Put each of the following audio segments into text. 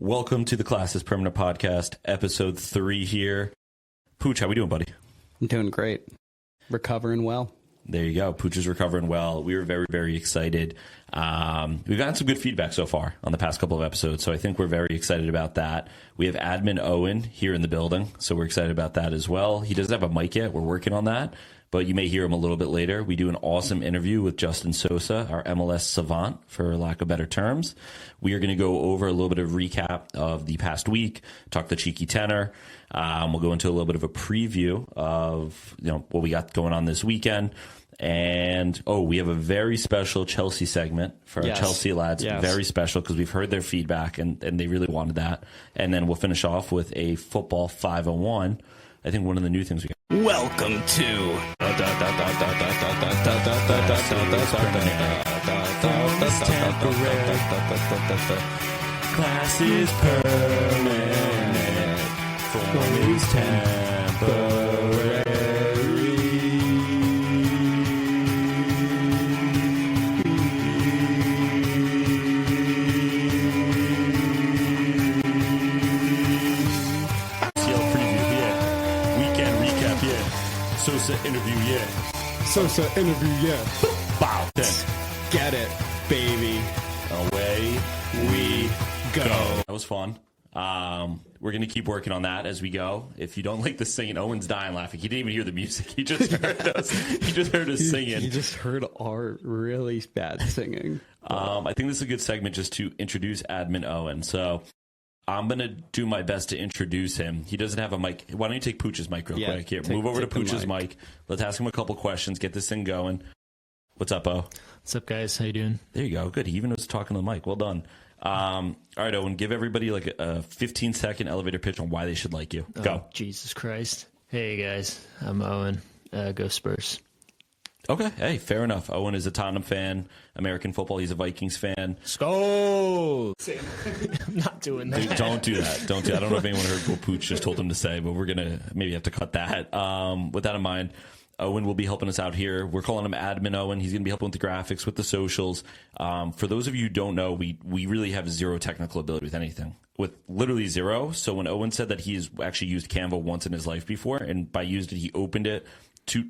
Welcome to the Class is Permanent Podcast, episode 3 here. Pooch, how we doing, buddy? I'm doing great. Recovering well. There you go. Pooch is recovering well. We were very, very excited. We've gotten some good feedback so far on the past couple of episodes, so I think we're very excited about that. We have Admin Owen here in the building, so we're excited about that as well. He doesn't have a mic yet. We're working on that, but you may hear him a little bit later. We do an awesome interview with Justin Sousa, our MLS savant, for lack of better terms. We are going to go over a little bit of recap of the past week, talk the cheeky tenor. We'll go into a little bit of a preview of what we got going on this weekend. And, we have a very special Chelsea segment for our Chelsea lads. Yes. Very special because we've heard their feedback and they really wanted that. And then we'll finish off with a football 501. I think one of the new things we got. Welcome to Class is permanent. Form is temporary. Sousa interview, Sousa interview, Wow. Get it, baby. Away we go. That was fun. We're going to keep working on that as we go. If you don't like the singing, Owen's dying laughing. He didn't even hear the music. He just heard us. He just heard us singing. He just heard our really bad singing. I think this is a good segment just to introduce Admin Owen. So I'm going to do my best to introduce him. He doesn't have a mic. Why don't you take Pooch's mic real quick? Here, move over to Pooch's mic. Let's ask him a couple questions, get this thing going. What's up, O? What's up, guys? How you doing? There you go. Good. He even was talking to the mic. Well done. All right, Owen, give everybody like a 15-second elevator pitch on why they should like you. Go. Jesus Christ. Hey, guys. I'm Owen. Go Spurs. Okay. Hey, fair enough. Owen is a Tottenham fan, American football. He's a Vikings fan. Skull! I'm not doing that. Dude, don't do that. Don't do that. I don't know if anyone heard what Pooch just told him to say, but we're going to maybe have to cut that. With that in mind, Owen will be helping us out here. We're calling him Admin Owen. He's going to be helping with the graphics, with the socials. For those of you who don't know, we really have zero technical ability with anything. With literally zero. So when Owen said that he's actually used Canva once in his life before, and by used it, he opened it,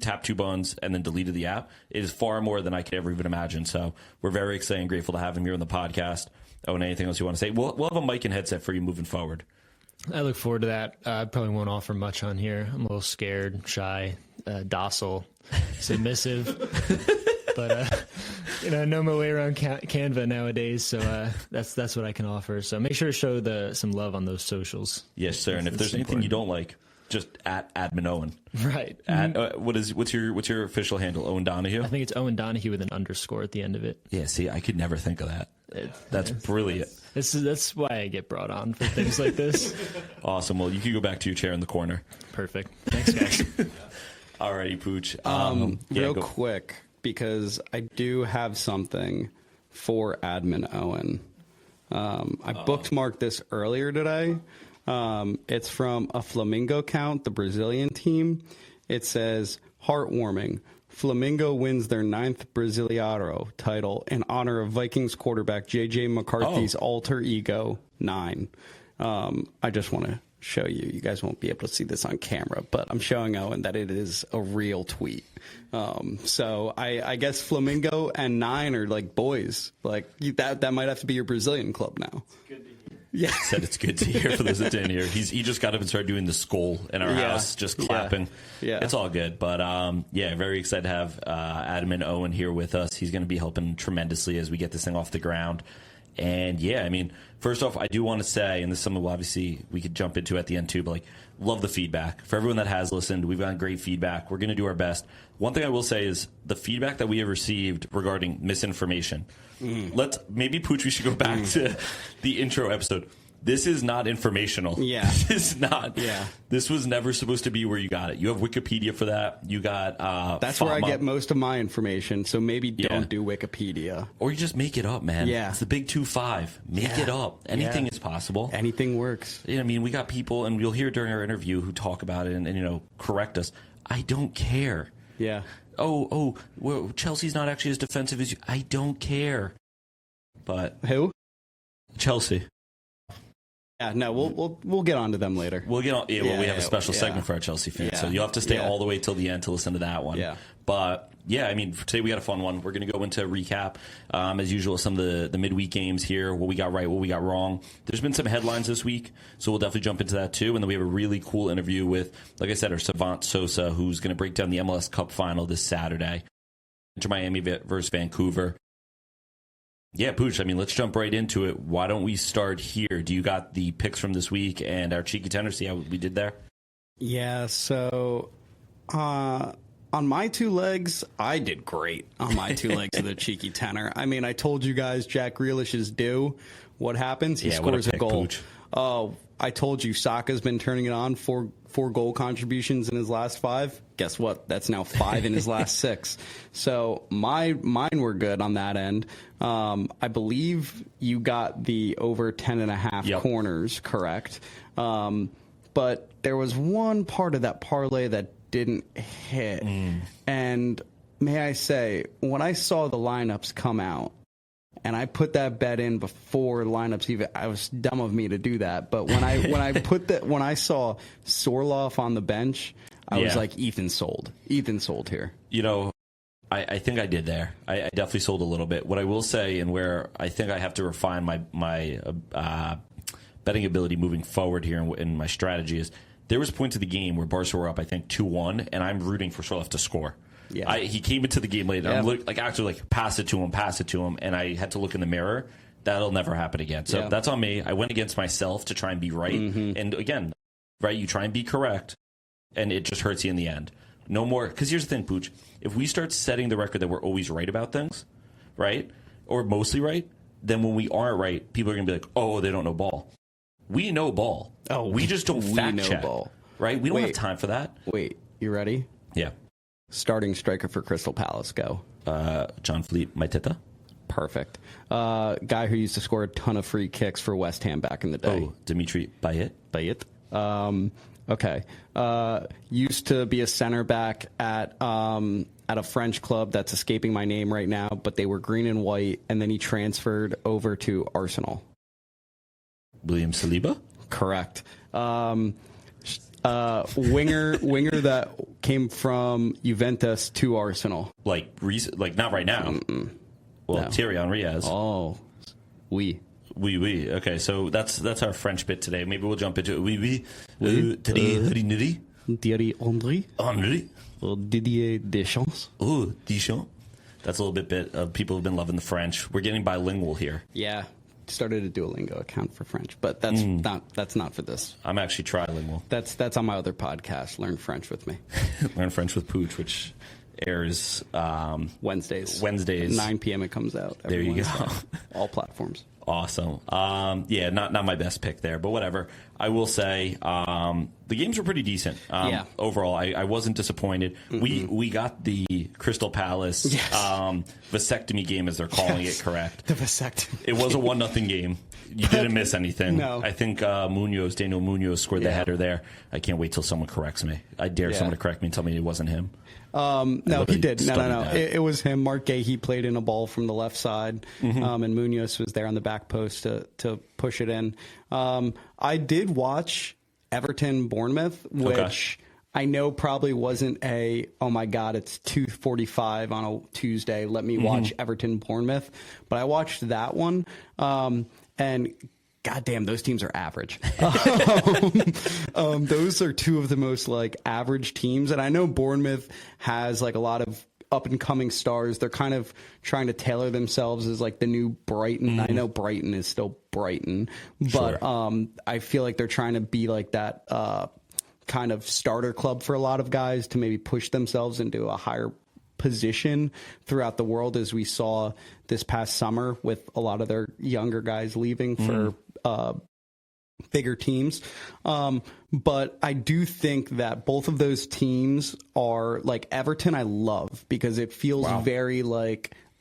tapped 2 buttons, and then deleted the app, it is far more than I could ever even imagine. So we're very excited and grateful to have him here on the podcast. Owen, anything else you want to say? We'll have a mic and headset for you moving forward. I look forward to that. I probably won't offer much on here. I'm a little scared, shy, docile, submissive. But, know my way around Canva nowadays, so that's what I can offer. So make sure to show some love on those socials. Yes, sir. And if there's anything you don't like, just at Admin Owen. Right. What's your official handle? Owen Donahue? I think it's Owen Donahue with an underscore at the end of it. Yeah, see, I could never think of that. That's brilliant. That's why I get brought on for things like this. Awesome. Well, you can go back to your chair in the corner. Perfect. Thanks, guys. Alrighty, Pooch. Real quick, because I do have something for Admin Owen. I bookmarked this earlier today. It's from a Flamingo account, the Brazilian team. It says, heartwarming. Flamengo wins their 9th Brasileiro title in honor of Vikings quarterback J.J. McCarthy's alter ego, 9. I just want to show you. You guys won't be able to see this on camera, but I'm showing Owen that it is a real tweet. So I guess Flamingo and 9 are like boys. Like that might have to be your Brazilian club now. Good to hear. Yeah, said it's good to hear for those that didn't hear. He just got up and started doing the skull in our house, just clapping. Yeah, it's all good. But very excited to have Admin Owen here with us. He's going to be helping tremendously as we get this thing off the ground. And first off, I do want to say, and this is something obviously we could jump into at the end too, but love the feedback. For everyone that has listened, we've gotten great feedback. We're going to do our best. One thing I will say is the feedback that we have received regarding misinformation. Maybe, Pooch, we should go back to the intro episode. This is not informational. Yeah. This is not. Yeah. This was never supposed to be where you got it. You have Wikipedia for that. You got That's where I get most of my information, so maybe don't do Wikipedia. Or you just make it up, man. Yeah. It's the big 2-5. Make it up. Anything is possible. Anything works. We got people, and you'll hear during our interview, who talk about it and correct us. I don't care. Yeah. Well, Chelsea's not actually as defensive as you. I don't care. But who? Chelsea. no, we'll get onto them later. We'll get on. Yeah, well, we have a special segment for our Chelsea fans, so you'll have to stay all the way till the end to listen to that one. Yeah. But yeah, I mean, for today we got a fun one. We're going to go into a recap, as usual, some of the midweek games here, what we got right, what we got wrong. There's been some headlines this week, so we'll definitely jump into that too. And then we have a really cool interview with, like I said, our savant Sousa, who's going to break down the MLS Cup final this Saturday, Inter Miami versus Vancouver. Yeah, Pooch, I mean, let's jump right into it. Why don't we start here? Do you got the picks from this week and our cheeky tenor? See how we did there? Yeah, so on my two legs, I did great on my two legs of the cheeky tenor. I mean, I told you guys Jack Grealish is due. What happens? He scores a goal. Pooch. Oh, I told you Saka's been turning it on, four goal contributions in his last 5. Guess what? That's now 5 in his last 6. So mine were good on that end. I believe you got the over 10.5 corners correct. But there was one part of that parlay that didn't hit. And may I say, when I saw the lineups come out, and I put that bet in before lineups even. I was dumb of me to do that, but when I saw Sorloff on the bench, I was like, Ethan sold here. You know, I think I did there. I definitely sold a little bit. What I will say, and where I think I have to refine my betting ability moving forward here, and my strategy is, there was a point of the game where Barca were up, I think 2-1, and I'm rooting for Sorloff to score. Yeah. He came into the game late. Yeah. I'm actually pass it to him, and I had to look in the mirror. That'll never happen again. So that's on me. I went against myself to try and be right. And again, right, you try and be correct, and it just hurts you in the end. No more, because here's the thing, Pooch. If we start setting the record that we're always right about things, right, or mostly right, then when we aren't right, people are going to be like, oh, they don't know ball. We know ball. Oh, we just don't fact check. Ball. Right? We don't have time for that. Wait, you ready? Yeah. Starting striker for Crystal Palace, go. John Fleet Maiteta. Perfect. Guy who used to score a ton of free kicks for West Ham back in the day. Oh, Dimitri Payet. Okay. Used to be a center back at a French club that's escaping my name right now, but they were green and white, and then he transferred over to Arsenal. William Saliba? Correct. Winger that came from Juventus to Arsenal. Like not right now. Well, no. Thierry Henry has. Oh, oui. Okay, so that's our French bit today. Maybe we'll jump into it. Oui. Thierry Henry. Didier Deschamps. Oh, Deschamps. That's a little bit of people have been loving the French. We're getting bilingual here. Yeah. Started a Duolingo account for French, but that's not for this. I'm actually trilingual. That's on my other podcast, Learn French with me. Learn French with Pooch, which airs Wednesdays. 9 p.m. it comes out. There you go. All platforms. Awesome. Yeah, not my best pick there, but whatever. I will say the games were pretty decent. Overall, I wasn't disappointed. We got the Crystal Palace vasectomy game, as they're calling it, correct. The vasectomy. It was a 1-0 game. You didn't miss anything. No. I think Daniel Munoz scored the header there. I can't wait till someone corrects me. I dare someone to correct me and tell me it wasn't him. No, he did. No. It was him. Mark Gahey played in a ball from the left side, and Munoz was there on the back post to push it in. I did watch Everton Bournemouth, which I know probably wasn't oh my God, it's 2:45 on a Tuesday. Let me watch Everton Bournemouth. But I watched that one, and goddamn, those teams are average. Those are two of the most average teams. And I know Bournemouth has a lot of up and coming stars. They're kind of trying to tailor themselves as the new Brighton. I know Brighton is still Brighton, but I feel like they're trying to be that kind of starter club for a lot of guys to maybe push themselves into a higher position throughout the world, as we saw this past summer with a lot of their younger guys leaving for bigger teams. But I do think that both of those teams are Everton. I love because it feels very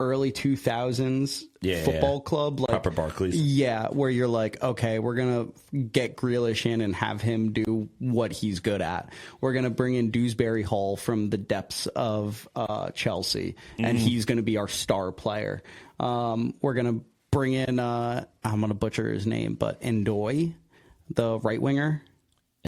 early 2000s football club, proper Barclays. Yeah, where you're okay, we're gonna get Grealish in and have him do what he's good at. We're gonna bring in Dewsbury Hall from the depths of Chelsea, and he's gonna be our star player. We're gonna bring in I'm gonna butcher his name, but Ndoye. the right winger.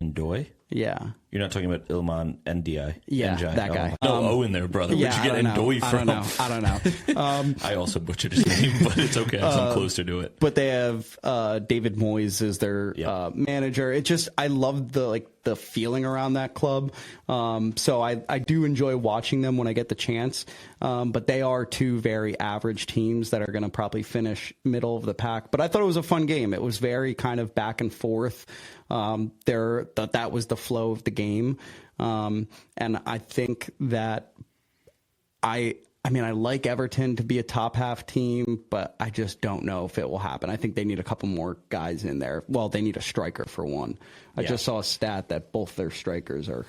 Ndoye? Yeah. You're not talking about Ilman Ndiaye? Yeah, NJ. that guy. No, Owen there, brother. Yeah, Where'd you get Ndoye from? I don't know. I also butchered his name, but it's okay. I'm closer to it. But they have David Moyes as their manager. It just, I love the feeling around that club. So I do enjoy watching them when I get the chance. But they are two very average teams that are going to probably finish middle of the pack. But I thought it was a fun game. It was very kind of back and forth. That was the flow of the game. And I think that I like Everton to be a top half team, but I just don't know if it will happen. I think they need a couple more guys in there. Well, they need a striker for one. I just saw a stat that both their strikers are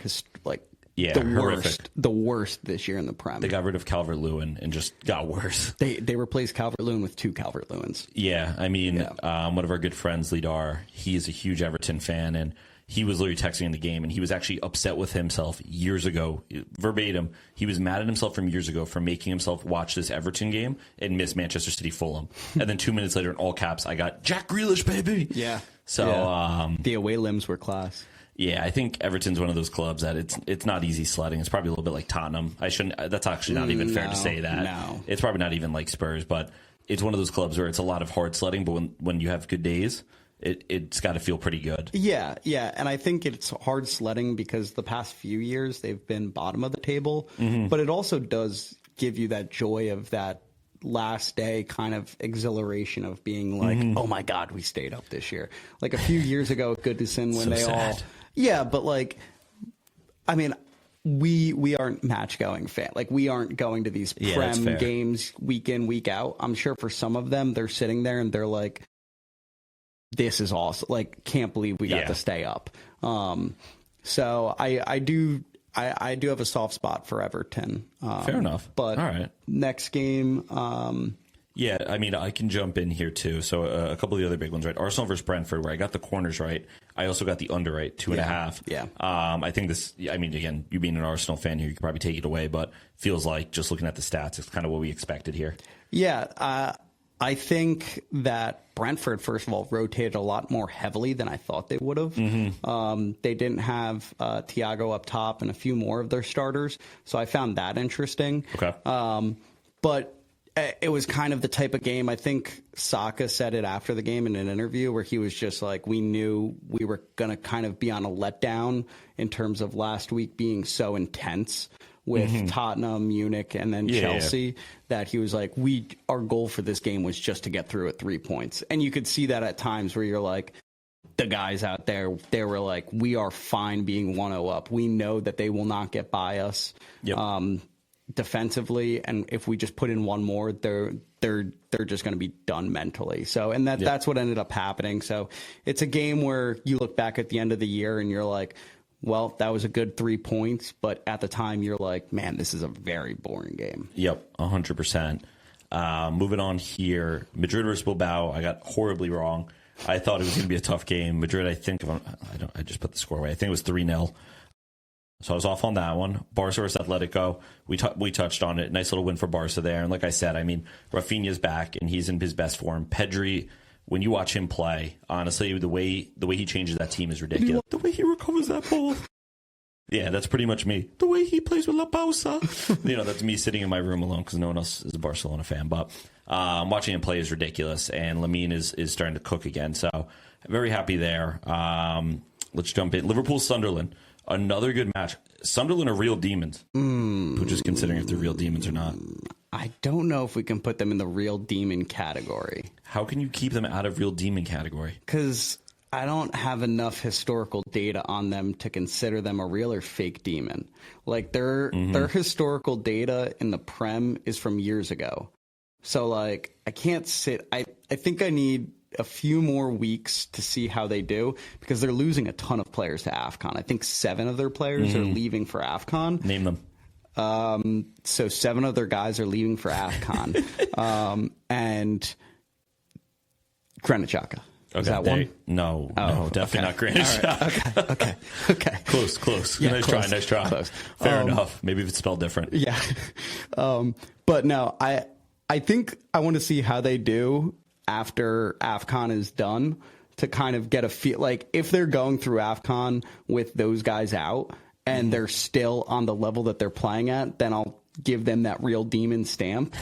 the worst this year in the Prem. They got rid of Calvert-Lewin and just got worse. They replaced Calvert-Lewin with two Calvert-Lewins. Yeah, I mean, one of our good friends, Lidar, he is a huge Everton fan, and he was literally texting in the game, and he was actually upset with himself years ago. Verbatim, he was mad at himself from years ago for making himself watch this Everton game and miss Manchester City Fulham. And then 2 minutes later, in all caps, I got Jack Grealish, baby. Yeah. So the away limbs were class. Yeah, I think Everton's one of those clubs that it's not easy sledding. It's probably a little bit like Tottenham. That's actually not even fair to say that. No. It's probably not even like Spurs, but it's one of those clubs where it's a lot of hard sledding, but when you have good days, it's got to feel pretty good. Yeah, and I think it's hard sledding because the past few years they've been bottom of the table, but it also does give you that joy of that last day kind of exhileration of being like, oh my God, we stayed up this year. Like a few years ago at Goodison when so they sad. all... Yeah, but like, I mean, we aren't match going fan. Like we aren't going to these Prem games week in, week out. I'm sure for some of them, they're sitting there and they're like, this is awesome. Like, can't believe we got to stay up. So I do have a soft spot for Everton. Fair enough. But all right. Next game. Yeah, I mean, I can jump in here too. So a couple of the other big ones, right? Arsenal versus Brentford, where I got the corners right. I also got the under right, 2.5. Yeah. I think this, I mean, again, you being an Arsenal fan here, you could probably take it away, but feels like just looking at the stats, it's kind of what we expected here. Yeah. I think that Brentford, first of all, rotated a lot more heavily than I thought they would have. They didn't have Thiago up top and a few more of their starters, so I found that interesting. Okay. But it was kind of the type of game, I think Saka said it after the game in an interview where he was just like, we knew we were going to kind of be on a letdown in terms of last week being so intense with Tottenham, Munich, and then Chelsea, that he was like, our goal for this game was just to get through at 3 points. And you could see that at times where you're like, the guys out there, they were like, we are fine being 1-0 up. We know that they will not get by us. Defensively, and if we just put in one more, they're just going to be done mentally. So, and that's what ended up happening. So, it's a game where you look back at the end of the year and you're like, well, that was a good 3 points, but at the time you're like, man, this is a very boring game. Yep, 100%. Moving on here, Madrid versus Bilbao. I got horribly wrong. I thought it was going to be a tough game. Madrid, I think, I just put the score away. I think it was 3-0. So I was off on that one. Barca versus Atletico. We touched on it. Nice little win for Barca there. And like I said, I mean, Rafinha's back and he's in his best form. Pedri, when you watch him play, honestly, the way he changes that team is ridiculous. The way he recovers that ball. Yeah, that's pretty much me. The way he plays with La Pausa. That's me sitting in my room alone because no one else is a Barcelona fan. But watching him play is ridiculous. And Lamine is starting to cook again. So very happy there. Let's jump in. Liverpool-Sunderland. Another good match. Sunderland are real demons. We're just considering if they're real demons or not. I don't know if we can put them in the real demon category. How can you keep them out of real demon category? Because I don't have enough historical data on them to consider them a real or fake demon. Like their historical data in the Prem is from years ago. So like I can't sit. I think I need a few more weeks to see how they do because they're losing a ton of players to AFCON. I think 7 of their players are leaving for AFCON. Name them. So 7 of their guys are leaving for AFCON. And Granit Xhaka. Okay, is that one? No, definitely not Granit Xhaka. Okay. Close. Yeah, nice try. Close. Fair enough. Maybe if it's spelled different. Yeah. But no, I think I want to see how they do after AFCON is done to kind of get a feel. Like, if they're going through AFCON with those guys out and they're still on the level that they're playing at, then I'll give them that real demon stamp.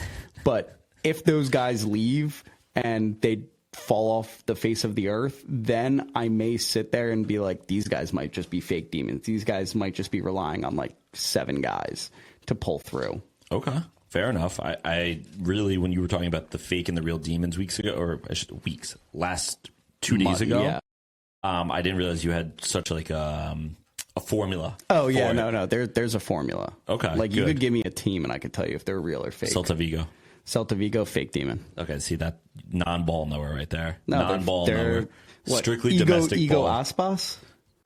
But if those guys leave and they fall off the face of the earth, then I may sit there and be like, these guys might just be fake demons. These guys might just be relying on like 7 guys to pull through. Okay. Fair enough. I really, when you were talking about the fake and the real demons last 2 days ago, Yeah. I didn't realize you had such like a formula. Oh, yeah. for it. No. There's a formula. Okay, Like, you good. could give me a team and I could tell you if they're real or fake. Celta Vigo. Celta Vigo, fake demon. Okay, see that non-ball knower right there. No, Non-ball they're knower. what, Strictly Ego, domestic Ego ball. Aspas?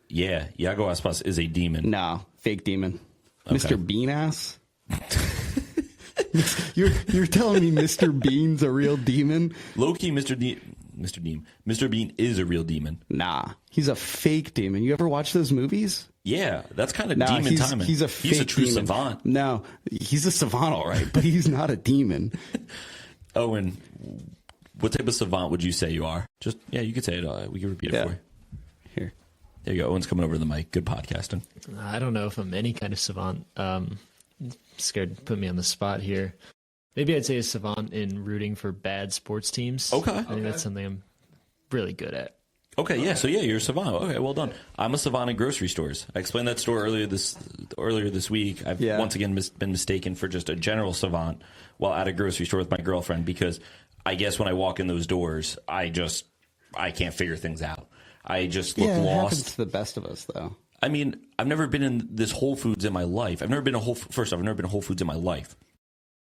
Yeah, Iago Aspas is a demon. No, fake demon. Okay. Mr. Bean ass? You're telling me Mr. Bean's a real demon? Low-key, Mr. Bean is a real demon. Nah, he's a fake demon. You ever watch those movies? Yeah, that's kind of Nah, demon timing. he's a fake true demon. savant. No, he's a savant, all right, but he's not a demon. Owen, what type of savant would you say you are? You could say it. We can repeat it for you. Here. There you go. Owen's coming over to the mic. Good podcasting. I don't know if I'm any kind of savant. Scared to put me on the spot here. Maybe I'd say a savant in rooting for bad sports teams. Okay. I think that's something I'm really good at. Okay, yeah. So yeah, you're a savant. Okay, well done. I'm a savant in grocery stores. I explained that store earlier this week. I've once again been mistaken for just a general savant while at a grocery store with my girlfriend, because I guess when I walk in those doors, I can't figure things out. I just look It lost. happens to the best of us, though. I mean, I've never been in this Whole Foods in my life. I've never been to Whole Foods in my life.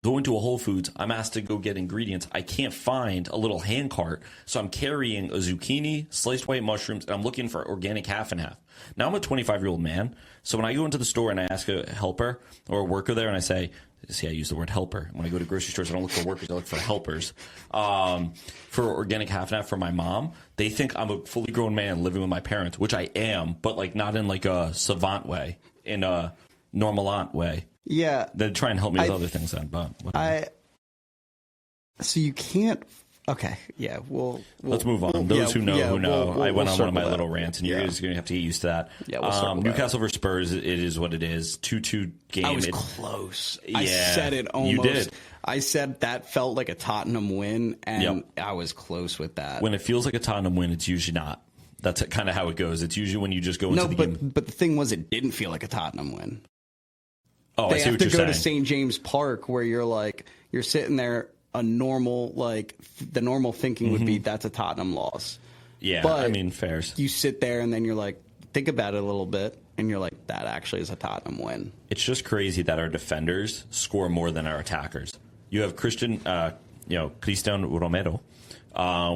Going to a Whole Foods, I'm asked to go get ingredients. I can't find a little hand cart, so I'm carrying a zucchini, sliced white mushrooms, and I'm looking for organic half and half. Now I'm a 25-year-old man, so when I go into the store and I ask a helper or a worker there and I say, see, I use the word helper. When I go to grocery stores, I don't look for workers, I look for helpers. For organic half and half for my mom, they think I'm a fully grown man living with my parents, which I am, but like not in like a savant way, in a normalant way. Yeah. They try and help me with other things then, but whatever. So you can't. Okay, yeah. Let's move on. Those who know. I went on one of my little that. rants, and you're just going to have to get used to that. Yeah, we'll circle back. Newcastle versus Spurs, it is what it is. 2-2 game. I was close. I Yeah, said it almost. you did. I said that felt like a Tottenham win, and I was close with that. When it feels like a Tottenham win, it's usually not. That's kind of how it goes. It's usually when you just go into the game. But the thing was, it didn't feel like a Tottenham win. Oh, I They see have what to you're go saying. to St. James Park, where you're sitting there. A normal, the normal thinking would be that's a Tottenham loss. Yeah, But I mean, fairs. You sit there and then you're like, think about it a little bit, and you're like, that actually is a Tottenham win. It's just crazy that our defenders score more than our attackers. You have Cristiano Romero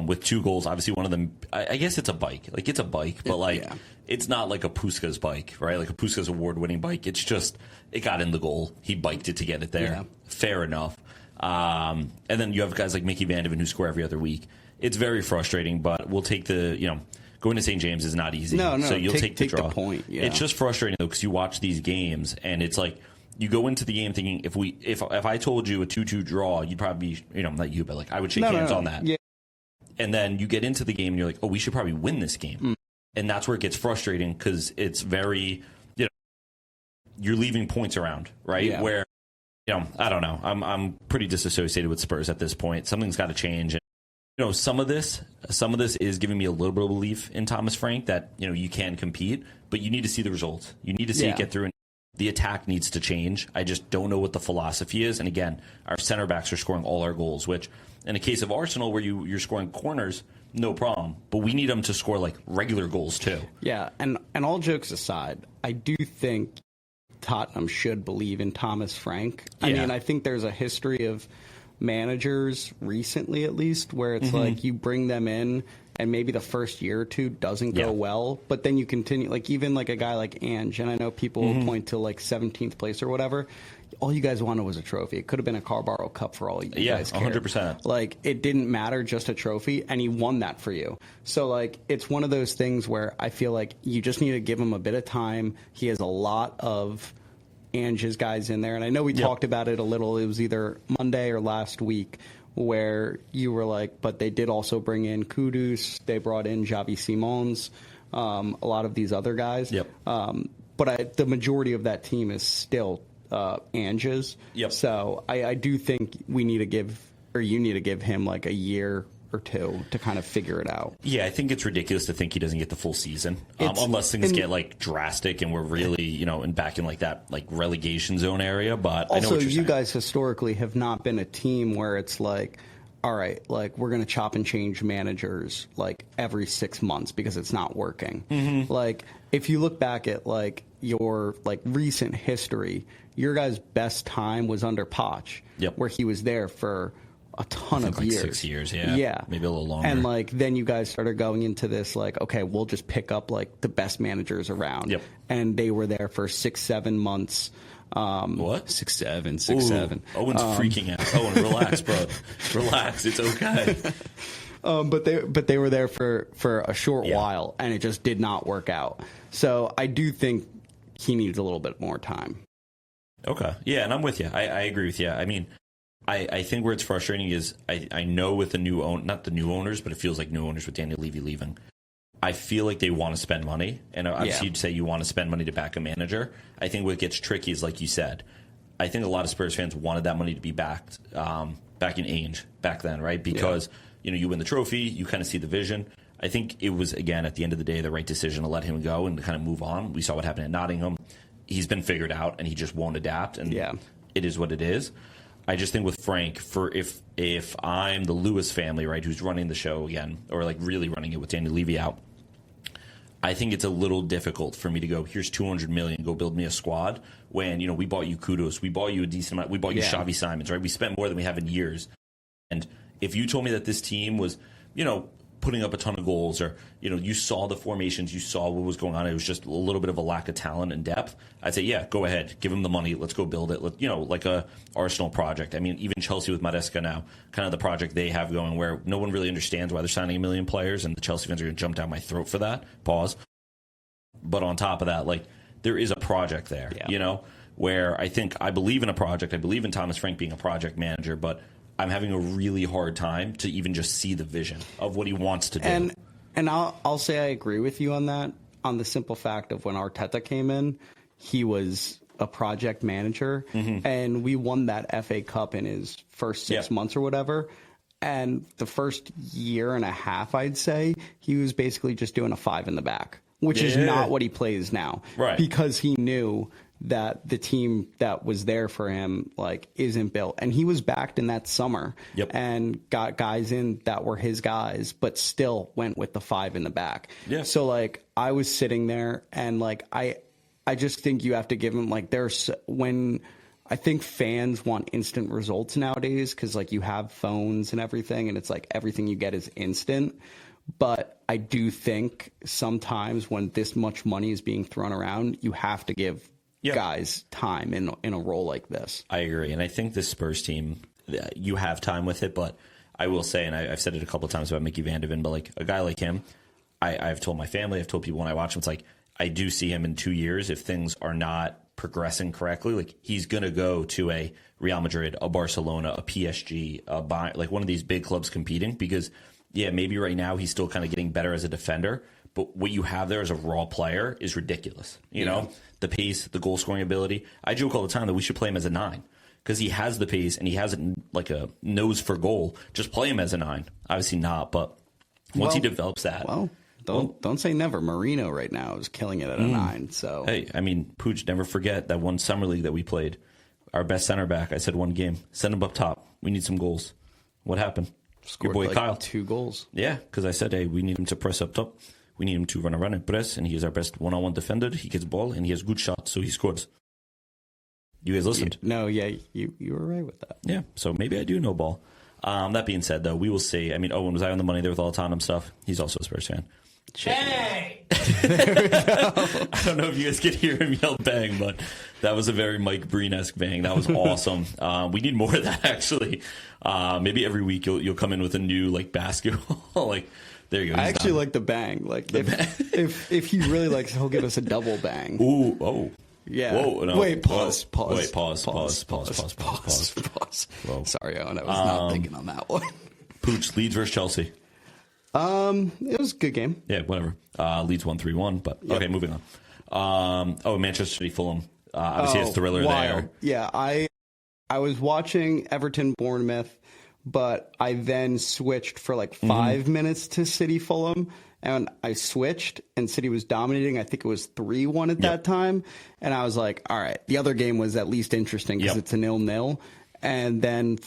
with 2 goals. Obviously, one of them, I guess it's a bike. Like, it's a bike, but it's not like a Puskás bike, right? Like a Puskás award-winning bike. It's just, it got in the goal. He biked it to get it there. Yeah. Fair enough. And then you have guys like Mickey Van de Ven who score every other week. It's very frustrating, but we'll take going to St. James is not easy. No, so you'll take the draw. the point. Yeah. It's just frustrating though, because you watch these games and it's like you go into the game thinking if I told you a 2-2 draw, you'd probably be, not you, but like I would shake hands on that. Yeah. And then you get into the game and you're like, oh, we should probably win this game. And that's where it gets frustrating because it's very, you're leaving points around, right? Yeah. Where, I don't know. I'm pretty disassociated with Spurs at this point. Something's got to change. And, some of this is giving me a little bit of belief in Thomas Frank that, you can compete, but you need to see the results. You need to see it get through. And the attack needs to change. I just don't know what the philosophy is. And again, our center backs are scoring all our goals, which in the case of Arsenal, where you're scoring corners, no problem. But we need them to score like regular goals too. Yeah. And all jokes aside, I do think Tottenham should believe in Thomas Frank. I mean, I think there's a history of managers recently, at least, where it's like you bring them in and maybe the first year or two doesn't go well, but then you continue, like even like a guy like Ange, and I know people will point to like 17th place or whatever. All you guys wanted was a trophy. It could have been a Carabao Cup for all you guys cared. 100%. Like, it didn't matter, just a trophy, and he won that for you. So, like, it's one of those things where I feel like you just need to give him a bit of time. He has a lot of Ange's guys in there, and I know we talked about it a little. It was either Monday or last week where you were like, but they did also bring in Kudus, they brought in Javi Simons, a lot of these other guys. Yep. But the majority of that team is still Ange's. Yep. So I do think you need to give him like a year or two to kind of figure it out. Yeah, I think it's ridiculous to think he doesn't get the full season, unless things get like drastic and we're really, back in like that like relegation zone area. But also, I know what you're saying. guys historically have not been a team where it's like, all right, like we're going to chop and change managers like every 6 months because it's not working. Mm-hmm. Like if you look back at like your like recent history, your guys' best time was under Poch, where he was there for a ton of like years. 6 years, yeah. Maybe a little longer. And like then you guys started going into this like, okay, we'll just pick up like the best managers around. Yep. And they were there for 6-7 months. What? 6'7", 6'7". Owen's freaking out. Owen, relax, bro. Relax. It's okay. But they were there for a short while, and it just did not work out. So I do think he needs a little bit more time. Okay. Yeah, and I'm with you. I agree with you. I mean, I think where it's frustrating is I know with the not the new owners, but it feels like new owners with Daniel Levy leaving. I feel like they want to spend money, and obviously you'd say you want to spend money to back a manager. I think what gets tricky is, like you said, I think a lot of Spurs fans wanted that money to be backed back in Ainge back then, right? Because you win the trophy, you kind of see the vision. I think it was, again, at the end of the day, the right decision to let him go and to kind of move on. We saw what happened at Nottingham. He's been figured out, and he just won't adapt, and it is what it is. I just think with Frank, if I'm the Lewis family, right, who's running the show again, or like really running it with Daniel Levy out, I think it's a little difficult for me to go, here's $200 million, go build me a squad, when, we bought you Kudos, we bought you a decent amount, we bought you Xavi Simons, right? We spent more than we have in years. And if you told me that this team was, putting up a ton of goals, or, you saw the formations, you saw what was going on, it was just a little bit of a lack of talent and depth, I'd say, yeah, go ahead, give them the money, let's go build it, like a Arsenal project. I mean, even Chelsea with Maresca now, kind of the project they have going where no one really understands why they're signing 1 million players, and the Chelsea fans are going to jump down my throat for that. Pause. But on top of that, like, there is a project there, where I believe in a project, I believe in Thomas Frank being a project manager, but I'm having a really hard time to even just see the vision of what he wants to do. And I'll say I agree with you on that, on the simple fact of when Arteta came in, he was a project manager, and we won that FA Cup in his first 6 months or whatever. And the first year and a half, I'd say, he was basically just doing a 5 in the back, which is not what he plays now. Right. Because he knew that the team that was there for him like isn't built, and he was backed in that summer and got guys in that were his guys, but still went with the 5 in the back. So like I was sitting there, and like I just think you have to give him, like, when I think fans want instant results nowadays, because like you have phones and everything, and it's like everything you get is instant. But I do think sometimes when this much money is being thrown around, you have to give guys time in a role like this. I agree. And I think this Spurs team, you have time with it, but I will say, and I've said it a couple of times about Mickey Van de Ven, but like a guy like him, I've told my family, I've told people when I watch him, it's like, I do see him in 2 years, if things are not progressing correctly, like he's going to go to a Real Madrid, a Barcelona, a PSG, like one of these big clubs competing, because maybe right now he's still kind of getting better as a defender, but what you have there as a raw player is ridiculous. You know, the pace, the goal scoring ability. I joke all the time that we should play him as a 9 because he has the pace and he has like a nose for goal. Just play him as a 9. Obviously not, but once he develops that. Don't say never. Marino right now is killing it at a 9. So hey, I mean, Pooch, never forget that one summer league that we played. Our best center back, I said one game, send him up top. We need some goals. What happened? Scored your boy like Kyle. 2 goals. Yeah, because I said, hey, we need him to press up top. We need him to run around and press, and he is our best one-on-one defender. He gets the ball, and he has good shots, so he scores. You guys listened? You were right with that. Yeah, so maybe I do know ball. That being said, though, we will see. I mean, Owen was I on the money there with all the Tottenham stuff. He's also a Spurs fan. Hey! I don't know if you guys could hear him yell bang, but that was a very Mike Breen-esque bang. That was awesome. We need more of that, actually. Maybe every week you'll come in with a new like basketball. Like, there you go. I actually like the bang. Like if he really likes it, he'll give us a double bang. Ooh, oh. Yeah. Whoa, no. Wait, pause. Wait, pause. Whoa. Sorry, Owen. I was not thinking on that one. Pooch, Leeds versus Chelsea. It was a good game. Yeah, whatever. Leeds 1-3-1, but okay, moving on. Manchester City, Fulham. Obviously, it's thriller there. Yeah, I was watching Everton Bournemouth, but I then switched for like 5 minutes to City Fulham, and I switched, and City was dominating. I think it was 3-1 at that time, and I was like, all right, the other game was at least interesting because it's a 0-0, and then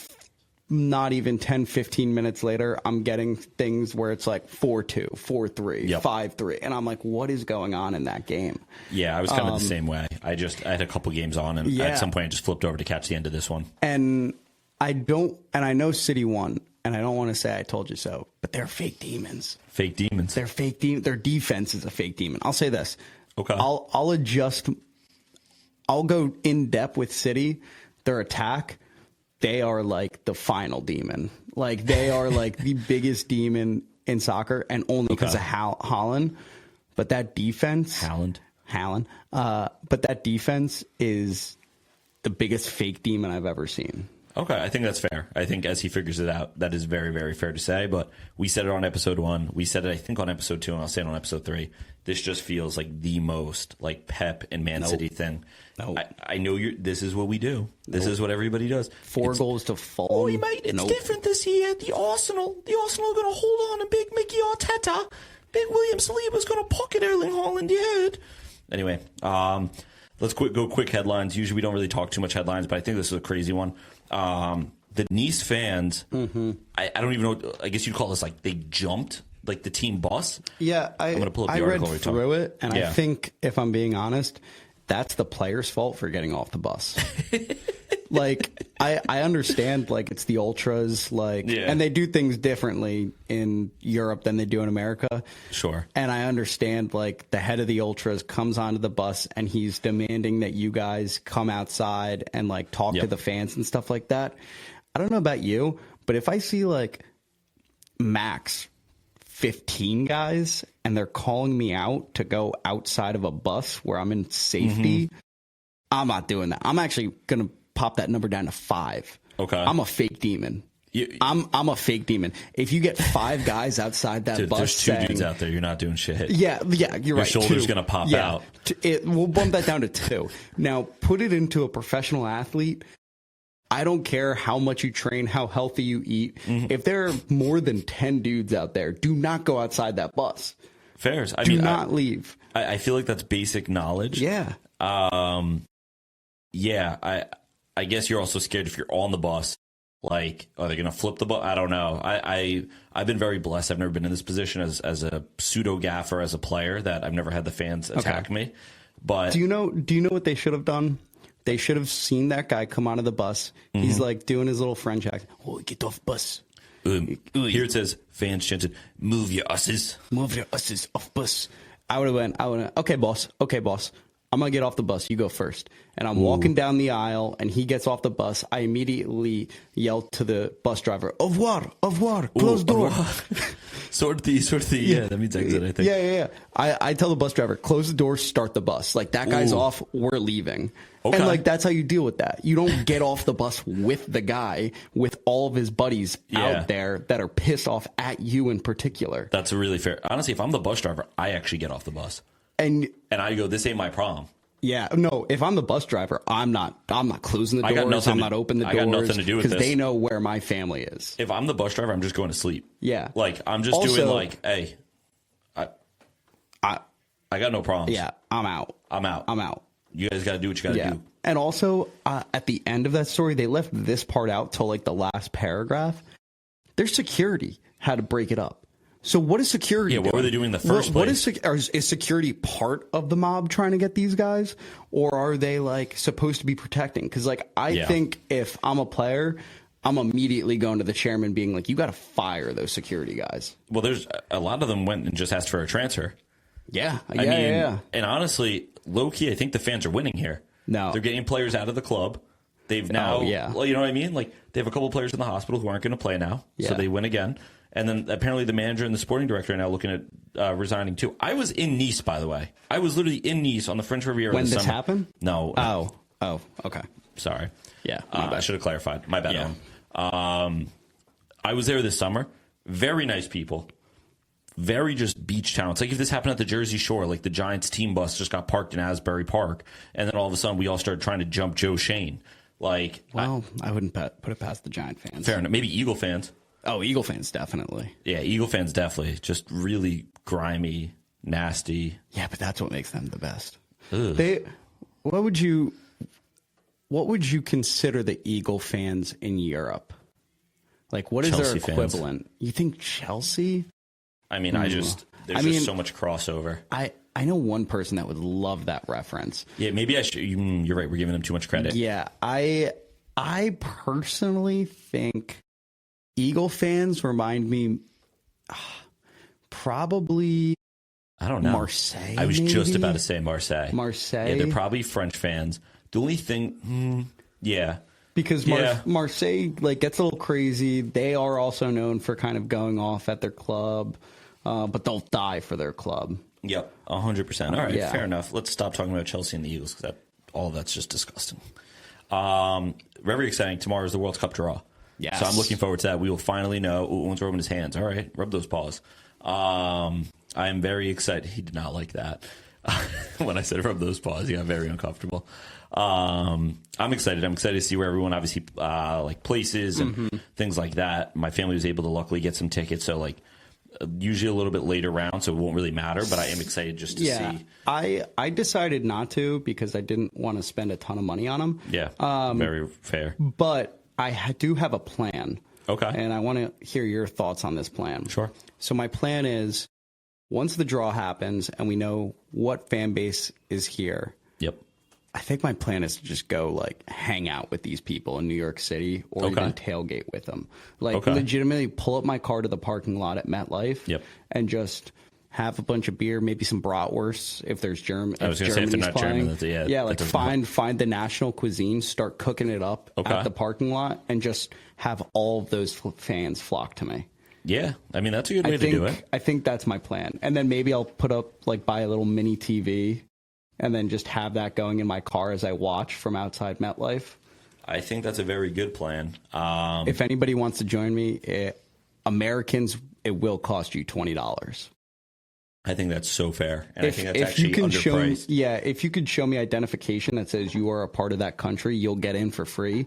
not even 10, 15 minutes later, I'm getting things where it's like 4-2, 4-3, 5-3. And I'm like, what is going on in that game? Yeah, I was kind of the same way. I had a couple games on, and at some point I just flipped over to catch the end of this one. And I know City won, and I don't want to say I told you so, but they're fake demons. Fake demons. They're fake demons. Their defense is a fake demon. I'll say this. Okay. I'll adjust. I'll go in depth with City. Their attack, they are like the final demon. Like they are like the biggest demon in soccer, and only because of Haaland. But that defense, Haaland. But that defense is the biggest fake demon I've ever seen. Okay, I think that's fair. I think as he figures it out, that is very, very fair to say. But we said it on episode 1. We said it, I think, on episode 2, and I'll say it on episode 3. This just feels like the most like Pep and Man City thing. I know this is what we do. This is what everybody does. 4 goals to Fulham. Oh, mate, it's different this year. The Arsenal are going to hold on, and Big Mickey Arteta, Big William Saliba's going to pocket Erling Haaland. You heard? Anyway, let's go quick headlines. Usually we don't really talk too much headlines, but I think this is a crazy one. The Nice fans, I don't even know. I guess you'd call this like they jumped like the team bus. Yeah, I'm going to pull up the article. article. I read through it, and I think, if I'm being honest, that's the player's fault for getting off the bus. Like, I understand, like, it's the ultras, like, and they do things differently in Europe than they do in America. Sure. And I understand, like, the head of the ultras comes onto the bus and he's demanding that you guys come outside and, like, talk to the fans and stuff like that. I don't know about you, but if I see, like, max 15 guys and they're calling me out to go outside of a bus where I'm in safety, I'm not doing that. I'm actually going to pop that number down to 5. Okay. I'm a fake demon. I'm a fake demon. If you get 5 guys outside that bus, there's 2 dudes out there. You're not doing shit. Yeah, you're right. Your shoulder's going to pop out. We'll bump that down to 2. Now, put it into a professional athlete. I don't care how much you train, how healthy you eat. If there are more than 10 dudes out there, do not go outside that bus. Fairs. Do not leave. I feel like that's basic knowledge. Yeah. I guess you're also scared if you're on the bus. Like, are they going to flip the bus? I don't know. I've been very blessed. I've never been in this position as a pseudo gaffer, as a player, that I've never had the fans attack me. But do you know what they should have done? They should have seen that guy come out of the bus. He's like doing his little French accent. Oh, get off bus. Here it says, fans chanted, move your usses. Move your usses off bus. I would have went, okay, boss. I'm going to get off the bus. You go first. And I'm walking down the aisle, and he gets off the bus. I immediately yell to the bus driver, au revoir, close door. Sort the, that means exit, I think. Yeah. I tell the bus driver, close the door, start the bus. Like, that guy's off, we're leaving. Okay. And, like, that's how you deal with that. You don't get off the bus with the guy, with all of his buddies out there that are pissed off at you in particular. That's really fair. Honestly, if I'm the bus driver, I actually get off the bus. And I go, this ain't my prom. Yeah, no, if I'm the bus driver, I'm not closing the doors. I'm not opening the doors. I got nothing to do with this. Because they know where my family is. If I'm the bus driver, I'm just going to sleep. Yeah. Like, I'm just doing like, hey, I got no problems. Yeah, I'm out. You guys got to do what you got to do. And also, at the end of that story, they left this part out till like the last paragraph. Their security had to break it up. So what is security doing? What were they doing in the first place? Is security part of the mob trying to get these guys? Or are they, like, supposed to be protecting? Because, like, I think if I'm a player, I'm immediately going to the chairman being like, you got to fire those security guys. Well, there's a lot of them went and just asked for a transfer. Yeah. And honestly, low-key, I think the fans are winning here. No. They're getting players out of the club. They've now, well, you know what I mean? Like, they have a couple players in the hospital who aren't going to play now. So they win again. And then apparently the manager and the sporting director are now looking at resigning too. I was in Nice, by the way. I was literally in Nice on the French Riviera When this this summer. happened? No. Oh, okay. Sorry. Yeah, I should have clarified. My bad. Yeah. I was there this summer. Very nice people. Very just beach town. It's like if this happened at the Jersey Shore, like the Giants team bus just got parked in Asbury Park, and then all of a sudden we all started trying to jump Joe Shane. Like, Well, I wouldn't put it past the Giant fans. fair enough. Maybe Eagle fans. Oh, Eagle fans, definitely. Yeah, Eagle fans definitely. Just really grimy, nasty. Yeah, but that's what makes them the best. Ugh. What would you consider the Eagle fans in Europe? Like, what is Chelsea their equivalent? You think Chelsea? I mean, there's just so much crossover. I know one person that would love that reference. Yeah, maybe I should. You're right. We're giving them too much credit. Yeah, I personally think Eagle fans remind me probably I don't know. Marseille. I was maybe? just about to say Marseille. Marseille. Yeah, they're probably French fans. The only thing, yeah. Because Yeah. Marseille gets a little crazy. They are also known for kind of going off at their club, but they'll die for their club. Yep, 100%. All right, Yeah. fair enough. Let's stop talking about Chelsea and the Eagles because all of that's just disgusting. Very exciting. Tomorrow is the World Cup draw. Yes. So I'm looking forward to that. We will finally know. Ooh, Owen's rubbing his hands. All right, rub those paws. I am very excited. He did not like that. When I said rub those paws, he got very uncomfortable. I'm excited. I'm excited to see where everyone obviously places and things like that. My family was able to luckily get some tickets, so usually a little bit later round, so it won't really matter. But I am excited just to see. I decided not to because I didn't want to spend a ton of money on them. Yeah, very fair. But I do have a plan. Okay. And I want to hear your thoughts on this plan. Sure. So my plan is once the draw happens and we know what fan base is here. Yep. I think my plan is to just go hang out with these people in New York City or even tailgate with them. Legitimately pull up my car to the parking lot at MetLife and just have a bunch of beer, maybe some bratwursts if there's German. I was going to say if they're not German, find the national cuisine, start cooking it up at the parking lot, and just have all of those fans flock to me. Yeah, I mean that's a good way to do it. I think that's my plan, and then maybe I'll put up buy a little mini TV, and then just have that going in my car as I watch from outside MetLife. I think that's a very good plan. If anybody wants to join me, Americans, it will cost you $20. I think that's so fair, and I think that's actually underpriced. If you could show me identification that says you are a part of that country, you'll get in for free.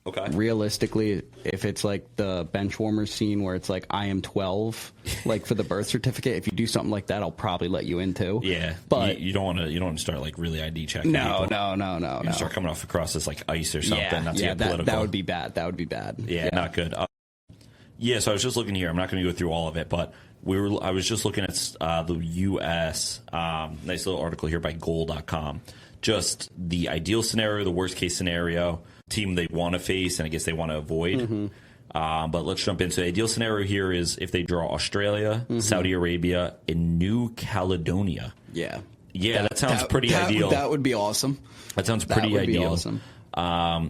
Okay. Realistically, if it's the bench warmers scene where it's I am 12, for the birth certificate, if you do something like that, I'll probably let you in too. Yeah, but you don't want to start really ID checking. No. You start coming off across this ice or something. Yeah, not to get political. That would be bad. That would be bad. Yeah, not good. So I was just looking here. I'm not going to go through all of it, but I was just looking at the U.S. Nice little article here by Goal.com. Just the ideal scenario, the worst case scenario, team they want to face, and I guess they want to avoid. But let's jump into the ideal scenario here is if they draw Australia, Saudi Arabia, and New Caledonia. Yeah. Yeah, that sounds pretty ideal. That would be awesome. That sounds pretty ideal. Be awesome.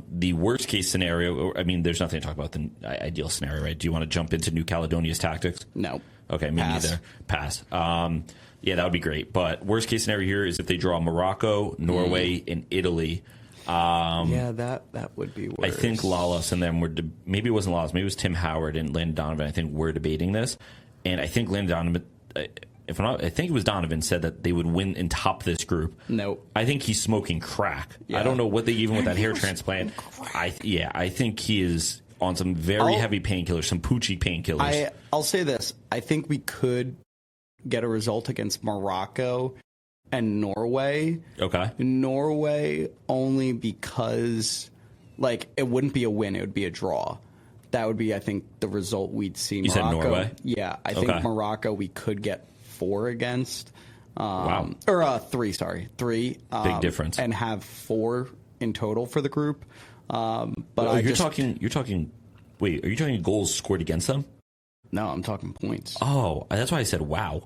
The worst case scenario, I mean, there's nothing to talk about the ideal scenario, right? Do you want to jump into New Caledonia's tactics? No. Okay, me neither. Pass. Yeah, that would be great. But worst case scenario here is if they draw Morocco, Norway, and Italy. That would be worse. I think Lalas and them maybe it wasn't Lalas, maybe it was Tim Howard and Landon Donovan. I think we're debating this. And I think Landon Donovan, I think it was Donovan said that they would win and top this group. No. I think he's smoking crack. Yeah. I don't know what they even with that hair transplant. I think he is on some very heavy painkillers, some Poochie painkillers. I'll say this. I think we could get a result against Morocco and Norway. Okay. Norway only because, it wouldn't be a win. It would be a draw. That would be, I think, the result we'd see. You said Norway? Yeah. I think Morocco we could get 4 against. Wow. Or 3, sorry. 3. Big difference. And have 4 in total for the group. But you're talking. Wait, are you talking goals scored against them? No, I'm talking points. Oh, that's why I said wow.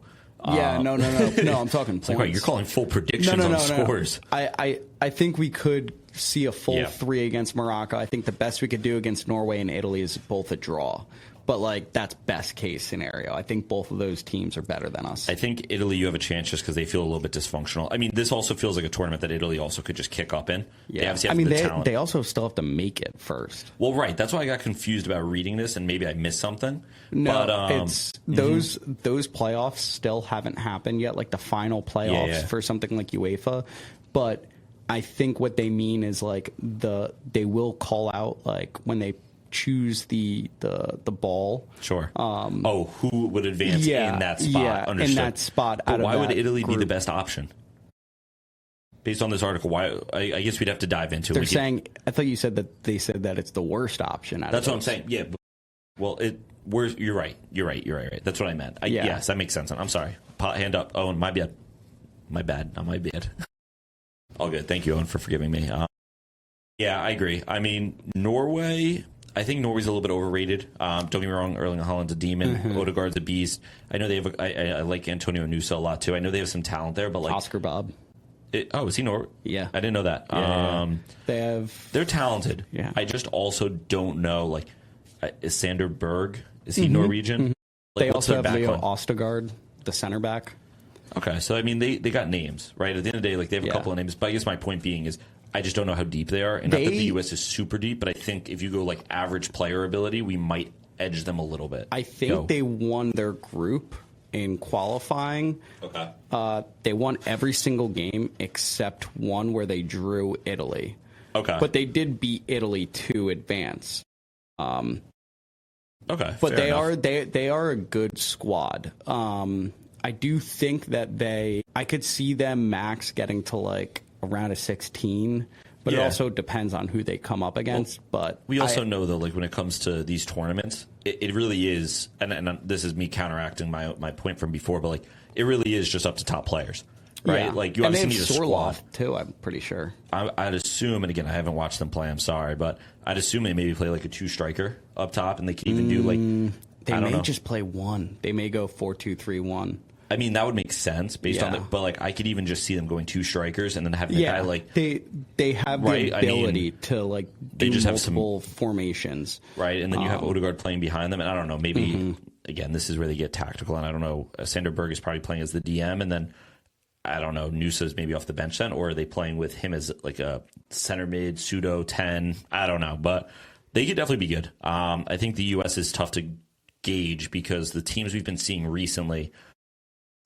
Yeah, no, I'm talking points. Wait, you're calling full predictions on scores. I think we could see a full 3 against Morocco. I think the best we could do against Norway and Italy is both a draw. but like that's best case scenario. I think both of those teams are better than us. I think Italy, you have a chance just because they feel a little bit dysfunctional. I mean, this also feels like a tournament that Italy also could just kick up in. Yeah, they obviously have the talent. They also still have to make it first. Well, right. That's why I got confused about reading this, and maybe I missed something. No, but, it's those playoffs still haven't happened yet, like the final playoffs for something like UEFA. But I think what they mean is like they will call out like when they choose the ball. Sure. Who would advance in that spot? Yeah, Understood. in that spot. But why would Italy group be the best option? Based on this article, why? I guess we'd have to dive into it. They're saying. I thought you said that they said that it's the worst option. That's what I'm saying. Yeah. Well, you're right. You're right. That's what I meant. Yes, that makes sense. I'm sorry. Hand up, Owen. My bad. My bad. All good. Thank you, Owen, for forgiving me. Yeah, I agree. I mean, Norway. I think Norway's a little bit overrated. Don't get me wrong, Erling Haaland's a demon. Odegaard's a beast. I know they have. I like Antonio Nusa a lot too. I know they have some talent there, but like Oscar Bob. Is he Norway? Yeah, I didn't know that. They're talented. Yeah, I just also don't know. Like, is Sander Berg? Is he Norwegian? Like, they also have Leo line? Ostergaard, the center back. Okay, so I mean they got names, right? At the end of the day, like they have a couple of names. But I guess my point being is I just don't know how deep they are. And not that the U.S. is super deep, but I think if you go like average player ability, we might edge them a little bit. I think they won their group in qualifying. Okay. They won every single game except one where they drew Italy. Okay. But they did beat Italy to advance. Okay. But they are a good squad. I do think that I could see them max getting to like around a 16, but it also depends on who they come up against. But we also know though, like when it comes to these tournaments, it really is, and this is me counteracting my point from before, but like it really is just up to top players, right? Yeah. Like you obviously need a squad Sorloth too. I'm pretty sure. I'd assume, and again, I haven't watched them play. I'm sorry, but I'd assume they maybe play like a 2 striker up top, and they can even do like they may just play one. They may go 4-2-3-1. I mean, that would make sense based on it, but like I could even just see them going 2 strikers and then having a guy like they have the ability to like do just multiple formations, right? And then you have Odegaard playing behind them, and I don't know, maybe again this is where they get tactical, and I don't know. Sander Berg is probably playing as the DM, and then I don't know, Nusa's maybe off the bench then, or are they playing with him as like a center mid pseudo 10? I don't know, but they could definitely be good. I think the U.S. is tough to gauge because the teams we've been seeing recently.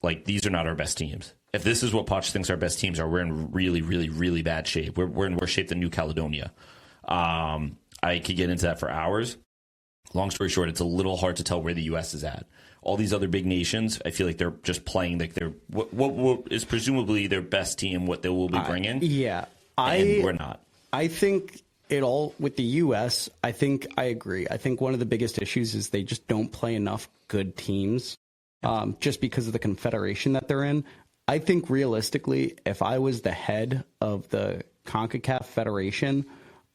Like, these are not our best teams. If this is what Poch thinks our best teams are, we're in really, really, really bad shape. We're in worse shape than New Caledonia. I could get into that for hours. Long story short, it's a little hard to tell where the U.S. is at. All these other big nations, I feel like they're just playing like they're what is presumably their best team, what they will be bringing. And we're not. I think it all with the U.S. I think I agree. I think one of the biggest issues is they just don't play enough good teams. Just because of the confederation that they're in. I think realistically, if I was the head of the CONCACAF Federation,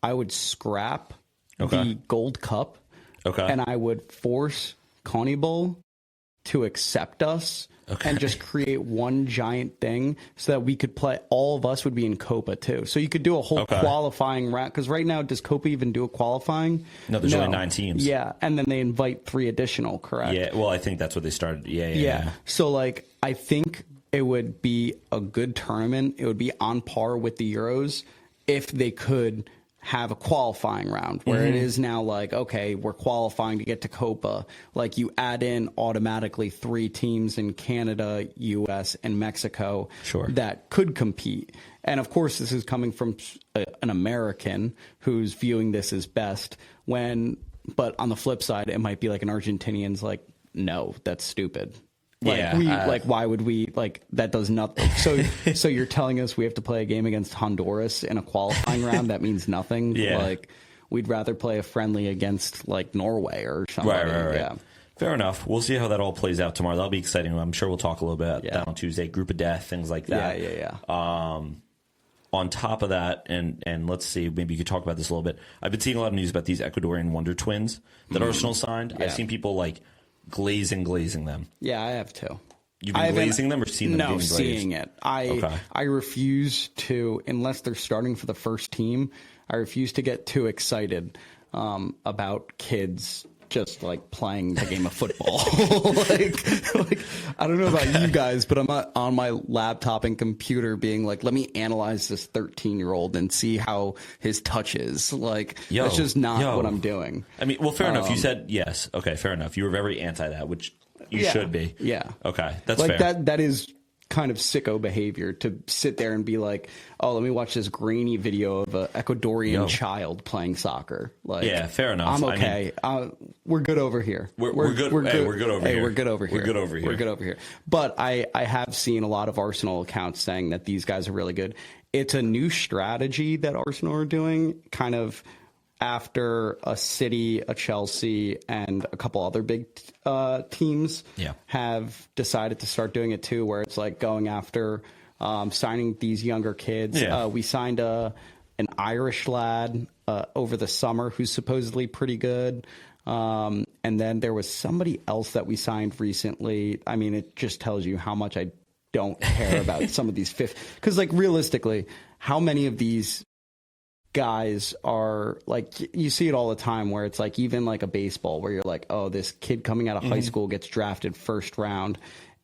I would scrap the Gold Cup and I would force CONMEBOL to accept us and just create one giant thing so that we could play. All of us would be in Copa too. So you could do a whole qualifying round. Because right now, does Copa even do a qualifying? No, there's only 9 teams. Yeah, and then they invite 3 additional, correct? Yeah, well, I think that's what they started. Yeah. So, like, I think it would be a good tournament. It would be on par with the Euros if they could have a qualifying round where it is now like, okay, we're qualifying to get to Copa. Like you add in automatically 3 teams in Canada, US, and Mexico that could compete. And of course, this is coming from an American who's viewing this as best but on the flip side, it might be like an Argentinian's like, no, that's stupid. Like, why would we, like, that does nothing. So you're telling us we have to play a game against Honduras in a qualifying round? That means nothing. Like, we'd rather play a friendly against, like, Norway or something. Right. Yeah. Fair enough. We'll see how that all plays out tomorrow. That'll be exciting. I'm sure we'll talk a little bit about that on Tuesday. Group of death, things like that. Yeah. On top of that, and let's see, maybe you could talk about this a little bit. I've been seeing a lot of news about these Ecuadorian wonder twins that Arsenal signed. I've seen people, like, glazing them. Yeah, I have too. You've been glazing them or seen them being glazed? No, seeing it. I refuse to, unless they're starting for the first team, I refuse to get too excited about kids just like playing the game of football. like I don't know about you guys, but I'm not on my laptop and computer being like, let me analyze this 13-year-old and see how his touch is. Like, that's just not what I'm doing. I mean, well, fair enough. You said yes. Okay, fair enough. You were very anti that, which you should be. Yeah. Okay, that's like fair. That is kind of sicko behavior to sit there and be like, oh, let me watch this grainy video of an Ecuadorian child playing soccer. Like, yeah, fair enough. I'm okay. I mean, we're good over here. We're good. We're good over here. We're good over here. We're good over here. We're good over here. But I have seen a lot of Arsenal accounts saying that these guys are really good. It's a new strategy that Arsenal are doing, kind of after a City, a Chelsea, and a couple other big teams have decided to start doing it too, where it's like going after signing these younger kids. Yeah. We signed an Irish lad over the summer who's supposedly pretty good. And then there was somebody else that we signed recently. I mean, it just tells you how much I don't care about some of these because, like, realistically, how many of these guys are like, you see it all the time where it's like, even like a baseball where you're like, oh, this kid coming out of high school gets drafted first round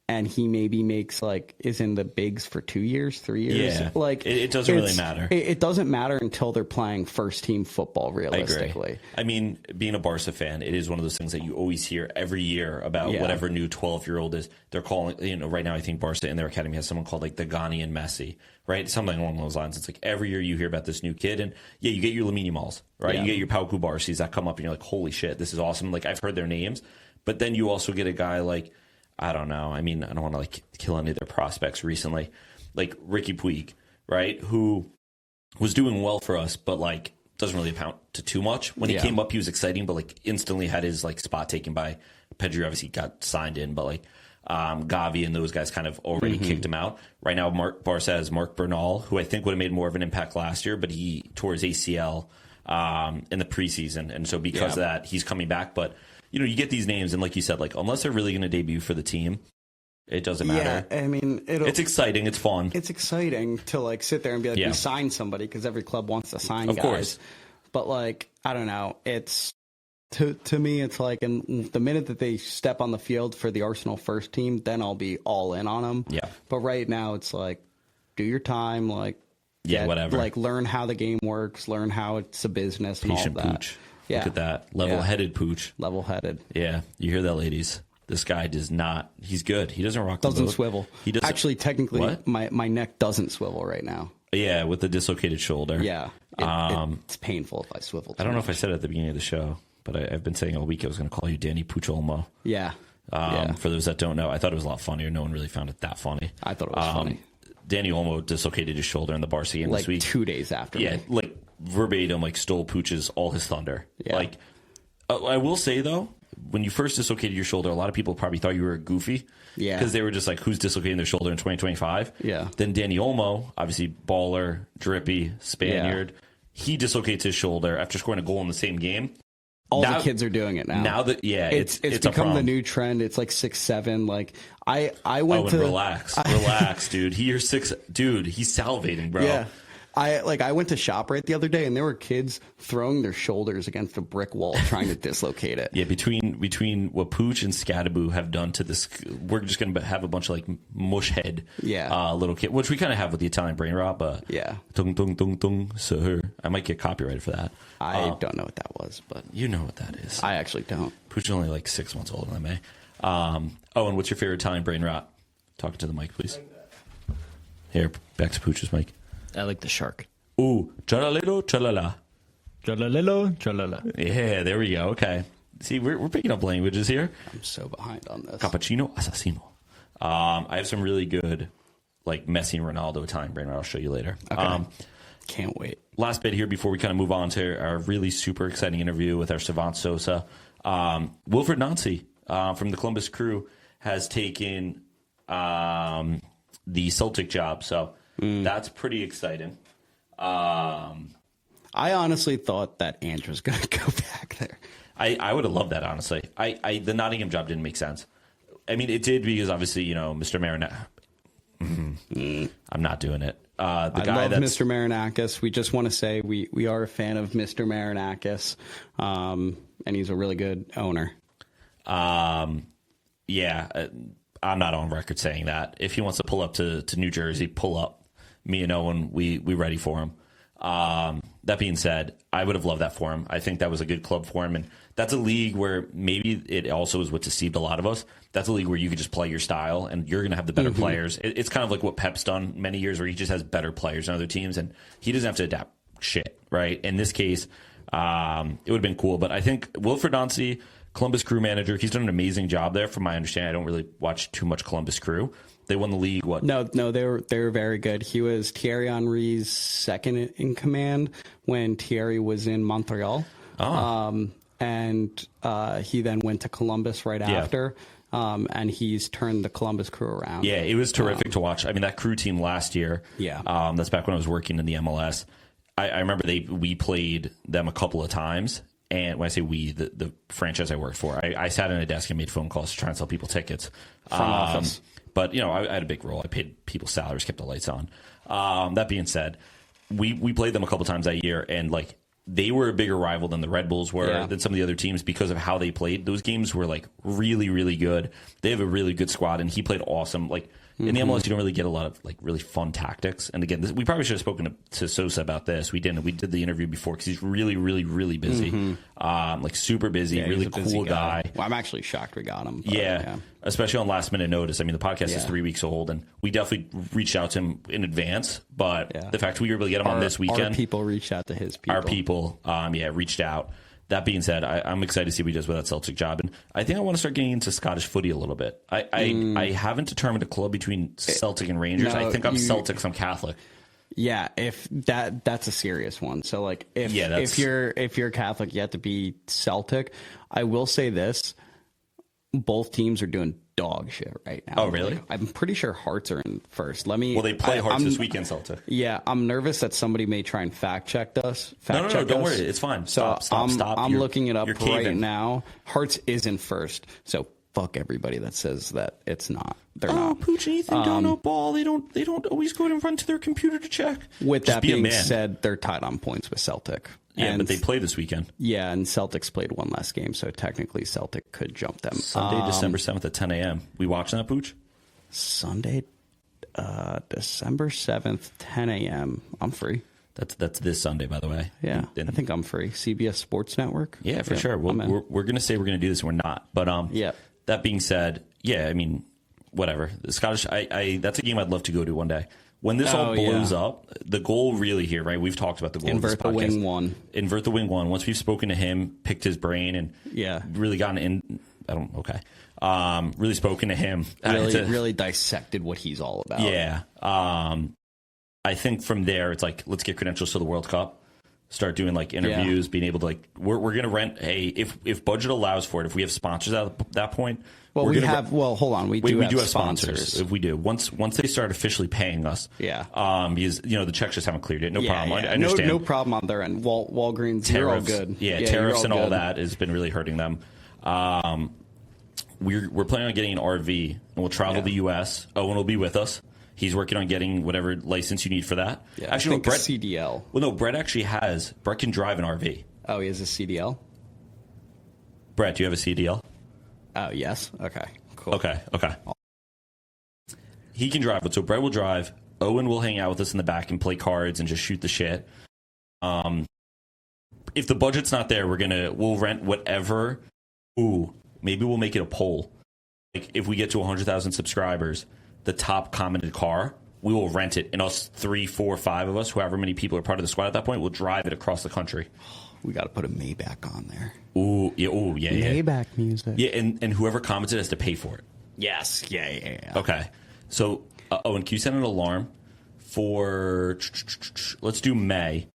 and he maybe makes like, is in the bigs for 2 years, 3 years. Yeah. Like, it doesn't really matter. It doesn't matter until they're playing first team football, realistically. I agree. I mean, being a Barca fan, it is one of those things that you always hear every year about whatever new 12-year-old is. They're calling, right now I think Barca in their academy has someone called like the Ghanaian Messi, right? Something along those lines. It's like every year you hear about this new kid, and you get your Lamine Yamals, right? Yeah. You get your Pau Cubarsis that come up and you're like, holy shit, this is awesome. Like, I've heard their names, but then you also get a guy like, I don't know. I mean, I don't want to like kill any of their prospects recently, like Ricky Puig, right? Who was doing well for us, but like doesn't really amount to too much. When he came up, he was exciting, but like instantly had his like spot taken by Pedri. Obviously got signed in, but like Gavi and those guys kind of already kicked him out. Right now, Barca has Marc Bernal, who I think would have made more of an impact last year, but he tore his ACL in the preseason, and so because of that, he's coming back. But you get these names, and like you said, like unless they're really going to debut for the team, it doesn't matter. Yeah, I mean, it's exciting. It's fun. It's exciting to like sit there and be like, we signed somebody, because every club wants to sign guys. Of course. But like, I don't know. It's to me, it's like, and the minute that they step on the field for the Arsenal first team, then I'll be all in on them. Yeah. But right now, it's like, do your time, like, whatever. Like, learn how the game works, learn how it's a business, and Patient all that. Pooch. Yeah. Look at that. Level-headed Pooch. Level-headed. Yeah. You hear that, ladies? This guy does not. He's good. He doesn't rock the boat. Doesn't swivel. He doesn't. Actually, technically, What? my neck doesn't swivel right now. Yeah, with the dislocated shoulder. Yeah. It's painful if I swivel too I don't know much. if I said it at the beginning of the show, but I've been saying all week I was going to call you Danny Pooch Olmo. Yeah. For those that don't know, I thought it was a lot funnier. No one really found it that funny. I thought it was funny. Danny Olmo dislocated his shoulder in the Barca game this week. 2 days after. Yeah, me. like verbatim, like stole Pooch's all his thunder. Yeah. Like, I will say though, when you first dislocated your shoulder, a lot of people probably thought you were goofy. Yeah. Because they were just like, who's dislocating their shoulder in 2025? Yeah. Then Danny Olmo, obviously baller, drippy, Spaniard, he dislocates his shoulder after scoring a goal in the same game. All the kids are doing it now. Now that it's become the new trend. It's like 6'7". Like I went to relax, dude. You're 6, dude. He's salivating, bro. Yeah. I went to ShopRite the other day, and there were kids throwing their shoulders against a brick wall trying to dislocate it. Yeah, between what Pooch and Scadaboo have done to this, we're just going to have a bunch of like mush head little kid, which we kind of have with the Italian brain rot, but tung tung tung tung sir. I might get copyrighted for that. I don't know what that was, but you know what that is. I actually don't. Pooch is only like 6 months older than me. And what's your favorite Italian brain rot? Talking to the mic, please. Here, back to Pooch's mic. I like the shark. Ooh, chalalelo, chalala. Chalalelo, chalala. Yeah, there we go. Okay. See, we're picking up languages here. I'm so behind on this. Cappuccino assassino. I have some really good, like, Messi and Ronaldo Italian brain rot. I'll show you later. Okay. Can't wait. Last bit here before we kind of move on to our really super exciting interview with our savant Sousa. Wilfred Nancy from the Columbus Crew has taken the Celtic job. So that's pretty exciting. I honestly thought that Andrew was going to go back there. I would have loved that, honestly. The Nottingham job didn't make sense. I mean, it did because obviously, Mr. Marinakis. I'm not doing it. I love Mr. Marinakis. We just want to say we are a fan of Mr. Marinakis. and he's a really good owner. Yeah, I'm not on record saying that. If he wants to pull up to New Jersey, pull up. Me and Owen, we ready for him. That being said, I would have loved that for him. I think that was a good club for him. And that's a league where maybe it also is what deceived a lot of us. That's a league where you could just play your style and you're going to have the better players. It's kind of like what Pep's done many years where he just has better players than other teams and he doesn't have to adapt shit, right? In this case, it would have been cool. But I think Wilfred Nancy, Columbus Crew manager, he's done an amazing job there. From my understanding, I don't really watch too much Columbus Crew. They won the league. What? No, they were very good. He was Thierry Henry's second in command when Thierry was in Montreal, and he then went to Columbus right after. And he's turned the Columbus Crew around. Yeah, it was terrific to watch. I mean, that Crew team last year. Yeah, that's back when I was working in the MLS. I remember we played them a couple of times. And when I say we, the franchise I worked for, I sat in a desk and made phone calls to try and sell people tickets. Front office. But, you know, I had a big role. I paid people's salaries, kept the lights on. That being said, we played them a couple times that year, and, like, they were a bigger rival than the Red Bulls were, than some of the other teams because of how they played. Those games were, like, really, really good. They have a really good squad, and he played awesome. Like, in the MLS, you don't really get a lot of, like, really fun tactics. And, again, we probably should have spoken to Sousa about this. We didn't. We did the interview before because he's really, really, really busy. Like, super busy, really cool guy. Well, I'm actually shocked we got him. Yeah, especially on last-minute notice. I mean, the podcast is 3 weeks old, and we definitely reached out to him in advance. But the fact we were able to get him on this weekend. Our people reached out to his people. Our people, reached out. That being said, I'm excited to see what he does with that Celtic job. And I think I want to start getting into Scottish footy a little bit. I haven't determined a club between Celtic and Rangers. I think I'm Celtic because I'm Catholic. Yeah, if that's a serious one. So like if you're Catholic, you have to be Celtic. I will say this. Both teams are doing dog shit right now. Oh, really? Like, I'm pretty sure Hearts are in first. Well, they play Hearts this weekend, Celtic. Yeah, I'm nervous that somebody may try and fact check us. No, don't worry. It's fine. Stop. I'm looking it up right now. Hearts is in first. So fuck everybody that says that it's not. They're not. Oh, Pooch and Ethan don't know ball. They don't always go and run to their computer to check. With that being said, they're tied on points with Celtic. Yeah, but they play this weekend. Yeah, and Celtics played one last game, so technically Celtic could jump them. Sunday, December 7th at 10 a.m. We watching that, Pooch? Sunday, December 7th, 10 a.m. I'm free. That's this Sunday, by the way. Yeah, I think I'm free. CBS Sports Network? Yeah, for sure. We're going to say we're going to do this, and we're not. But that being said, I mean, whatever. The Scottish, that's a game I'd love to go to one day. When this all blows up, the goal really here, right? We've talked about the goal of this podcast. Invert the wing one. Once we've spoken to him, picked his brain, and really gotten in. Really spoken to him. Really dissected what he's all about. Yeah. I think from there, it's like, let's get credentials to the World Cup. Start doing like interviews, being able to like, we're going to rent. Hey, if budget allows for it, if we have sponsors at that point. Well, hold on. We do have sponsors. If we do, once they start officially paying us, because the checks just haven't cleared yet. No problem. I understand. No problem on their end. Walgreens, tariffs, you're all good. Tariffs and all that has been really hurting them. We're planning on getting an RV, and we'll travel the U.S. Owen will be with us. He's working on getting whatever license you need for that. Yeah, actually, Brett, CDL. Well, no, Brett can drive an RV. Oh, he has a CDL? Brett, do you have a CDL? Oh, yes. Okay, cool. Okay. He can drive it, so Brett will drive. Owen will hang out with us in the back and play cards and just shoot the shit. If the budget's not there, we'll rent whatever. Ooh, maybe we'll make it a poll. Like, if we get to 100,000 subscribers, the top commented car, we will rent it, and us 3, 4, 5 of us, however many people are part of the squad at that point, will drive it across the country. We got to put a Maybach on there. Yeah. Maybach music. Yeah, and whoever commented has to pay for it. Yes. Yeah. Okay. So, Owen, can you set an alarm for, let's do May.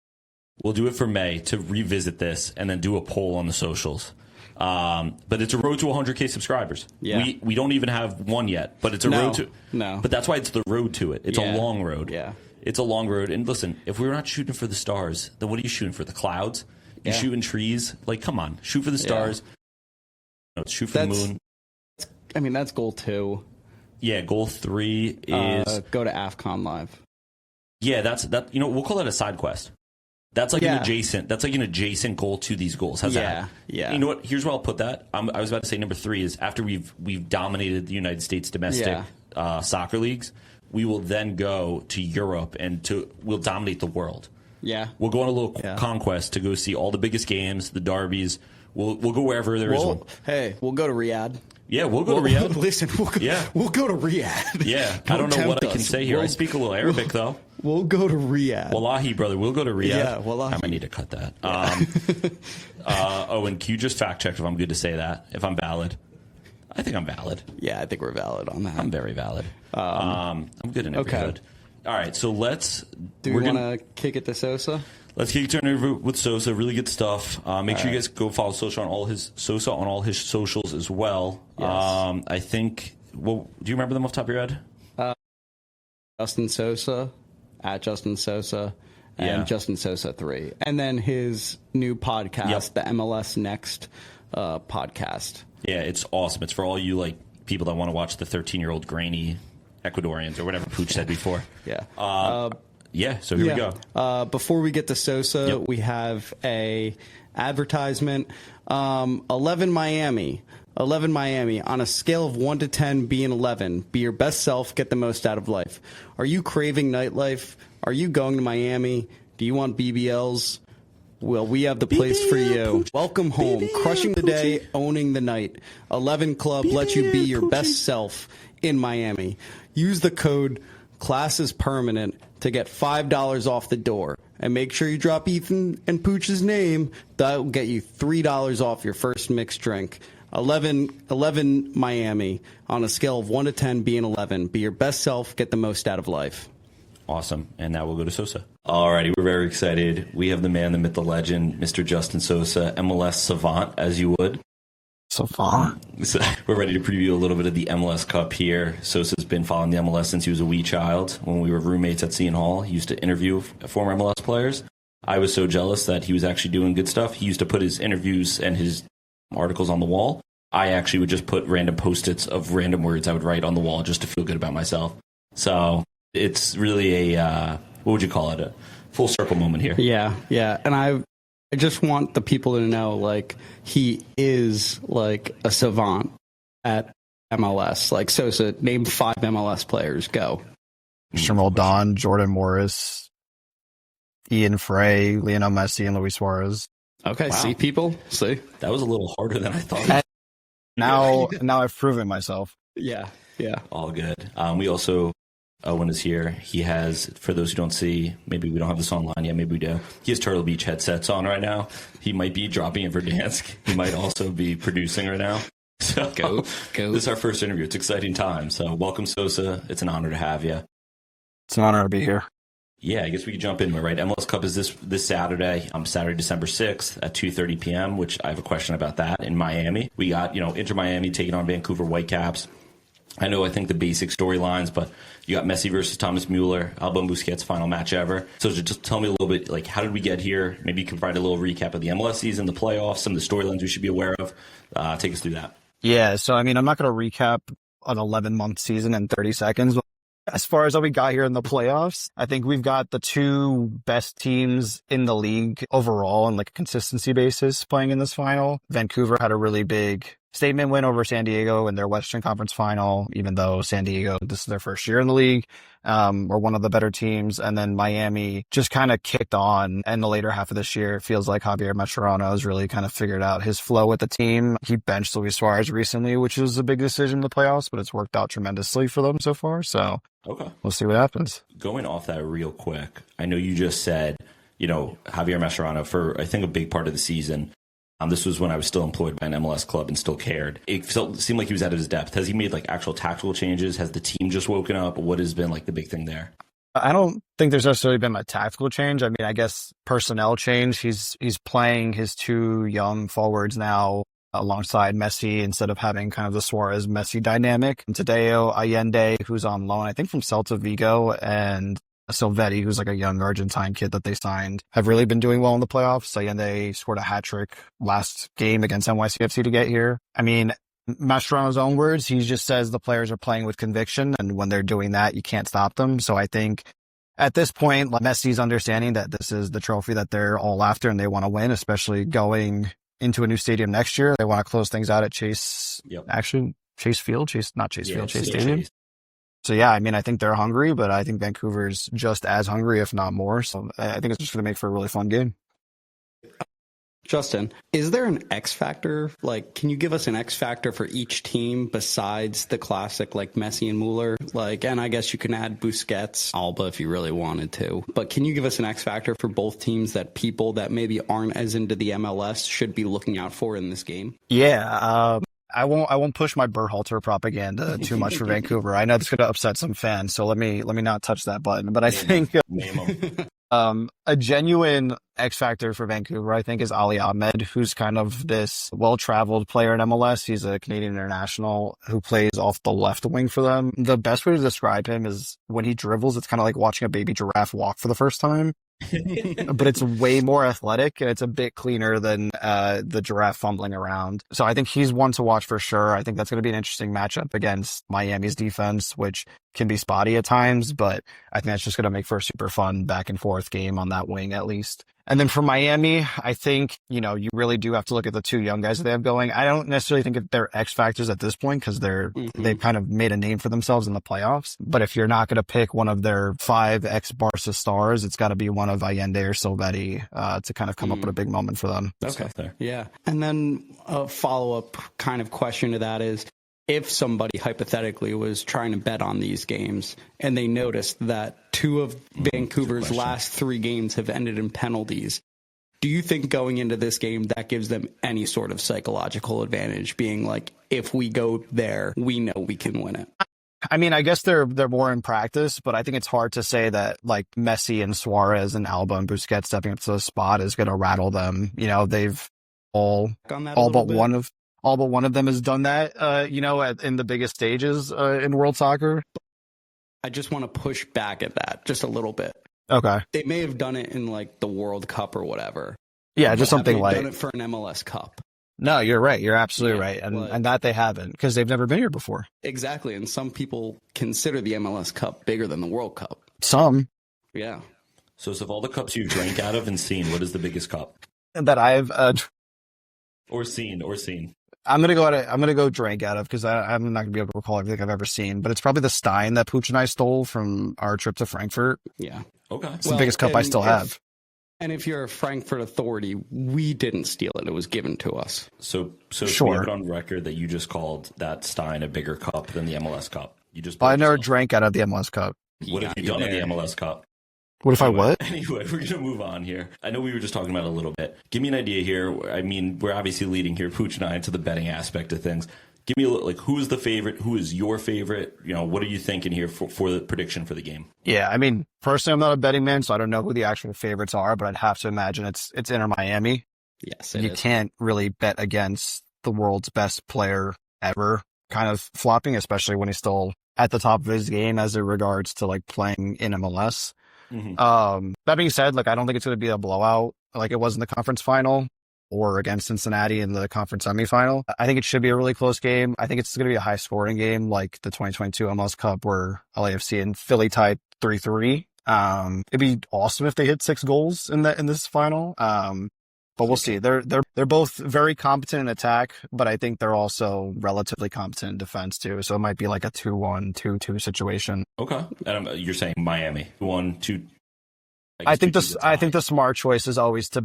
We'll do it for May to revisit this and then do a poll on the socials. But it's a road to 100K subscribers. Yeah. We don't even have one yet, but it's a road to. No. But that's why it's the road to it. It's a long road. Yeah. It's a long road. And listen, if we're not shooting for the stars, then what are you shooting for? The clouds? You shooting trees? Like, come on, shoot for the stars. No, shoot for the moon. I mean, that's goal 2. Yeah, goal 3 is go to AFCON Live. Yeah, that's that. We'll call that a side quest. That's like Yeah. an adjacent goal to these goals. How's that? Yeah. You know what? Here's where I'll put that. I was about to say number 3 is after we've dominated the United States domestic soccer leagues, we will then go to Europe and we'll dominate the world. Yeah. We'll go on a little conquest to go see all the biggest games, the derbies. We'll go wherever there is one. Hey, we'll go to Riyadh. Yeah, we'll go to Riyadh. Listen, we'll go to Riyadh. Yeah, I don't know what I can say here. I speak a little Arabic, though. We'll go to Riyadh. Wallahi, brother, we'll go to Riyadh. Yeah, wallahi. I might need to cut that. Owen, can you just fact check if I'm good to say that? If I'm valid? I think I'm valid. Yeah, I think we're valid on that. I'm very valid. I'm good in every hood. All right, so Do we want to kick it to Sousa? Let's keep turning over with Sousa. Really good stuff. Make sure you guys go follow Sousa on all his socials as well. Yes. I think. Well, do you remember them off the top of your head? Justin Sousa at Justin Sousa and Justin Sousa 3, and then his new podcast, the MLS Next podcast. Yeah, it's awesome. It's for all you like people that want to watch the 13-year-old grainy Ecuadorians or whatever Pooch said before. Yeah. So here we go. Before we get to Sousa, we have a advertisement. 11 Miami. On a scale of 1 to 10, be an 11. Be your best self. Get the most out of life. Are you craving nightlife? Are you going to Miami? Do you want BBLs? Well, we have the place for you. Welcome home. Crushing the day, owning the night. 11 Club lets you be your best self in Miami. Use the code ClassIsPermanent to get $5 off the door. And make sure you drop Ethan and Pooch's name. That will get you $3 off your first mixed drink. 11 Miami. On a scale of 1 to 10, be an 11. Be your best self. Get the most out of life. Awesome. And now we'll go to Sousa. Alrighty, we're very excited. We have the man, the myth, the legend, Mr. Justin Sousa, MLS savant, as you would. Savant. So we're ready to preview a little bit of the MLS Cup here. Sousa's been following the MLS since he was a wee child. When we were roommates at Seton Hall, he used to interview former MLS players. I was so jealous that he was actually doing good stuff. He used to put his interviews and his articles on the wall. I actually would just put random Post-its of random words I would write on the wall just to feel good about myself. So it's really a, what would you call it? A full circle moment here. Yeah. And I just want the people to know, like, he is like a savant at MLS. Like, Sousa, name 5 MLS players. Go. Christian Roldan, Jordan Morris, Ian Frey, Lionel Messi, and Luis Suarez. Okay, see, people? See? That was a little harder than I thought. Now I've proven myself. Yeah. All good. We also, Owen is here. He has, for those who don't see, maybe we don't have this online yet, maybe we do. He has Turtle Beach headsets on right now. He might be dropping in Verdansk. He might also be producing right now. So Go. This is our first interview. It's exciting time. So welcome, Sousa. It's an honor to have you. It's an honor to be here. Yeah, I guess we could jump in, right? MLS Cup is this Saturday, Saturday, December 6th at 2:30 p.m., which I have a question about that in Miami. We got, Inter Miami taking on Vancouver Whitecaps. I think the basic storylines, but you got Messi versus Thomas Mueller, Alba and Busquets' final match ever. So just tell me a little bit, like, how did we get here? Maybe you can provide a little recap of the MLS season, the playoffs, some of the storylines we should be aware of. Take us through that. Yeah, so I'm not going to recap an 11-month season in 30 seconds. As far as how we got here in the playoffs, I think we've got the 2 best teams in the league overall on like a consistency basis playing in this final. Vancouver had a really big statement win over San Diego in their Western Conference final, even though San Diego, this is their first year in the league, were one of the better teams. And then Miami just kind of kicked on in the later half of this year. It feels like Javier Mascherano has really kind of figured out his flow with the team. He benched Luis Suarez recently, which was a big decision in the playoffs, but it's worked out tremendously for them so far. So okay, we'll see what happens. Going off that real quick, I know you just said, Javier Mascherano for, I think, a big part of the season. This was when I was still employed by an MLS club and still cared. It seemed like he was out of his depth. Has he made like actual tactical changes? Has the team just woken up? What has been like the big thing there? I don't think there's necessarily been a tactical change. I guess personnel change. He's playing his 2 young forwards now alongside Messi instead of having kind of the Suarez-Messi dynamic. And Tadeo Allende, who's on loan, I think from Celta Vigo, and Silvetti, who's like a young Argentine kid that they signed, have really been doing well in the playoffs. Allende scored a hat trick last game against NYCFC to get here. Mascherano's own words, he just says the players are playing with conviction, and when they're doing that, you can't stop them. So I think at this point, like, Messi's understanding that this is the trophy that they're all after and they want to win, especially going into a new stadium next year. They want to close things out at Chase Field, Chase Stadium. So yeah, I mean, I think they're hungry, but I think Vancouver's just as hungry, if not more. So I think it's just going to make for a really fun game. Justin, is there an X factor? Like, can you give us an X factor for each team besides the classic, like Messi and Mueller? Like, and I guess you can add Busquets, Alba if you really wanted to. But can you give us an X factor for both teams that people that maybe aren't as into the MLS should be looking out for in this game? Yeah, I won't push my Berhalter propaganda too much for Vancouver. I know it's going to upset some fans, so let me not touch that button. But I think a genuine X factor for Vancouver, I think, is Ali Ahmed, who's kind of this well-traveled player in MLS. He's a Canadian international who plays off the left wing for them. The best way to describe him is when he dribbles, it's kind of like watching a baby giraffe walk for the first time. But it's way more athletic and it's a bit cleaner than the giraffe fumbling around. So I think he's one to watch for sure. I think that's going to be an interesting matchup against Miami's defense, which can be spotty at times, but I think that's just going to make for a super fun back and forth game on that wing at least. And then for Miami, I think, you know, you really do have to look at the two young guys that they have going. I don't necessarily think that they're X factors at this point because they've kind of made a name for themselves in the playoffs. But if you're not going to pick one of their 5 ex-Barca stars, it's got to be one of Allende or Silvetti to kind of come up with a big moment for them. Okay. Yeah. And then a follow-up kind of question to that is, if somebody hypothetically was trying to bet on these games and they noticed that 2 of Vancouver's last 3 games have ended in penalties, do you think going into this game that gives them any sort of psychological advantage, being like, if we go there, we know we can win it? I mean, I guess they're more in practice, but I think it's hard to say that like Messi and Suarez and Alba and Busquets stepping up to the spot is going to rattle them. You know, they've all but one of them has done that, you know, in the biggest stages in world soccer. I just want to push back at that just a little bit. Okay. They may have done it in like the World Cup or whatever. Yeah, just something like done it for an MLS Cup. No, you're right. You're absolutely right. And that they haven't because they've never been here before. Exactly. And some people consider the MLS Cup bigger than the World Cup. Some. Yeah. So of all the cups you've drank out of and seen, what is the biggest cup? That I've or seen. I'm gonna go drink out of because I'm not gonna be able to recall everything I've ever seen, but it's probably the Stein that Pooch and I stole from our trip to Frankfurt. Yeah. Okay. It's the biggest cup I still have. And if you're a Frankfurt authority, we didn't steal it; it was given to us. So sure. We have it on record that you just called that Stein a bigger cup than the MLS Cup. You just. I never drank out of the MLS Cup. What have you done in the MLS Cup? What if I what? Anyway, we're going to move on here. I know we were just talking about it a little bit. Give me an idea here. I mean, we're obviously leading here, Pooch and I, into the betting aspect of things. Give me a little, like, who is the favorite? Who is your favorite? You know, what are you thinking here for the prediction for the game? Yeah, I mean, personally, I'm not a betting man, so I don't know who the actual favorites are, but I'd have to imagine it's Inter Miami. Yes, you can't really bet against the world's best player ever kind of flopping, especially when he's still at the top of his game as it regards to like playing in MLS. Mm-hmm. That being said, like I don't think it's going to be a blowout like it was in the conference final or against Cincinnati in the conference semifinal. I think it should be a really close game. I think it's going to be a high scoring game like the 2022 MLS Cup where LAFC and Philly tied 3-3. It'd be awesome if they hit 6 goals in this final. But we'll see. They're both very competent in attack, but I think they're also relatively competent in defense too. So it might be like a 2-1, 2-2 situation. Okay. And you're saying Miami 1-2. I think the smart choice is always to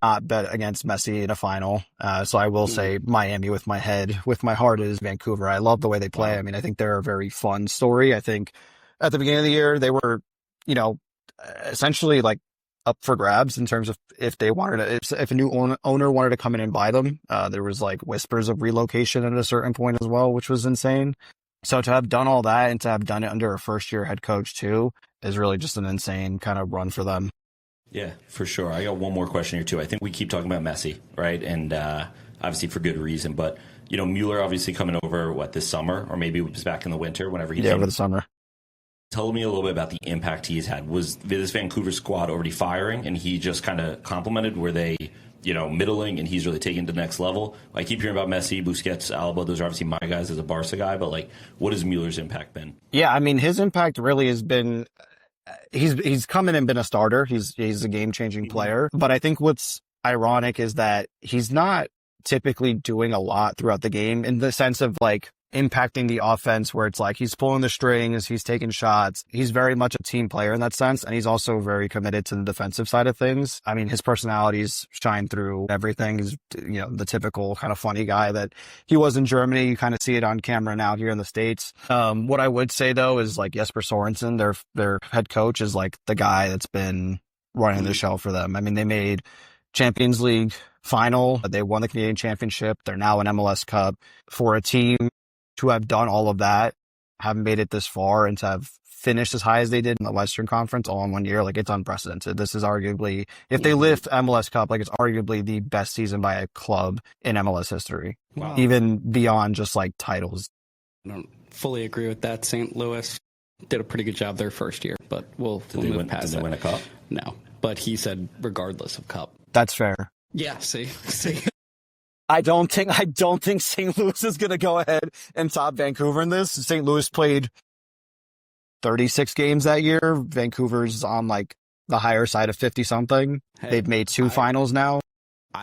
not bet against Messi in a final. So I will say Miami with my head. With my heart is Vancouver. I love the way they play. I mean, I think they're a very fun story. I think at the beginning of the year they were, you know, essentially like up for grabs in terms of if they wanted to, if a new owner wanted to come in and buy them. There was like whispers of relocation at a certain point as well, which was insane. So to have done all that and to have done it under a first-year head coach too is really just an insane kind of run for them. Yeah, for sure. I got one more question here too. I think we keep talking about Messi, right? And obviously for good reason. But, you know, Mueller obviously coming over, this summer? Or maybe it was back in the winter whenever he came. Yeah, over the summer. Tell me a little bit about the impact he's had. Was this Vancouver squad already firing and he just kind of complimented? Were they, you know, middling and he's really taken to the next level? I keep hearing about Messi, Busquets, Alba. Those are obviously my guys as a Barca guy. But, like, what has Mueller's impact been? Yeah, I mean, his impact really has been he's come in and been a starter. He's a game-changing player. But I think what's ironic is that he's not typically doing a lot throughout the game in the sense of like impacting the offense where it's like he's pulling the strings, he's taking shots. He's very much a team player in that sense, and he's also very committed to the defensive side of things. I mean, his personalities shine through everything. He's, the typical kind of funny guy that he was in Germany. You kind of see it on camera now here in the States. What I would say though is like Jesper Sorensen, their head coach, is like the guy that's been running the show for them. I mean, they made Champions League final. They won the Canadian Championship. They're now an MLS Cup. For a team to have done all of that, have made it this far, and to have finished as high as they did in the Western Conference all in 1 year, like, it's unprecedented. This is arguably, if they lift MLS Cup, like, it's arguably the best season by a club in MLS history. Wow. Even beyond just like titles. I don't fully agree with that. St. Louis did a pretty good job their first year, but we'll move past that. Did they win a cup? No, but he said regardless of cup. That's fair. Yeah, see. I don't think St. Louis is going to go ahead and top Vancouver in this. St. Louis played 36 games that year. Vancouver's on like the higher side of 50 something. Hey, they've made two finals now.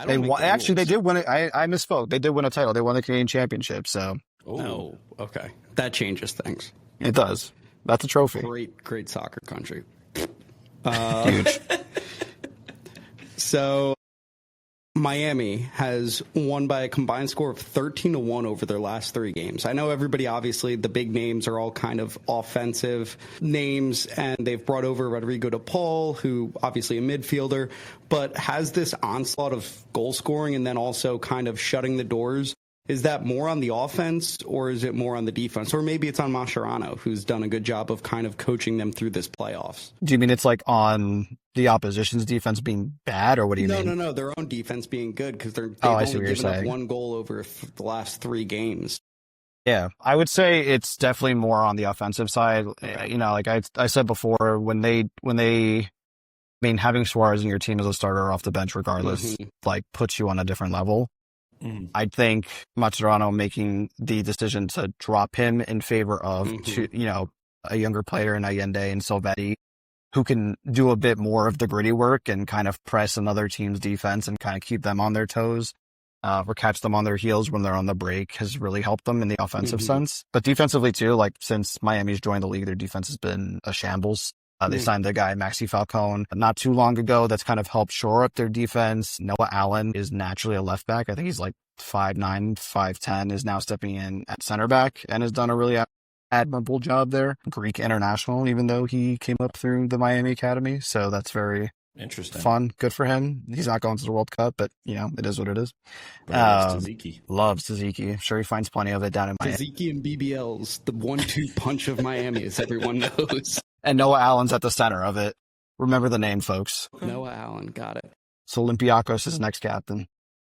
They did win it. I misspoke. They did win a title. They won the Canadian Championship. So. Oh, okay. That changes things. It does. That's a trophy. Great soccer country. Huge. So Miami has won by a combined score of 13-1 over their last 3 games. I know everybody, obviously, the big names are all kind of offensive names, and they've brought over Rodrigo de Paul, who obviously a midfielder, but has this onslaught of goal scoring and then also kind of shutting the doors. Is that more on the offense, or is it more on the defense? Or maybe it's on Mascherano, who's done a good job of kind of coaching them through this playoffs. Do you mean it's like on the opposition's defense being bad, or what do you mean? No. Their own defense being good, because they've only given up 1 goal over the last 3 games. Yeah, I would say it's definitely more on the offensive side. Okay. Like I said before, when they having Suarez in your team as a starter off the bench regardless, like, puts you on a different level. I think Mascherano making the decision to drop him in favor of a younger player in Allende and Silvetti, who can do a bit more of the gritty work and kind of press another team's defense and kind of keep them on their toes, or catch them on their heels when they're on the break, has really helped them in the offensive sense. But defensively too, like, since Miami's joined the league, their defense has been a shambles. They signed the guy, Maxi Falcone, not too long ago. That's kind of helped shore up their defense. Noah Allen is naturally a left back. I think he's like 5'9", 5'10", is now stepping in at center back and has done a really admirable job there. Greek international, even though he came up through the Miami Academy. So that's very interesting. Fun. Good for him. He's not going to the World Cup, but, it is what it is. Loves Tzatziki. Loves Tzatziki. I'm sure he finds plenty of it down in Miami. Tzatziki and BBL's the 1-2 punch of Miami, as everyone knows. And Noah Allen's at the center of it. Remember the name, folks. Noah Allen, got it. So Olympiacos is next captain.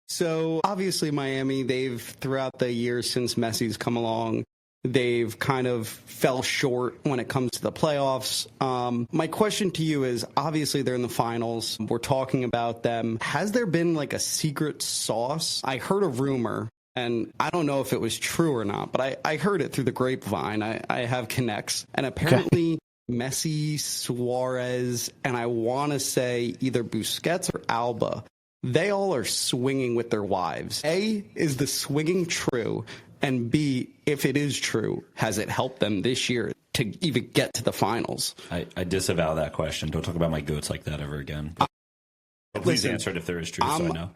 So obviously Miami, they've, throughout the years since Messi's come along, they've kind of fell short when it comes to the playoffs. My question to you is, obviously they're in the finals. We're talking about them. Has there been like a secret sauce? I heard a rumor, and I don't know if it was true or not, but I heard it through the grapevine. I have connects, and apparently Messi, Suarez, and I want to say either Busquets or Alba, they all are swinging with their wives. A, is the swinging true? And B, if it is true, has it helped them this year to even get to the finals? I disavow that question. Don't talk about my goats like that ever again. Please answer it if there is truth, so I know.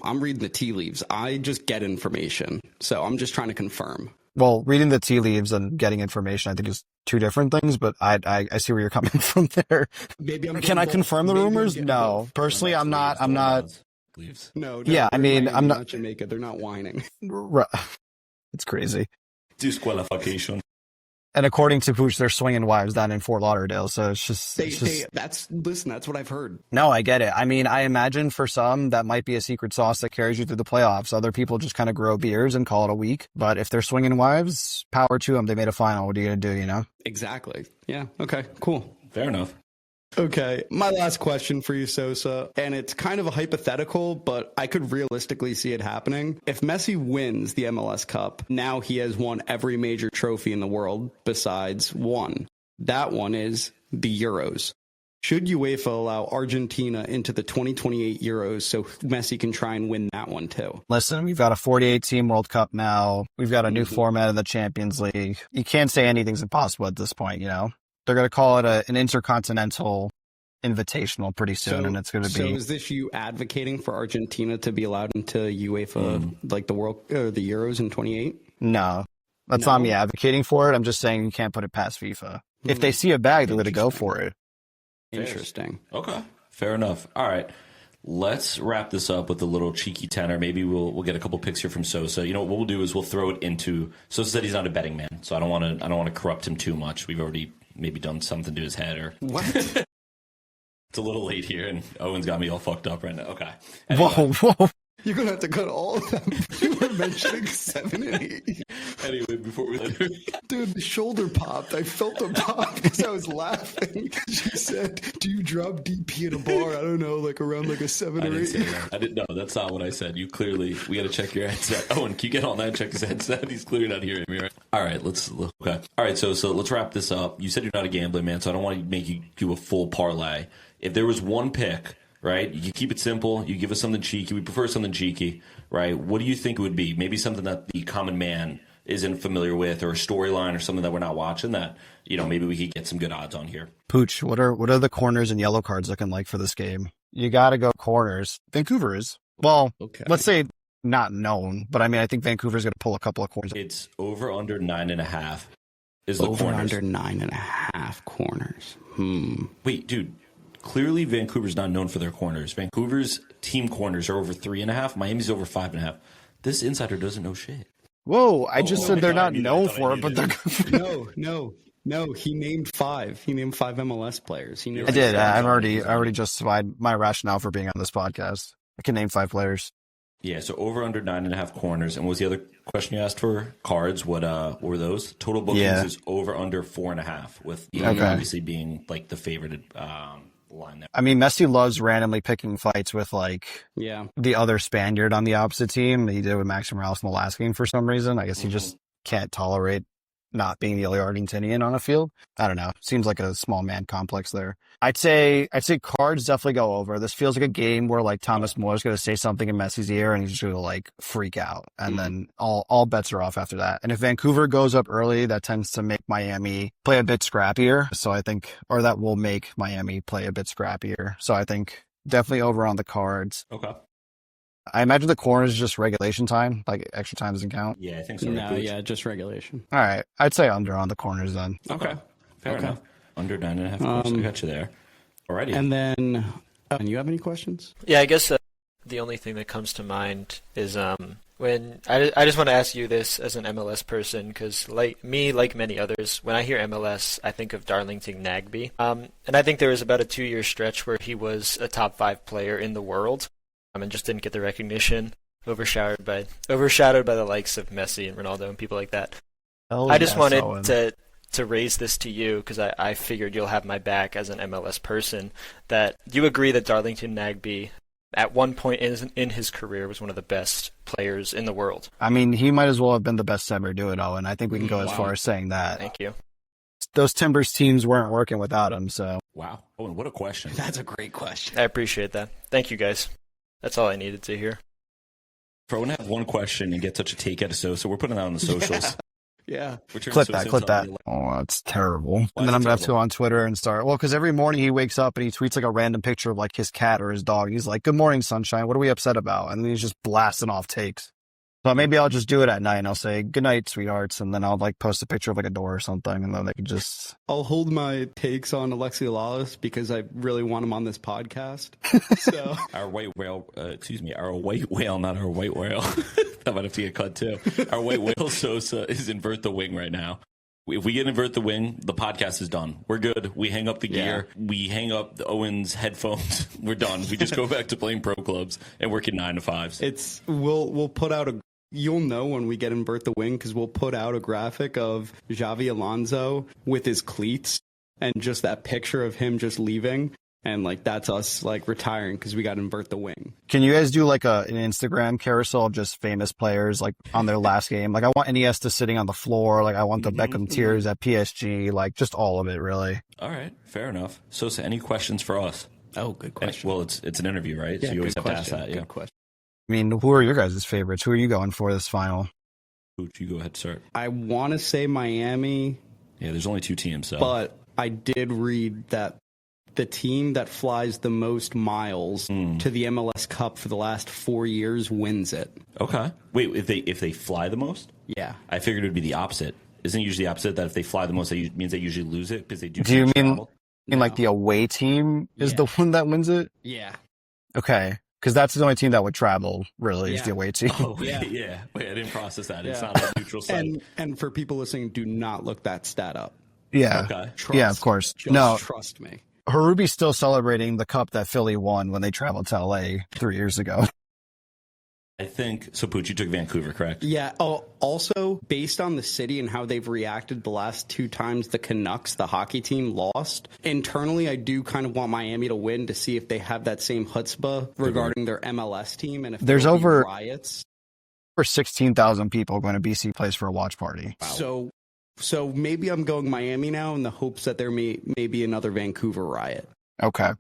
I'm reading the tea leaves. I just get information, so I'm just trying to confirm. Well, reading the tea leaves and getting information, I think, is two different things, but I see where you're coming from there. Maybe Can I confirm the rumors? No. Personally, I'm not. Leaves. No. Yeah, I mean, I'm not. Jamaica. They're not whining. It's crazy. Disqualification. And according to Pooch, they're swinging wives down in Fort Lauderdale. So it's just, that's what I've heard. No, I get it. I mean, I imagine for some that might be a secret sauce that carries you through the playoffs. Other people just kind of grow beers and call it a week. But if they're swinging wives, power to them. They made a final. What are you going to do, Exactly. Yeah. Okay, cool. Fair enough. Okay, my last question for you, Sosa, and it's kind of a hypothetical, but I could realistically see it happening. If Messi wins the MLS Cup, now he has won every major trophy in the world besides one. That one is the Euros. Should UEFA allow Argentina into the 2028 Euros so Messi can try and win that one too? Listen, we've got a 48-team World Cup now. We've got a new format of the Champions League. You can't say anything's impossible at this point, you know? They're going to call it an intercontinental invitational pretty soon, and it's going to be... So is this you advocating for Argentina to be allowed into UEFA, like the Euros in 28? No. That's not me advocating for it. I'm just saying you can't put it past FIFA. If they see a bag, they're going to go for it. Interesting. Okay, fair enough. All right, let's wrap this up with a little cheeky tenor. Maybe we'll get a couple picks here from Sousa. You know what we'll do is we'll throw it into. Sousa said he's not a betting man, so I don't want to corrupt him too much. We've already maybe done something to his head or what? It's a little late here, and Owen's got me all fucked up right now. Okay. Anyway. Whoa. You're going to have to cut all of them. You were mentioning 7 and 8. Anyway, before we... Dude, the shoulder popped. I felt the pop because I was laughing. She said, do you drop DP at a bar? I don't know, like around like a 7 or 8. I didn't know. That's not what I said. You clearly... We got to check your headset. Owen, can you get on that and check his headset? He's clearly not hearing me, right? All right, okay. All right, so let's wrap this up. You said you're not a gambling man, so I don't want to make you do a full parlay. If there was one pick... Right? You keep it simple. You give us something cheeky. We prefer something cheeky, right? What do you think it would be? Maybe something that the common man isn't familiar with, or a storyline or something that we're not watching that, you know, maybe we could get some good odds on here. Pooch, what are the corners and yellow cards looking like for this game? You got to go corners. Vancouver is. Well, let's say not known, but I mean, I think Vancouver's going to pull a couple of corners. It's over under 9.5 is the over corners. Under 9.5 corners. Wait, dude. Clearly, Vancouver's not known for their corners. Vancouver's team corners are over 3.5. Miami's over 5.5. This insider doesn't know shit. Whoa! I just said they're not known for it, but they're. No. He named 5. He named 5 MLS players. I did. I already justified my rationale for being on this podcast. I can name 5 players. Yeah. So over under 9.5 corners. And what was the other question you asked for? Cards. What were those? Total bookings is over under 4.5. With obviously being like the favorited. Line there. I mean, Messi loves randomly picking fights with the other Spaniard on the opposite team. He did with Max Morales in the last game for some reason. I guess he just can't tolerate not being the only Argentinian on a field. I don't know. Seems like a small man complex there. I'd say cards definitely go over. This feels like a game where like Thomas Moore's going to say something in Messi's ear and he's just going to like freak out. And then all bets are off after that. And if Vancouver goes up early, that tends to make Miami play a bit scrappier. So I think, or that will make Miami play a bit scrappier. So I think definitely over on the cards. Okay. I imagine the corners is just regulation time, like extra time doesn't count. Yeah, I think so. No, just regulation. All right. I'd say under on the corners then. Okay. Fair enough. Under 9.5 corners. I got you there. Alrighty. And then, and you have any questions? Yeah, I guess the only thing that comes to mind is when I just want to ask you this as an MLS person, because like many others, when I hear MLS, I think of Darlington Nagbe. And I think there was about a 2-year stretch where he was a top 5 player in the world. And just didn't get the recognition, overshadowed by the likes of Messi and Ronaldo and people like that. I just wanted to raise this to you because I figured you'll have my back as an MLS person. That you agree that Darlington Nagbe, at one point in his career, was one of the best players in the world. I mean, he might as well have been the best to ever do it, Owen. I think we can go as far as saying that. Thank you. Those Timbers teams weren't working without him, so. Wow. Owen, what a question. That's a great question. I appreciate that. Thank you, guys. That's all I needed to hear. For Owen to have one question and get such a take out of Sousa, we're putting that on the socials. Yeah. Clip that. Oh, that's terrible. And then I'm going to have to go on Twitter and start. Well, because every morning he wakes up and he tweets like a random picture of like his cat or his dog. He's like, "Good morning, sunshine. What are we upset about?" And then he's just blasting off takes. So maybe I'll just do it at night and I'll say, "Good night, sweethearts." And then I'll like post a picture of like a door or something. And then they can just. I'll hold my takes on Alexi Lalas because I really want him on this podcast. So our white whale, our white whale, not our white whale. That might have to get cut too. Our white whale Sousa is invert the wing right now. If we get invert the wing, the podcast is done. We're good. We hang up the gear. We hang up the Owen's headphones. We're done. We just go back to playing pro clubs and working 9 to 5s. We'll put out you'll know when we get invert the wing because we'll put out a graphic of Xavi Alonso with his cleats and just that picture of him just leaving. And like that's us like retiring because we got to invert the wing. Can you guys do like an Instagram carousel of just famous players like on their last game? Like I want Iniesta sitting on the floor. Like I want the Beckham tears at PSG. Like just all of it, really. All right, fair enough. Sosa, any questions for us? Oh, good question. Well, it's an interview, right? Yeah, so you always good have to ask question. that. Yeah. Good question. I mean, who are your guys' favorites? Who are you going for this final? Pooch, you go ahead, start. I want to say Miami, Yeah, there's only 2 teams, so. but I did read that the team that flies the most miles to the MLS Cup for the last 4 years wins it. Okay. Wait, if they fly the most? Yeah. I figured it would be the opposite. Isn't it usually the opposite that if they fly the most, that means they usually lose it because they do? Do you mean travel? like the away team is the one that wins it? Yeah. Okay. Because that's the only team that would travel, really, is Yeah. the away team. Oh, Yeah. yeah. Wait, I didn't process that. It's Yeah. not a neutral site. And for people listening, do not look that stat up. Yeah. Okay. Trust. Yeah, of course. Just No, trust me. Harubi's still celebrating the cup that Philly won when they traveled to LA 3 years ago. I think so. Pooch, you took Vancouver, correct? Yeah. Oh, also, based on the city and how they've reacted the last 2 times the Canucks, the hockey team, lost, internally, I do kind of want Miami to win to see if they have that same chutzpah regarding their MLS team and if There's there'll be over- riots. For 16,000 people going to BC Place for a watch party. So maybe I'm going Miami now in the hopes that there may be another Vancouver riot. Okay.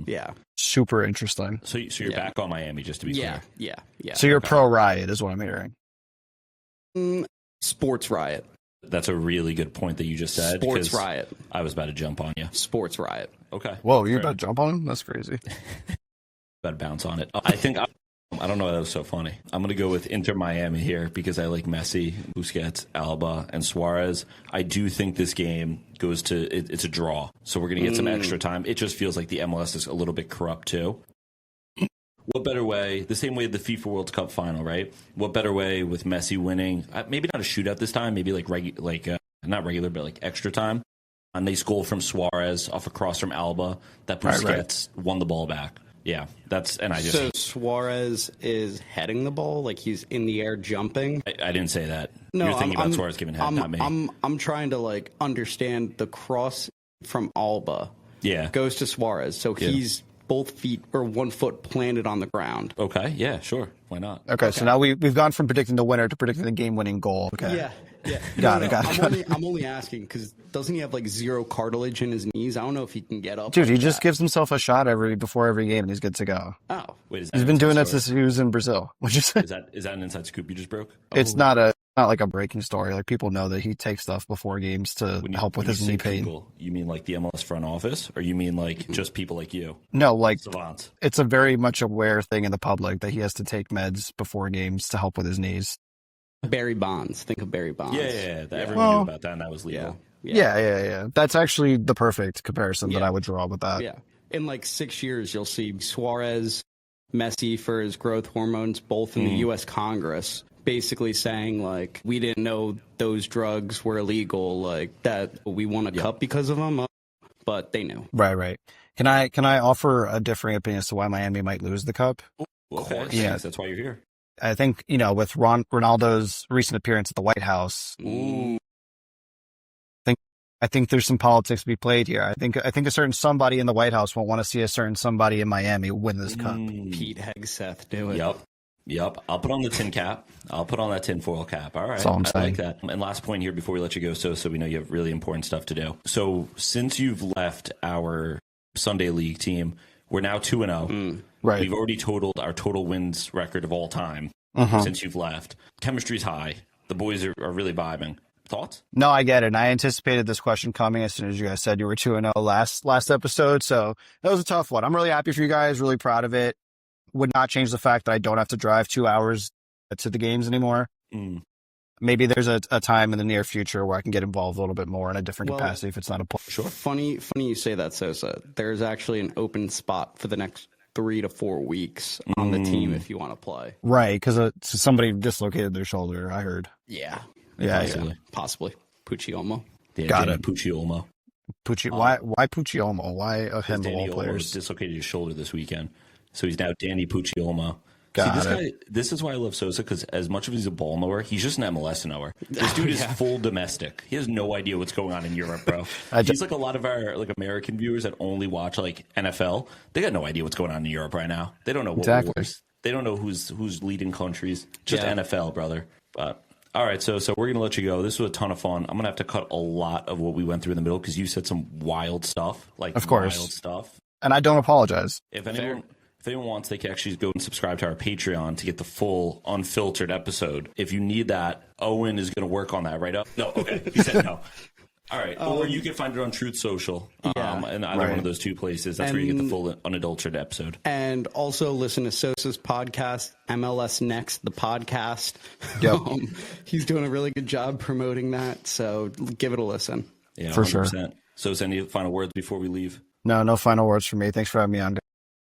Yeah. Super interesting. So you're Yeah. back on Miami, just to be clear. Yeah. So you're pro riot is what I'm hearing. Sports riot. That's a really good point that you just said. Sports 'cause riot. I was about to jump on you. Sports riot. Okay. Whoa, you Fair. about to jump on him? That's crazy. About to bounce on it. I think I don't know why that was so funny. I'm going to go with Inter Miami here because I like Messi, Busquets, Alba, and Suarez. I do think this game goes to it's a draw, so we're going to get some extra time. It just feels like the MLS is a little bit corrupt too. What better way? The same way the FIFA World Cup final, right? What better way with Messi winning? Maybe not a shootout this time. Maybe like not regular, but like extra time. A nice goal from Suarez off a cross from Alba that Busquets won the ball back. Yeah, So Suarez is heading the ball, like he's in the air jumping. I didn't say that. No, You're thinking about Suarez giving head, not me. I'm trying to like understand the cross from Alba. Yeah. Goes to Suarez, so he's both feet or 1 foot planted on the ground. Okay. Yeah. Sure. Why not? Okay, so now we've gone from predicting the winner to predicting the game-winning goal. Okay. Yeah. Got it. I'm only asking because doesn't he have like 0 cartilage in his knees? I don't know if he can get up. Dude, like he just that. gives himself a shot before every game, and he's good to go. Oh, Wait, is that He's an been doing inside that since he was in Brazil. What'd you say? Is that an inside scoop you just broke? It's not like a breaking story. Like people know that he takes stuff before games to help with his knee pain. People, you mean like the MLS front office, or you mean like just people like you? No, like Savants. it's a very much aware thing in the public that he has to take meds before games to help with his knees. Barry Bonds. Think of Barry Bonds. Yeah. Everyone knew about that, and that was legal. Yeah. That's actually the perfect comparison that Yeah. I would draw with that. Yeah. In like 6 years, you'll see Suarez, Messi for his growth hormones, both in the U.S. Congress, basically saying like, we didn't know those drugs were illegal, like that we won a cup because of them, but they knew. Right. Can I offer a differing opinion as to why Miami might lose the cup? Okay. Yeah. Thanks, that's why you're here. I think, with Ronaldo's recent appearance at the White House, I think there's some politics to be played here. I think a certain somebody in the White House won't want to see a certain somebody in Miami win this cup. Pete Hegseth, do it. Yep. I'll put on the tin cap. I'll put on that tin foil cap. All right. That's all I'm I saying. like that. And last point here before we let you go, so we know you have really important stuff to do. So since you've left our Sunday League team, we're now 2-0. Right. We've already totaled our total wins record of all time since you've left. Chemistry's high. The boys are really vibing. Thoughts? No, I get it. And I anticipated this question coming as soon as you guys said you were 2-0 last episode. So that was a tough one. I'm really happy for you guys, really proud of it. Would not change the fact that I don't have to drive 2 hours to the games anymore. Maybe there's a time in the near future where I can get involved a little bit more in a different capacity if it's not a point. Sure. Funny you say that, Sosa. There's actually an open spot for the next 3 to 4 weeks on the team if you want to play. Right, because somebody dislocated their shoulder, I heard. Yeah. Possibly. Pucciolmo. Yeah, Got Danny it. Pucciolmo. Why Pucciolmo? Why a handle Danny all Olmo players? dislocated his shoulder this weekend. So he's now Danny Pucciolmo. This is why I love Sousa, because as much as he's a ball knower, he's just an MLS knower. This dude is full domestic. He has no idea what's going on in Europe, bro. He's like a lot of our like American viewers that only watch like NFL. They got no idea what's going on in Europe right now. They don't know what wars. They don't know who's leading countries. Just NFL, brother. But all right, so we're gonna let you go. This was a ton of fun. I'm gonna have to cut a lot of what we went through in the middle because you said some wild stuff, like of course, wild stuff. And I don't apologize. If anyone wants, they can actually go and subscribe to our Patreon to get the full unfiltered episode. If you need that, Owen is going to work on that right up. No, okay. He said no. All right. Or you can find it on Truth Social in either one of those two places. That's where you get the full unadulterated episode. And also listen to Sosa's podcast, MLS Next, the podcast. Yep. He's doing a really good job promoting that, so give it a listen. Yeah, for 100%. Sure. Sosa, any final words before we leave? No final words from me. Thanks for having me on.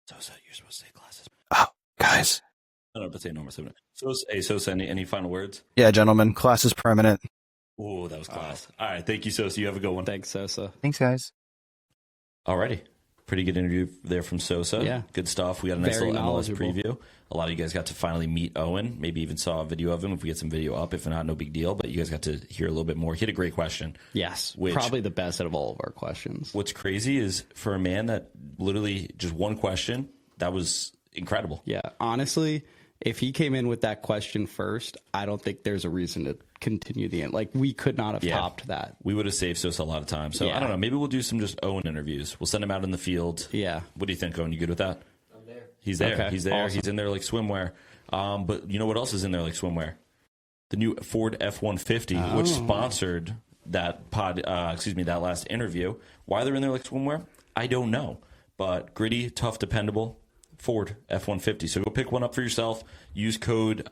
Sosa, you're supposed to say glasses. Oh, guys. No, but say no more. Sosa, any final words? Yeah, gentlemen, class is permanent. Oh, that was class. All right. Thank you, Sosa. You have a good one. Thanks, Sosa. Thanks, guys. Alrighty. Pretty good interview there from Sousa. Yeah. Good stuff. We got a nice Very little MLS knowledgeable. preview. A lot of you guys got to finally meet Owen. Maybe even saw a video of him if we get some video up. If not, no big deal. But you guys got to hear a little bit more. He had a great question. Yes. Probably the best out of all of our questions. What's crazy is for a man that literally just one question, that was incredible. Yeah. Honestly, if he came in with that question first, I don't think there's a reason to continue the end. Like, we could not have topped that. We would have saved Sosa a lot of time. So, I don't know. Maybe we'll do some just Owen interviews. We'll send him out in the field. Yeah. What do you think, Owen? You good with that? I'm there. He's there. Okay. He's there. Awesome. He's in there like swimwear. But you know what else is in there like swimwear? The new Ford F-150, which sponsored that that last interview. Why they're in there like swimwear, I don't know. But gritty, tough, dependable. Ford F-150. So go pick one up for yourself. Use code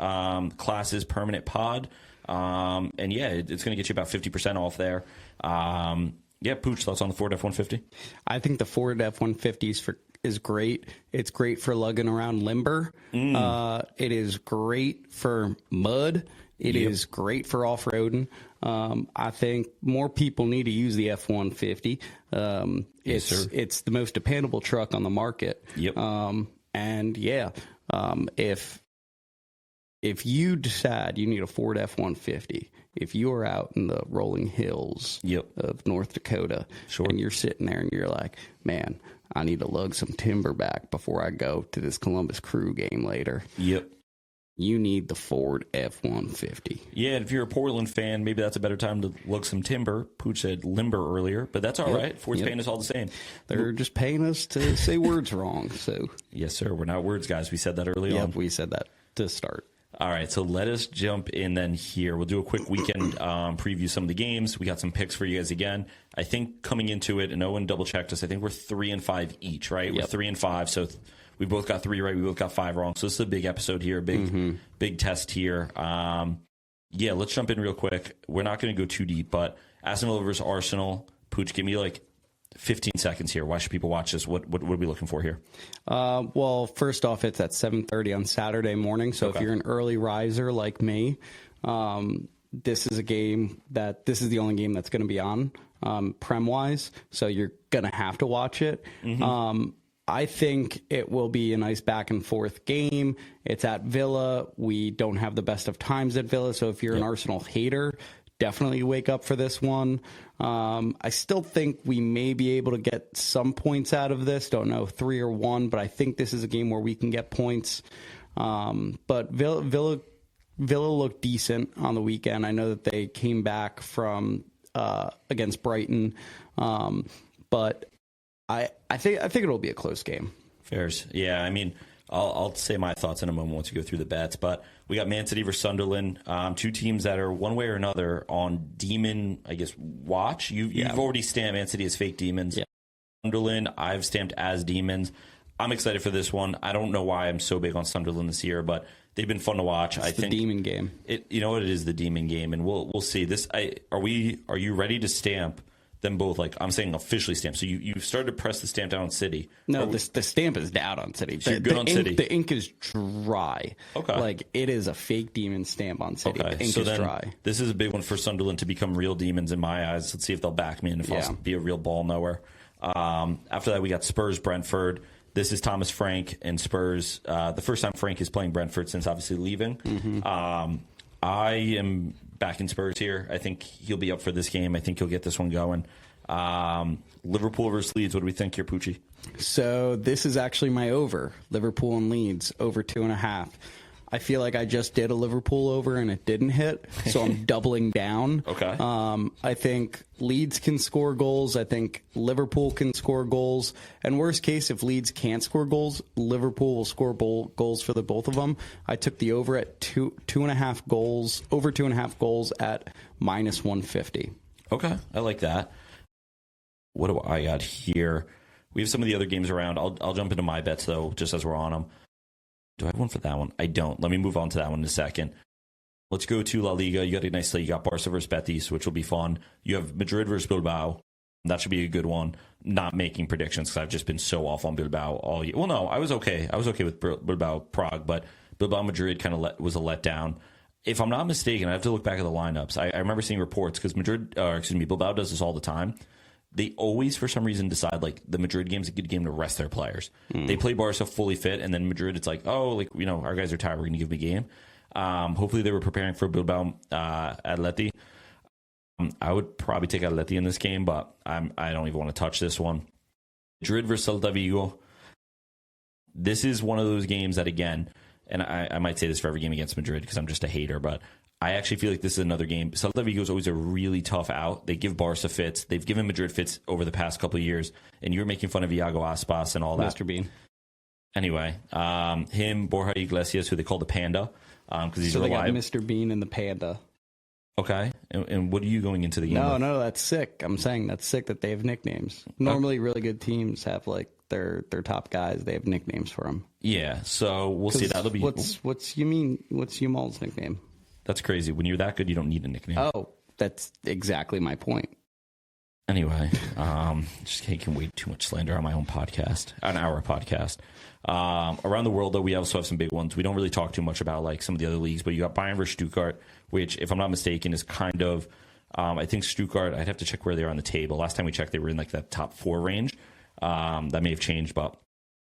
classes permanent pod. And it's going to get you about 50% off there. Pooch, thoughts on the Ford F-150? I think the Ford F-150 is great. It's great for lugging around limber. It is great for mud. It is great for off-roading. I think more people need to use the F-150. It's the most dependable truck on the market. Yep. If you decide you need a Ford F-150, if you are out in the rolling hills of North Dakota, and you're sitting there and you're like, man, I need to lug some timber back before I go to this Columbus Crew game later. Yep. You need the Ford F-150. Yeah, and if you're a Portland fan, maybe that's a better time to lug some timber. Pooch said limber earlier, but that's all right. Ford's paying us all the same. They're just paying us to say words wrong. So yes, sir. We're not words guys. We said that early on. We said that to start. All right, so let us jump in then here. We'll do a quick weekend preview some of the games. We got some picks for you guys again. I think coming into it, and Owen double-checked us, I think we're 3-5 each, right? We're 3-5, so we both got 3 right. We both got 5 wrong. So this is a big episode here, big test here. Let's jump in real quick. We're not going to go too deep, but Aston Villa versus Arsenal. Pooch, give me like 15 seconds here. Why should people watch this? What are we looking for here? Well, first off, it's at 7:30 on Saturday morning. So if you're an early riser like me, this is the only game that's going to be on Prem-wise. So you're going to have to watch it. I think it will be a nice back and forth game. It's at Villa. We don't have the best of times at Villa. So if you're an Arsenal hater, definitely wake up for this one. I still think we may be able to get some points out of this. Don't know, 3 or 1, but I think this is a game where we can get points. But Villa looked decent on the weekend. I know that they came back from against Brighton, but I think it'll be a close game. Fairs. Yeah, I mean, I'll say my thoughts in a moment once we go through the bets, but we got Man City versus Sunderland, two teams that are one way or another on demon, I guess, watch. You've already stamped Man City as fake demons. Yeah. Sunderland, I've stamped as demons. I'm excited for this one. I don't know why I'm so big on Sunderland this year, but they've been fun to watch. It's the demon game. You know what? It is the demon game, and we'll see. Are you ready to stamp them both? Like, I'm saying officially stamp. So you started to press the stamp down on City. No, the stamp is down on City. So you're good on City. The ink is dry. Okay. Like, it is a fake demon stamp on City. Okay. The ink is dry. This is a big one for Sunderland to become real demons in my eyes. Let's see if they'll back me and if I'll be a real ball knower. After that, we got Spurs, Brentford. This is Thomas Frank and Spurs. The first time Frank is playing Brentford since obviously leaving. I am back in Spurs here. I think he'll be up for this game. I think he'll get this one going. Liverpool versus Leeds. What do we think here, Poochie? So this is actually my over. Liverpool and Leeds, over 2.5. I feel like I just did a Liverpool over and it didn't hit, so I'm doubling down. Okay. I think Leeds can score goals. I think Liverpool can score goals. And worst case, if Leeds can't score goals, Liverpool will score goals for the both of them. I took the over at 2.5 goals, over 2.5 goals at -150. Okay, I like that. What do I got here? We have some of the other games around. I'll jump into my bets, though, just as we're on them. Do I have one for that one? I don't. Let me move on to that one in a second. Let's go to La Liga. You got a nice slate. You got Barca versus Betis, which will be fun. You have Madrid versus Bilbao. That should be a good one. Not making predictions because I've just been so off on Bilbao all year. Well, no, I was okay. I was okay with Bilbao Prague, but Bilbao Madrid kind of was a letdown. If I'm not mistaken, I have to look back at the lineups. I remember seeing reports because Bilbao does this all the time. They always, for some reason, decide like the Madrid game's a good game to rest their players. They play Barca fully fit, and then Madrid, it's like, oh, like our guys are tired. We're going to give them a game. Hopefully, they were preparing for Bilbao Atleti. I would probably take Atleti in this game, but I don't even want to touch this one. Madrid versus Celta Vigo. This is one of those games that, again, and I might say this for every game against Madrid because I'm just a hater, but I actually feel like this is another game. Celta Vigo is always a really tough out. They give Barca fits. They've given Madrid fits over the past couple of years, and you're making fun of Iago Aspas and all that. Mr. Bean. Anyway, him, Borja Iglesias, who they call the Panda, because he's so reliable. they got Mr. Bean and the Panda. Okay, and what are you going into the game with? No, that's sick. I'm saying that's sick that they have nicknames. Normally, really good teams have like their top guys. They have nicknames for them. Yeah, so we'll see. That'll be what's Yamal's nickname? That's crazy. When you're that good, you don't need a nickname. Oh, that's exactly my point. Anyway, just taking way too much slander on my own podcast, on our podcast. Around the world, though, we also have some big ones. We don't really talk too much about like some of the other leagues, but you got Bayern versus Stuttgart, which, if I'm not mistaken, is kind of, I think Stuttgart, I'd have to check where they are on the table. Last time we checked, they were in like that top 4 range. That may have changed, but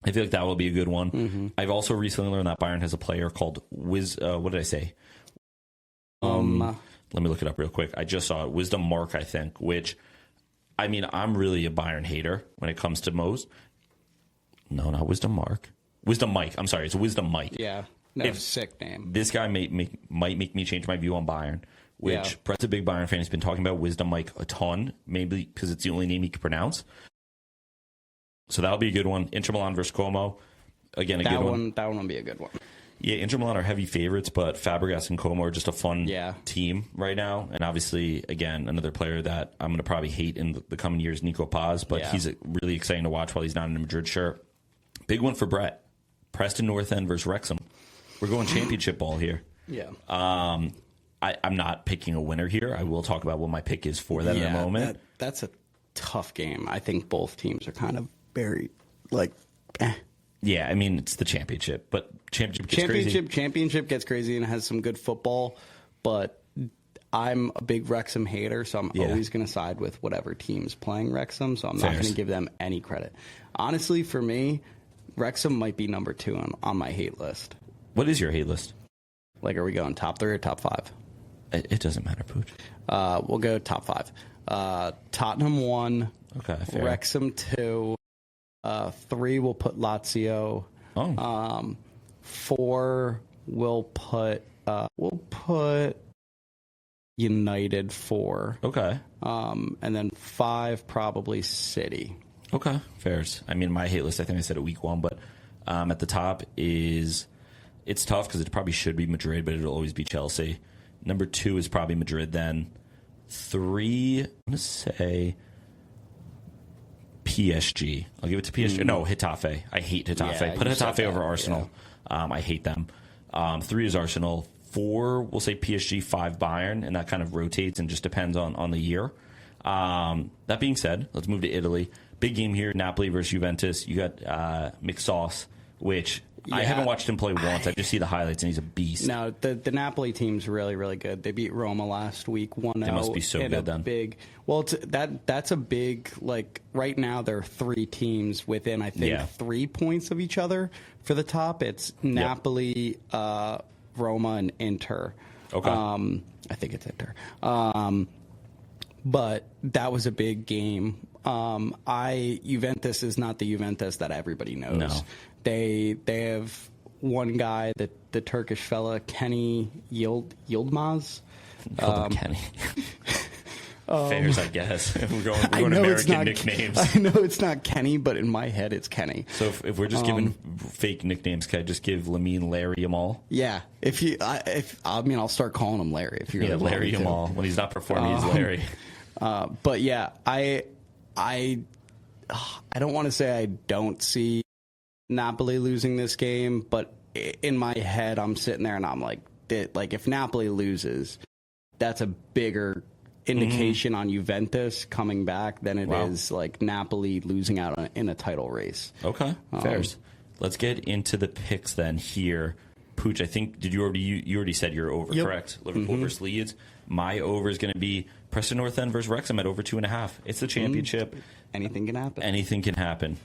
I feel like that will be a good one. Mm-hmm. I've also recently learned that Bayern has a player called what did I say? Let me look it up real quick. I just saw it. Wisdom Mark, I think, which, I mean, I'm really a Bayern hater when it comes to most. No, not Wisdom Mark. Wisdom Mike. I'm sorry. It's Wisdom Mike. Yeah. No, sick name. This guy might make me change my view on Bayern, which Brett's a big Bayern fan. He's been talking about Wisdom Mike a ton, maybe because it's the only name he can pronounce. So that'll be a good one. Inter Milan versus Como. Again, a good one. That one will be a good one. Yeah, Inter Milan are heavy favorites, but Fabregas and Como are just a fun team right now. And obviously, again, another player that I'm going to probably hate in the coming years, Nico Paz, but he's really exciting to watch while he's not in a Madrid shirt. Big one for Brett. Preston North End versus Wrexham. We're going championship ball here. Yeah. I'm not picking a winner here. I will talk about what my pick is for that in a moment. That's a tough game. I think both teams are kind of very, like, Yeah, I mean, it's the championship, but championship gets crazy and has some good football, but I'm a big Wrexham hater, so I'm always going to side with whatever team's playing Wrexham, so I'm not going to give them any credit. Honestly, for me, Wrexham might be number 2 on my hate list. What is your hate list? Like, are we going top 3 or top 5? It doesn't matter, Pooch. We'll go top 5. Tottenham 1. Okay, fair. Wrexham 2. 3 we'll put Lazio. 4 we'll put United 4. Okay. And then 5 probably City. Okay, fairs. I mean, my hate list, I think I said it week 1, but at the top it's tough because it probably should be Madrid, but it'll always be Chelsea. Number 2 is probably Madrid then. 3, I'm going to say PSG. I'll give it to PSG. No, Getafe. I hate Getafe. Yeah, Put Getafe over Arsenal. Yeah. I hate them. 3 is Arsenal. 4, we'll say PSG. 5, Bayern. And that kind of rotates and just depends on the year. That being said, let's move to Italy. Big game here. Napoli versus Juventus. You got mixed sauce, which I haven't watched him play once. I just see the highlights, and he's a beast. No, the Napoli team's really, really good. They beat Roma last week, 1-0. They must be so good then. That's a big, like, right now there are 3 teams within, I think, 3 points of each other for the top. It's Napoli, Roma, and Inter. Okay. I think it's Inter. But that was a big game. Juventus is not the Juventus that everybody knows. No. They have one guy, the Turkish fella, Kenny Yilmaz. Call him Kenny. Fairs, I guess. We're going American nicknames. I know it's not Kenny, but in my head it's Kenny. So if we're just giving fake nicknames, can I just give Lamine Larry Yamal? Yeah. I'll start calling him Larry. If you're Larry Yamal. When he's not performing, he's Larry. But yeah, I don't want to say I don't see Napoli losing this game, but in my head I'm sitting there and I'm like if Napoli loses, that's a bigger indication on Juventus coming back than it is like Napoli losing out in a title race. Okay, fairs. Let's get into the picks then here. Pooch, I think you already said you're over, correct? Liverpool versus Leeds. My over is going to be Preston North End versus Wrexham at over 2.5. It's the championship. Anything can happen. Anything can happen.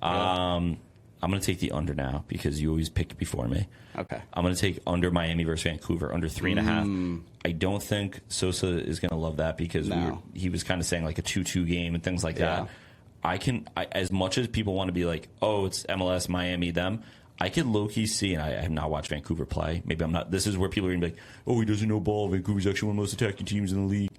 I'm going to take the under now because you always pick it before me. Okay. I'm going to take under Miami versus Vancouver, under 3.5. I don't think Sousa is going to love that because he was kind of saying like a 2-2 game and things like that. As much as people want to be like, oh, it's MLS, Miami, them, I can low-key see, and I have not watched Vancouver play. Maybe I'm not. This is where people are going to be like, oh, he doesn't know ball. Vancouver's actually one of the most attacking teams in the league.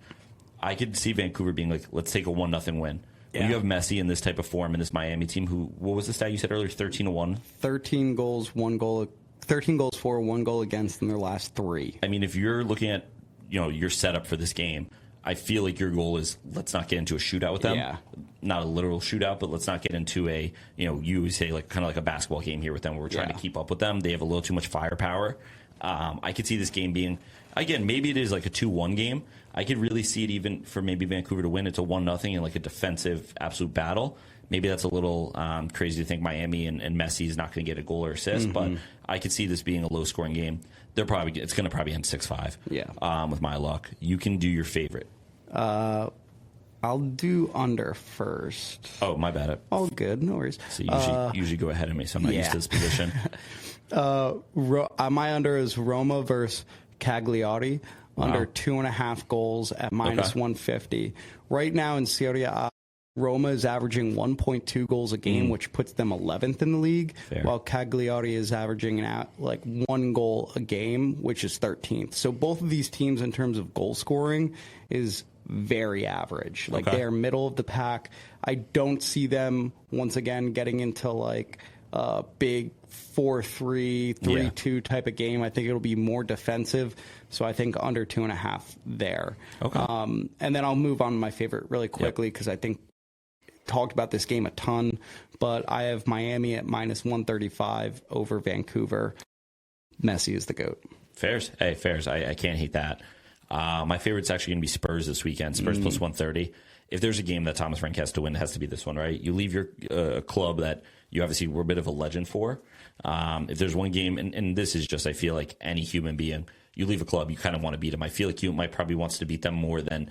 I could see Vancouver being like, let's take a 1-0 win. When you have Messi in this type of form in this Miami team, what was the stat you said earlier? 13-1? 13 goals, 1 goal. 13 goals for, 1 goal against in their last 3. I mean, if you're looking at your setup for this game, I feel like your goal is let's not get into a shootout with them. Yeah. Not a literal shootout, but let's not get into a, you say like kind of like a basketball game here with them where we're trying to keep up with them. They have a little too much firepower. I could see this game being, again, maybe it is like a 2-1 game. I could really see it even for maybe Vancouver to win. It's a 1-0 in like a defensive absolute battle. Maybe that's a little crazy to think Miami and Messi is not going to get a goal or assist, but I could see this being a low-scoring game. It's going to probably end 6-5. Yeah. With my luck, you can do your favorite. I'll do under first. Oh, my bad. All good, no worries. So usually go ahead of me, so I'm not used to this position. My under is Roma versus Cagliari. Under 2.5 goals at minus 150. Right now in Serie A, Roma is averaging 1.2 goals a game, which puts them 11th in the league, while Cagliari is averaging like 1 goal a game, which is 13th. So both of these teams, in terms of goal scoring, is very average. Like they are middle of the pack. I don't see them once again getting into like a big 4-3, 3-2 type of game. I think it'll be more defensive. So I think under 2.5 there. Okay. And then I'll move on to my favorite really quickly because I think talked about this game a ton. But I have Miami at minus 135 over Vancouver. Messi is the GOAT. Fairs. Hey, fairs. I can't hate that. My favorite's actually going to be Spurs this weekend. Spurs plus 130. If there's a game that Thomas Frank has to win, it has to be this one, right? You leave your club that you obviously were a bit of a legend for. If there's one game, and this is just, I feel like any human being, you leave a club, you kind of want to beat them. I feel like you might probably wants to beat them more than,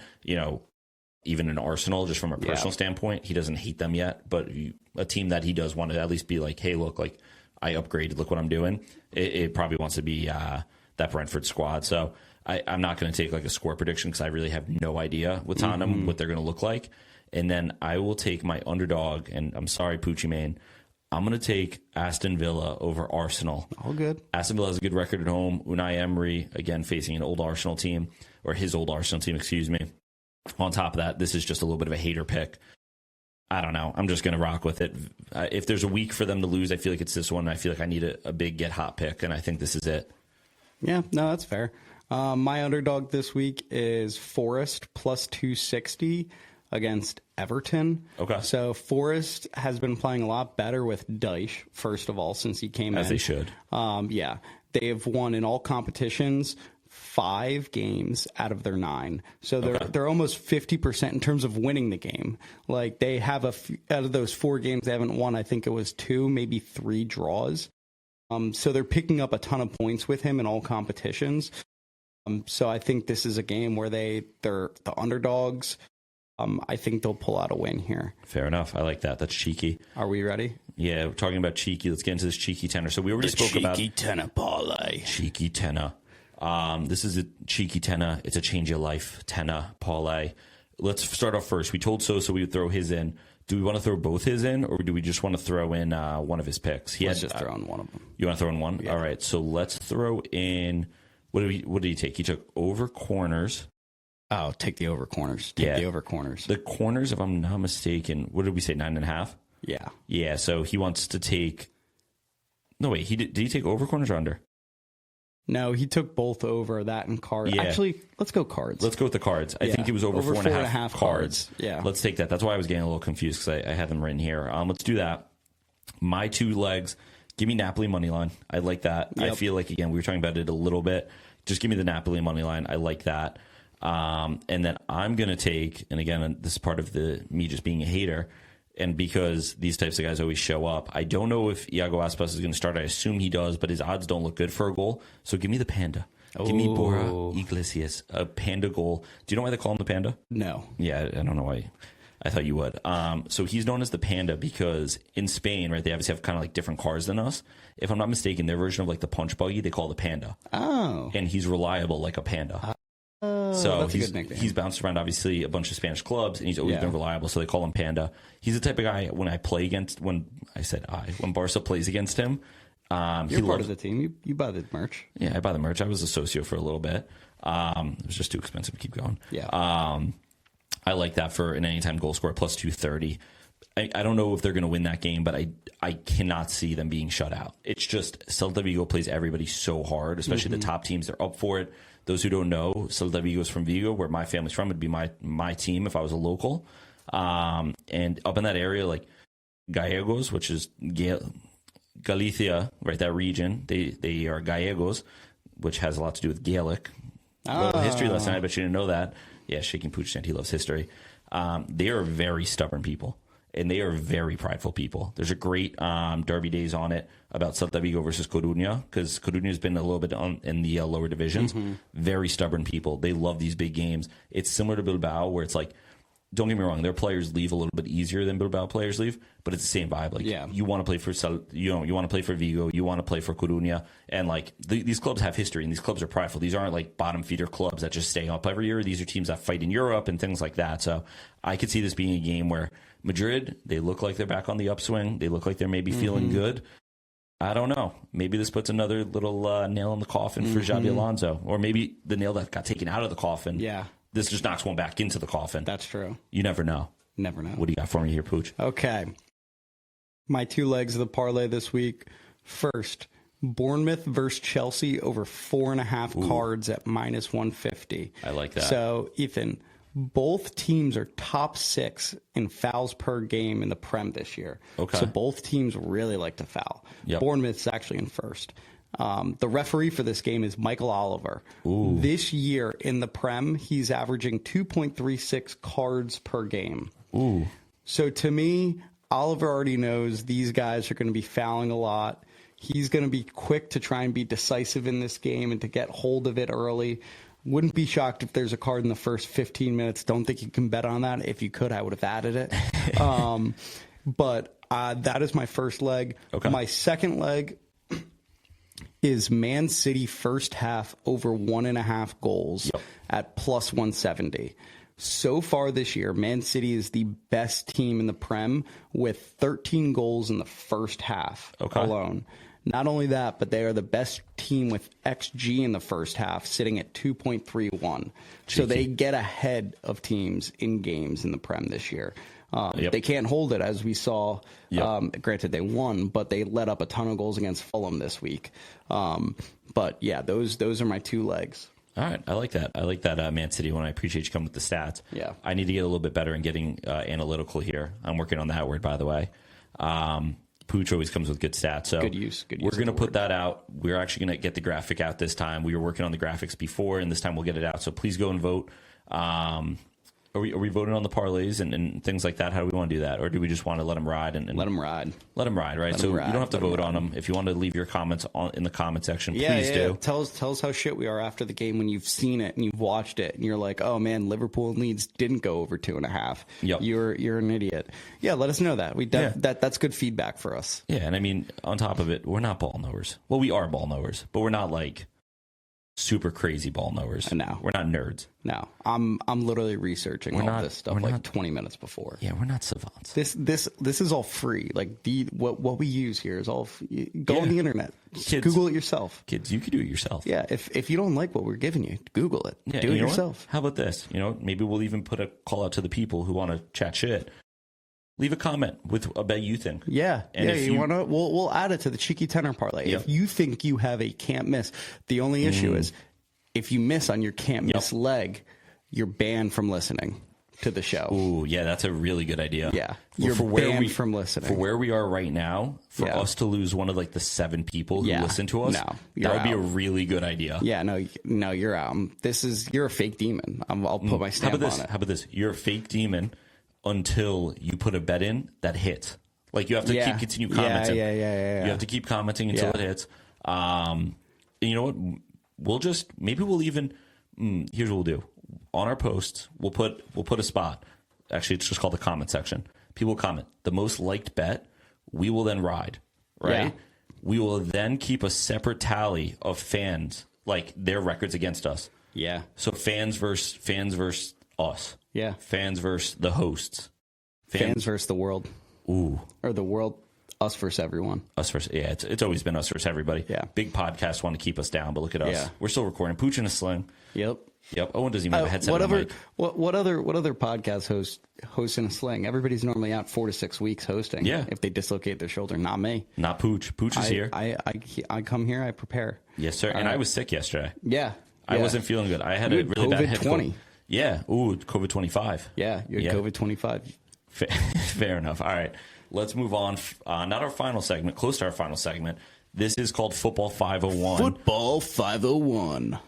even an Arsenal, just from a personal standpoint. He doesn't hate them yet, but a team that he does want to at least be like, hey, look, like I upgraded, look what I'm doing. It probably wants to be that Brentford squad. So I'm not going to take like a score prediction because I really have no idea with Tottenham what they're going to look like. And then I will take my underdog, and I'm sorry, Poochie Mane, I'm going to take Aston Villa over Arsenal. All good. Aston Villa has a good record at home. Unai Emery, again, facing an old Arsenal team, or his old Arsenal team, excuse me. On top of that, this is just a little bit of a hater pick. I don't know. I'm just going to rock with it. If there's a week for them to lose, I feel like it's this one. I feel like I need a big get-hot pick, and I think this is it. Yeah, no, that's fair. My underdog this week is Forest plus 260 against Everton. Okay. So Forest has been playing a lot better with Dyche, first of all, since he came in. As they should. Yeah. They have won in all competitions 5 games out of their 9. So they're almost 50% in terms of winning the game. Like they have out of those 4 games they haven't won, I think it was 2, maybe 3 draws. So they're picking up a ton of points with him in all competitions. So I think this is a game where they're the underdogs. I think they'll pull out a win here. Fair enough. I like that. That's cheeky. Are we ready? Yeah, we're talking about cheeky. Let's get into this cheeky tenor. So we already spoke about cheeky tenor parlay. cheeky tenor. This is a cheeky tenor. It's a change your life tenor parlay. Let's start off first. We told Sosa we would throw his in. Do we want to throw both his in, or do we just want to throw in one of his picks? Let's just throw in one of them. You want to throw in one? Yeah. All right. So let's throw in. What did he take? He took over corners. Oh, take the over corners. Take the over corners. The corners, if I'm not mistaken, what did we say? 9.5. Yeah. Yeah. So he wants to take. No, wait. Did he take over corners or under? No, he took both over, that and cards. Yeah. Actually, let's go cards. Let's go with the cards. I think it was over 4.5 cards. Yeah. Let's take that. That's why I was getting a little confused because I had them written here. Let's do that. My two legs. Give me Napoli money line. I like that. Yep. I feel like, again, we were talking about it a little bit. Just give me the Napoli money line. I like that. And then I'm going to take, and again, this is part of me just being a hater, and because these types of guys always show up, I don't know if Iago Aspas is going to start. I assume he does, but his odds don't look good for a goal. So give me the Panda. Give me Bora Iglesias, a Panda goal. Do you know why they call him the Panda? No. Yeah, I don't know why. I thought you would. So he's known as the Panda because in Spain, right, they obviously have kind of like different cars than us. If I'm not mistaken, their version of like the punch buggy, they call the Panda. Oh. And he's reliable like a Panda. So that's a good nickname. he's bounced around, obviously, a bunch of Spanish clubs, and he's always been reliable, so they call him Panda. He's the type of guy, when Barca plays against him, You're part of the team. You buy the merch. Yeah, I buy the merch. I was a socio for a little bit. It was just too expensive to keep going. Yeah. I like that for an anytime goal scorer, plus 230. I don't know if they're going to win that game, but I cannot see them being shut out. It's just Celta Vigo plays everybody so hard, especially the top teams. They're up for it. Those who don't know, Celta Vigo is from Vigo, where my family's from. It'd be my team if I was a local. And up in that area, like Gallegos, which is Galicia, right, that region, they are Gallegos, which has a lot to do with Gaelic. A little history lesson. I bet you didn't know that. Yeah, shaking Pooch said he loves history. They are very stubborn people, and they are very prideful people. There's a great Derby Days on it about Celta Vigo versus Coruña, because Coruña has been a little bit in the lower divisions. Very stubborn people. They love these big games. It's similar to Bilbao, where it's like, don't get me wrong, their players leave a little bit easier than Bilbao players leave, but it's the same vibe. Like, you want to play for you want to play for Vigo, you want to play for Coruña, and like these clubs have history, and these clubs are prideful. These aren't like bottom feeder clubs that just stay up every year. These are teams that fight in Europe and things like that. So I could see this being a game where Madrid, they look like they're back on the upswing. They look like they're maybe feeling good. I don't know. Maybe this puts another little nail in the coffin for Xabi Alonso, or maybe the nail that got taken out of the coffin. Yeah. This just knocks one back into the coffin. That's true. You never know. Never know. What do you got for me here, Pooch? Okay. My two legs of the parlay this week. First, Bournemouth versus Chelsea over 4.5 cards at minus 150. I like that. So, Ethan, both teams are top 6 in fouls per game in the Prem this year. Okay. So both teams really like to foul. Yep. Bournemouth's actually in first. The referee for this game is Michael Oliver. This year in the Prem, he's averaging 2.36 cards per game. So to me, Oliver already knows these guys are going to be fouling a lot. He's going to be quick to try and be decisive in this game and to get hold of it early. Wouldn't be shocked if there's a card in the first 15 minutes. Don't think you can bet on that. If you could, I would have added it. But that is my first leg. Okay. My second leg is Man City first half over 1.5 goals at plus 170. So far this year, Man City is the best team in the Prem with 13 goals in the first half alone. Not only that, but they are the best team with XG in the first half, sitting at 2.31. So they get ahead of teams in games in the Prem this year. They can't hold it, as we saw. Granted, they won, but they let up a ton of goals against Fulham this week. But yeah, those are my two legs. All right, I like that. I like that, Man City one. I appreciate you coming with the stats. Yeah. I need to get a little bit better in getting analytical here. I'm working on that word, by the way. Pooch always comes with good stats. So Good use we're going to put that out. We're actually going to get the graphic out this time. We were working on the graphics before, and this time we'll get it out. So please go and vote. Are we voting on the parlays and things like that? How do we want to do that? Or do we just want to let them ride? And Let them ride. Let them ride, right? Let So 'em you ride. don't have to Let 'em vote on ride. them. If you want to leave your comments in the comment section, Yeah, please do. Tell us how shit we are after the game when you've seen it and you've watched it and you're like, oh man, Liverpool and Leeds didn't go over 2.5. Yep. You're an idiot. Yeah, let us know that. That's good feedback for us. Yeah, and I mean, on top of it, we're not ball knowers. Well, we are ball knowers, but we're not like super crazy ball knowers. No. We're not nerds. No, I'm literally researching We're all not- this stuff we're like not- 20 minutes before. Yeah, we're not savants. This is all free. Like what we use here is all go on Yeah. the internet, Kids. Google it yourself. Kids, you can do it yourself. Yeah, if you don't like what we're giving you, Google it. Yeah, do and it you know what? yourself. How about this? Maybe we'll even put a call out to the people who want to chat shit. Leave a comment with a bet you think. Yeah, And yeah. if You you- want to? We'll add it to the cheeky tenor parlay. Yep. If you think you have a can't miss, the only issue is if you miss on your can't miss leg, you're banned from listening to the show. Ooh, yeah, that's a really good idea. Yeah, Well, you're banned from listening. For where we are right now, for Yeah. us to lose one of like the 7 people who Yeah. listen to us, No, you're that would be a out. really good idea. Yeah, no, you're out. You're a fake demon. I'll put my How stamp about this? on it. How about this? You're a fake demon until you put a bet in that hits. Like you have to Yeah. continue commenting. Yeah. You have to keep commenting until Yeah. it hits. And you know what? Maybe we'll even. Here's what we'll do. On our posts, we'll put a spot. Actually, it's just called the comment section. People comment the most liked bet. We will then ride. Right. Yeah. We will then keep a separate tally of fans, like their records against us. Yeah, So fans versus us. yeah. Fans versus the hosts. Fans versus the world, Ooh, or the world, us versus everyone. us versus. Yeah, it's always been us versus everybody. Yeah. Big podcasts want to keep us down, but look at us. Yeah. We're still recording. Pooch in a sling. Yep. Yep. Owen doesn't even have a headset. on the mic. What other podcast hosts in a sling? Everybody's normally out 4 to 6 weeks hosting. Yeah. If they dislocate their shoulder, not me. Not Pooch. Pooch is here. I come here. I prepare. Yes, sir. And I was sick yesterday. Yeah. I yeah. wasn't feeling good. I had You a had really bad head COVID-20. cold. Yeah. Ooh, COVID 25. Yeah. You had COVID 25. Fair enough. All right. Let's move on. Not our final segment, close to our final segment. This is called Football 501. Football 501.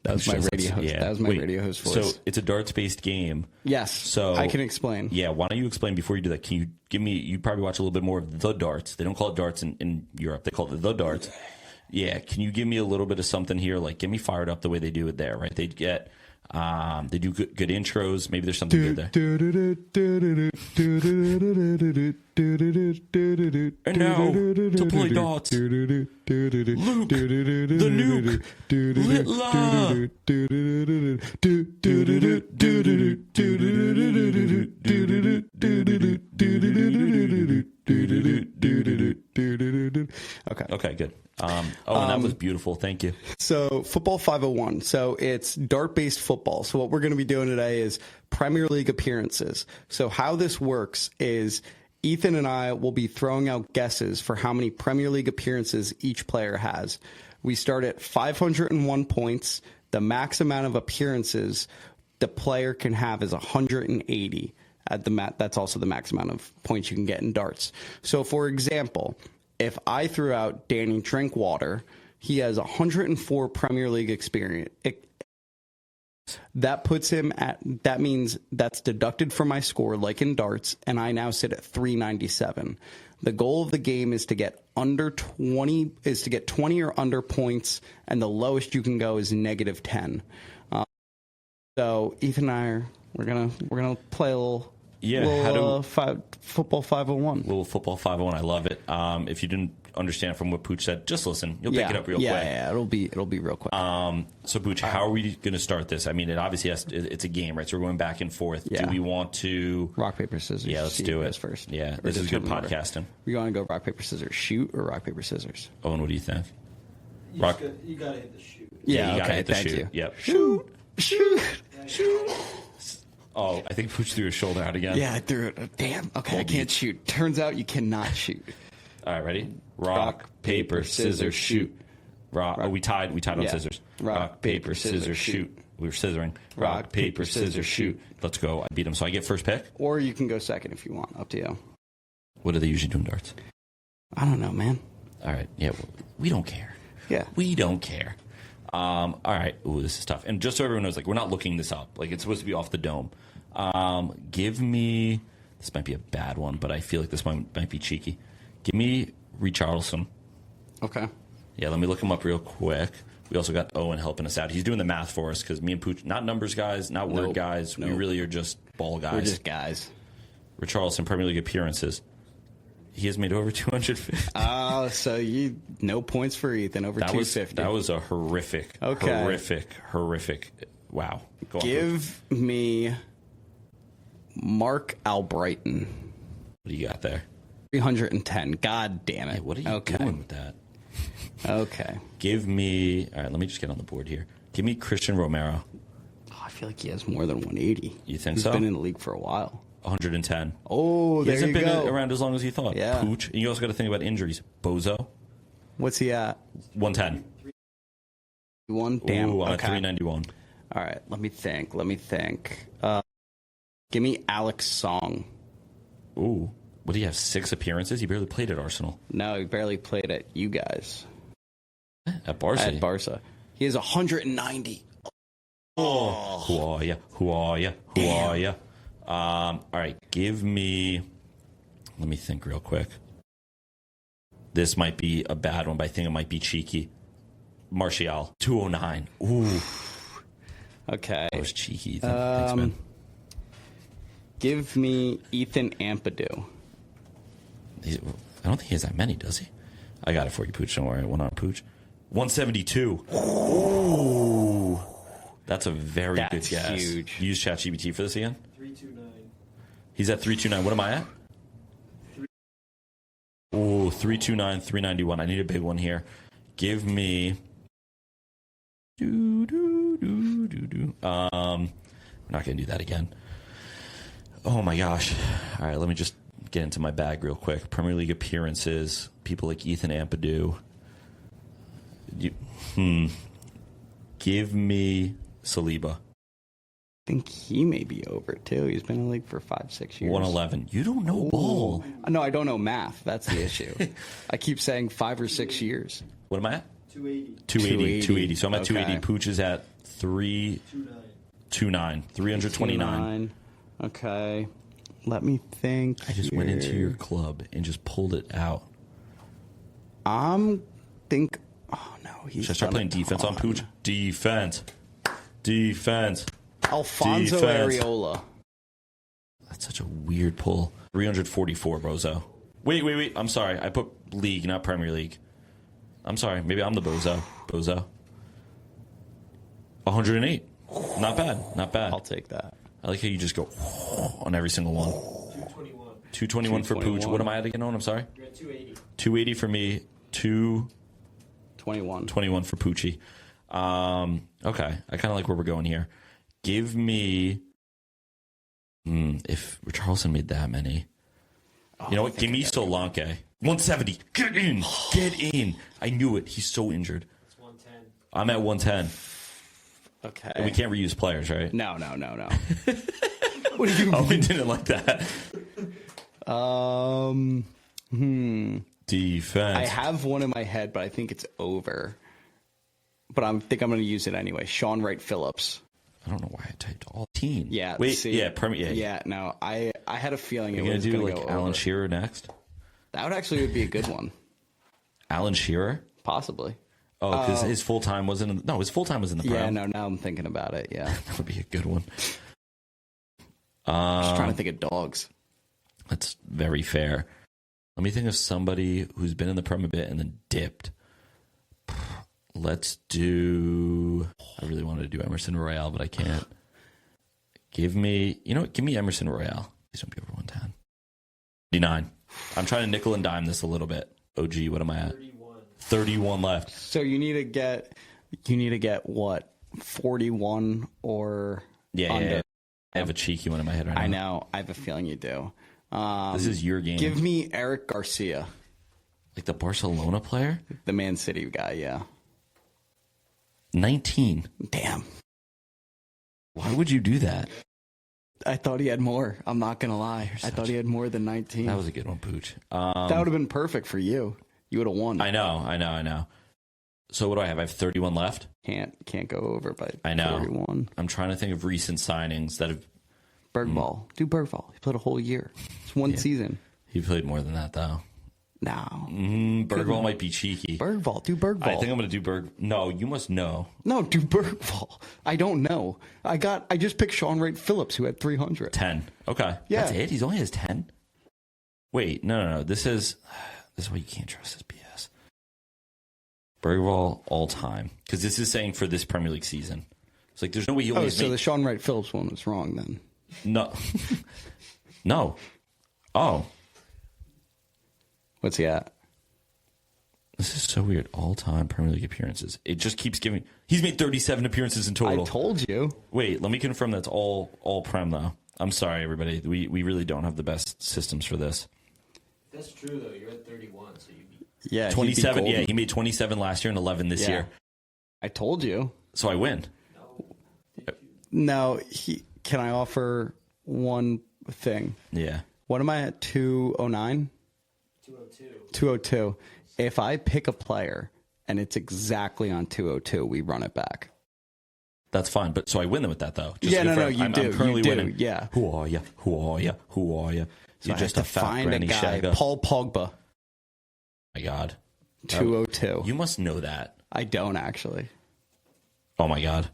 That was my radio host. Yeah. That was my Wait, radio host voice. So it's a darts-based game. Yes. So I can explain. Yeah, why don't you explain before you do that? Can you give me? You probably watch a little bit more of the darts. They don't call it darts in Europe. They call it the darts. Yeah. Can you give me a little bit of something here? Like, get me fired up the way they do it there, right? They get. They do good intros. Maybe there's something good there. And now to play darts, Luke, the nuke, Litla. Okay, good. And that was beautiful. Thank you. So Football 501. So it's dart-based football. So what we're going to be doing today is Premier League appearances. So how this works is Ethan and I will be throwing out guesses for how many Premier League appearances each player has. We start at 501 points. The max amount of appearances the player can have is 180. That's also the max amount of points you can get in darts. So, for example, if I threw out Danny Drinkwater, he has 104 Premier League experience. That puts him that means that's deducted from my score, like in darts, and I now sit at 397. The goal of the game is to get under 20, is to get 20 or under points, and the lowest you can go is negative 10. So Ethan and we're gonna play a little. Yeah, Football 501. Little Football 501. I love it. If you didn't understand from what Pooch said, just listen. You'll pick it up real quick. Yeah, it'll be real quick. So Pooch, how are we going to start this? I mean, it obviously it's a game, right? So we're going back and forth. Yeah. Do we want to Rock, paper, scissors. Yeah, let's See do who it goes first. Yeah, Or this is good determine order. podcasting. We want to go rock, paper, scissors, shoot, or rock, paper, scissors? Owen, what do you think? You Rock. got to hit the shoot. Yeah, you gotta okay, hit the thank shoot. you. Yep. Shoot. Oh, I think Pooch threw his shoulder out again. Yeah, I threw it. Damn. Okay, I can't shoot. Turns out you cannot shoot. All right, ready? Rock, paper, scissors, shoot. Rock. Oh, we tied on Yeah. scissors. Rock, paper, scissors, shoot. We were scissoring. Rock, paper, scissors, shoot. Let's go. I beat him. So I get first pick? Or you can go second if you want. Up to you. What do they usually do in darts? I don't know, man. All right. Yeah, we don't care. Yeah. We don't care. All right. Ooh, this is tough. And just so everyone knows, like, we're not looking this up. Like, it's supposed to be off the dome. Give me... This might be a bad one, but I feel like this one might be cheeky. Give me Richarlison. Okay. Yeah, let me look him up real quick. We also got Owen helping us out. He's doing the math for us because me and Pooch, not numbers guys, not word guys. We really are just ball guys. We're just guys. Richarlison, Premier League appearances. He has made over 250. Oh, so no points for Ethan, over 250. That was a horrific. Wow. Go on, Give me Mark Albrighton. what do you got there? 310. God damn it. Hey, what are you doing with that? Okay. Give me... All right, let me just get on the board here. Give me Christian Romero. Oh, I feel like he has more than 180. You think He's so? been in the league for a while. 110. Oh, He there hasn't you been go. around as long as you thought. Yeah. Pooch. And you also got to think about injuries. Bozo, What's he at? 110. One? Damn. Ooh, I'm at Okay. 391. All right, let me think. Give me Alex Song. Ooh. What do you have, 6 appearances? He barely played at Arsenal. No, he barely played at you guys. At Barca. At Barca. He has 190. Oh. Who are you? Who are you? Who Damn. are you? All right, give me... Let me think real quick. This might be a bad one, but I think it might be cheeky. Martial, 209. Ooh, Okay. that was cheeky, Ethan. Thanks, man. Give me Ethan Ampadu. I don't think he has that many, does he? I got it for you, Pooch. Don't worry. One on Pooch. 172. Ooh. That's a very good That's guess. huge. Use ChatGPT for this again? 329. He's at 329. What am I at? Ooh, 329, 391. I need a big one here. Give me... We're not going to do that again. Oh, my gosh. All right, let me just get into my bag real quick. Premier League appearances, people like Ethan Ampadu. Give me Saliba. I think he may be over too. He's been in the league for 5-6 years. 111. You don't know ball. No, I don't know math. That's the issue. I keep saying 5 or 6 years. What am I at? 280. 280. So I'm at Okay. 280. Pooch is at 329. 329. Okay. Let me think. I just went into your club and just pulled it out. Oh no, he's. Should I start done playing a defense on ton. Pooch? Defense. Alfonso Defense. Areola. That's such a weird pull. 344, Bozo. Wait. I'm sorry. I put league, not Premier League. I'm sorry. Maybe I'm the Bozo. 108. Not bad. I'll take that. I like how you just go on every single one. 221. 221 for Pooch. 221. What am I at again, Owen? I'm sorry. You're at 280. 280 for me. 21. 21 for Poochie. Okay. I kind of like where we're going here. Give me... if Richarlison made that many... you know what? Give me Solanke. 170. Get in. I knew it. He's so injured. It's 110. I'm at 110. Okay. And we can't reuse players, right? No. What do you Oh, we didn't like that. Defense. I have one in my head, but I think it's over. But I think I'm going to use it anyway. Sean Wright Phillips. I don't know why I typed all teen. Yeah. Wait. see, Yeah. Yeah. Yeah. No. I had a feeling it You're was gonna do going to like go Alan over. Shearer next. That would actually be a good one, Alan Shearer. possibly. Oh, because his full time wasn't. His full time was in the Prem. Yeah. No. Now I'm thinking about it. Yeah. That would be a good one. Just trying to think of dogs. That's very fair. Let me think of somebody who's been in the Prem a bit and then dipped. Let's do... I really wanted to do Emerson Royale, but I can't. Give me... You know what? Give me Emerson Royale. Please don't be over 110. 39. I'm trying to nickel and dime this a little bit. OG, what am I at? 31. 31 left. So you need to get what, 41 or under? Yeah. I have a cheeky one in my head right now. I know. I have a feeling you do. This is your game. Give me Eric Garcia, Like the Barcelona player? the Man City guy. Yeah. 19. Damn. Why would you do that? I thought he had more. I'm not gonna lie. I thought he had more than 19. That was a good one, Pooch. That would have been perfect for you. You would have won. I know. So what do I have? I have 31 left. Can't go over by I know. 31. I'm trying to think of recent signings that have. Bergvall. Do Bergvall. He played a whole year. It's one season. He played more than that, though. No. Bergvall might be cheeky. Bergvall. Do Bergvall. I think I'm going to do No, you must know. No, do Bergvall. I don't know. I just picked Sean Wright Phillips, who had 300. 10. Okay. Yeah. That's it? He only has 10? Wait, no. This is why you can't trust this BS. Bergvall all time. Because this is saying for this Premier League season. It's like there's no way he only has so the Sean Wright Phillips one was wrong then. No. No. Oh. What's he at? This is so weird. All-time Premier League appearances. It just keeps giving. He's made 37 appearances in total. I told you. Wait, let me confirm that's all Prem though. I'm sorry, everybody. We really don't have the best systems for this. That's true though. You're at 31, so you beat. Yeah, 27. Yeah, he made 27 last year and 11 this year. I told you. So I win. No, can I offer one thing? Yeah. What am I at? 209? 202. 202. If I pick a player and it's exactly on 202, we run it back. That's fine. But so I win them with that though. Just Yeah, to no, confirm, you I'm do. currently You do, winning. yeah. Who are you? Who are you? Who are you? So You're I just have a to fat find a granny guy. shagger. Paul Pogba. My God. 202. You must know that. I don't actually. Oh my God.